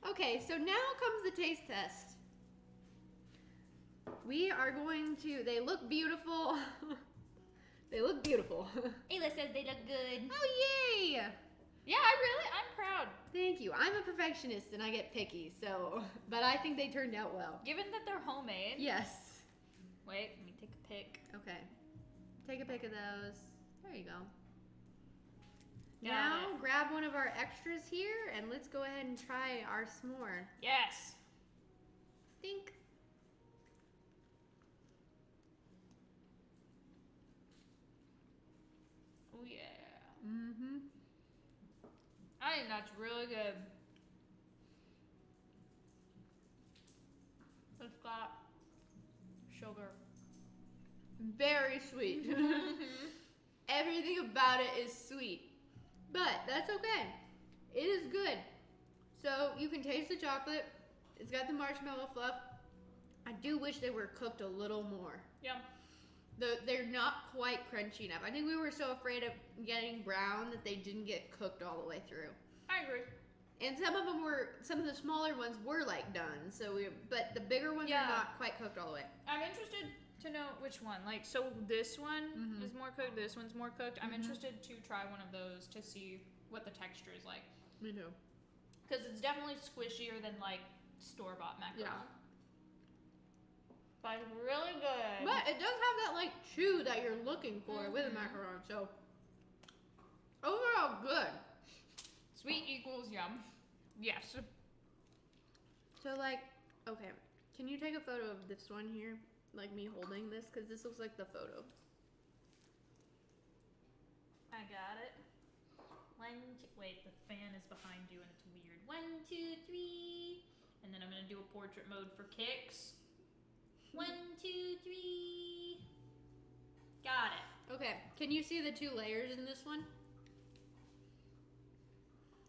Okay, so now comes the taste test. We are going to, they look beautiful. They look beautiful. Ayla says they look good. Oh, yay! Yeah, I'm proud. Thank you. I'm a perfectionist and I get picky, so, but I think they turned out well. Given that they're homemade. Yes. Wait, let me take a pic. Okay. Take a pic of those. There you go. Got Now, it. grab one of our extras here and let's go ahead and try our s'more. Yes. Think. Oh yeah. Mm-hmm. I think that's really good. It's got sugar. Very sweet. Everything about it is sweet. But that's okay. It is good. So you can taste the chocolate. It's got the marshmallow fluff. I do wish they were cooked a little more. Yeah. They're not quite crunchy enough. I think we were so afraid of getting brown that they didn't get cooked all the way through. I agree. And some of the smaller ones were like done. But the bigger ones are not quite cooked all the way. I'm interested to know which one. Like, so this one is more cooked, this one's more cooked. I'm interested to try one of those to see what the texture is like. Me too. Because it's definitely squishier than like store-bought macaron. Yeah. But really good. But it does have that like chew that you're looking for with a macaron. So overall, good. Sweet equals yum. Yes. So like, okay, can you take a photo of this one here? Like me holding this, because this looks like the photo. I got it. Wait, the fan is behind you and it's weird. 1, 2, 3. And then I'm gonna do a portrait mode for kicks. 1, 2, 3. Got it. Okay, can you see the 2 layers in this one?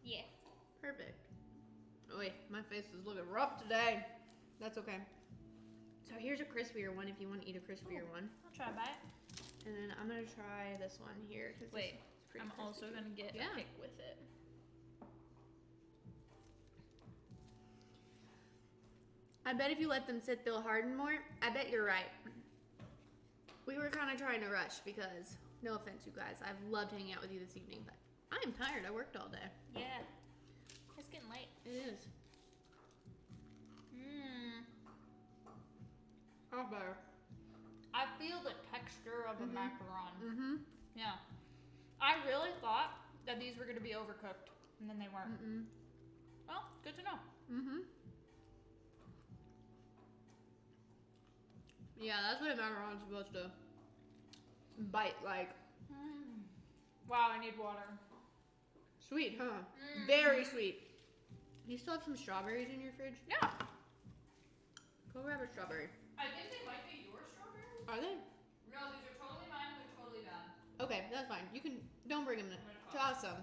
Yeah. Perfect. Oh wait, my face is looking rough today. That's okay. So here's a crispier one if you want to eat a crispier one. I'll try by it. And then I'm gonna try this one here. Wait, I'm also gonna get a pick with it. I bet if you let them sit, they'll harden more. I bet you're right. We were kind of trying to rush because, no offense, you guys, I've loved hanging out with you this evening, but I am tired. I worked all day. Yeah. It's getting late. It is. Oh, better. I feel the texture of a macaron. Mm-hmm. Yeah. I really thought that these were going to be overcooked, and then they weren't. Well, good to know. Mm-hmm. Yeah, that's what a macaron's supposed to bite like. Wow, I need water. Sweet, huh? Very sweet. Do you still have some strawberries in your fridge? Yeah. Go grab a strawberry. I think they might be your strawberries. Are they? No, these are totally mine. They're totally bad. Okay, that's fine. You can, don't bring them. Toss them.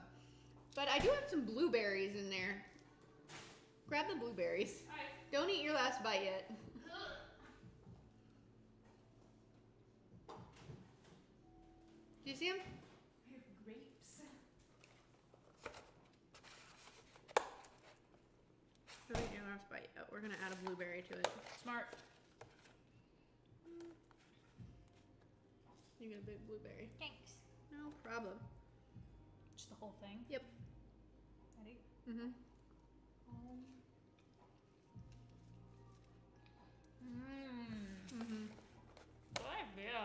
But I do have some blueberries in there. Grab the blueberries. Alright. Don't eat your last bite yet. Do you see them? I have grapes. Don't eat your last bite yet. We're gonna add a blueberry to it. Smart. You get a big blueberry. Thanks. No problem. Just the whole thing? Yep. Ready? Mm-hmm. Mm-hmm. Good idea.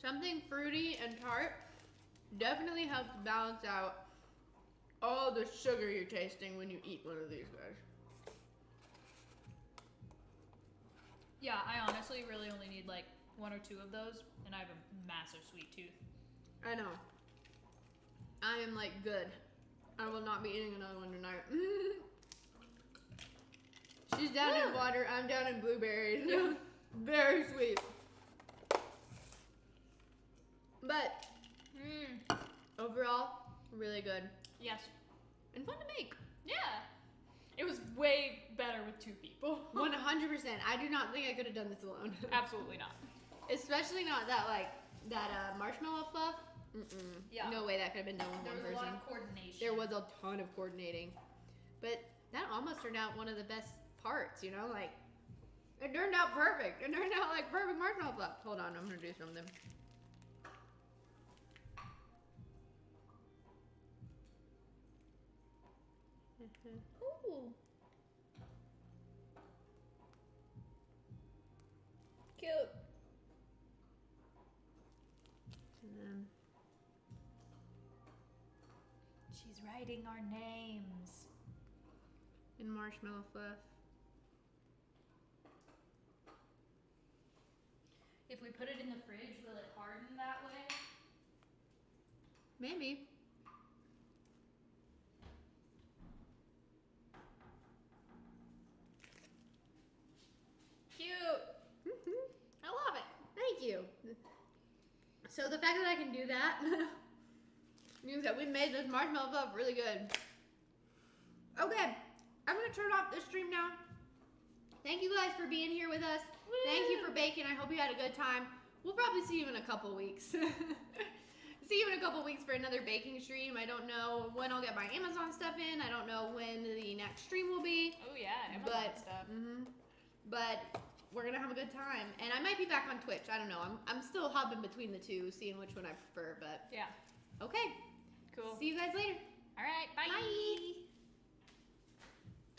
Something fruity and tart definitely helps balance out all the sugar you're tasting when you eat one of these guys. Yeah, I honestly really only need like 1 or 2 of those, and I have a massive sweet tooth. I know. I am like good. I will not be eating another one tonight. She's down in water, I'm down in blueberries. Yeah. Very sweet. But overall, really good. Yes. And fun to make. Yeah. It was way better with 2 people. 100%. I do not think I could have done this alone. Absolutely not. Especially not that marshmallow fluff. Yeah. No way that could have been done with There one was a person. lot of coordination. There was a ton of coordinating. But that almost turned out one of the best parts, you know? Like, it turned out perfect. It turned out like perfect marshmallow fluff. Hold on, I'm gonna do something. Ooh. Cute. And then She's writing our names. in marshmallow fluff. If we put it in the fridge, will it harden that way? Maybe. Cute. I love it. Thank you. So the fact that I can do that means that we made this marshmallow fluff really good. Okay, I'm gonna turn off this stream now. Thank you guys for being here with us. Woo. Thank you for baking. I hope you had a good time. We'll probably see you in a couple weeks. See you in a couple weeks for another baking stream. I don't know when I'll get my Amazon stuff in. I don't know when the next stream will be. Oh yeah, Amazon But stuff. but we're gonna have a good time, and I might be back on Twitch. I don't know. I'm still hopping between the two, seeing which one I prefer. But Yeah. okay, Cool. see you guys later. All right, bye. Bye.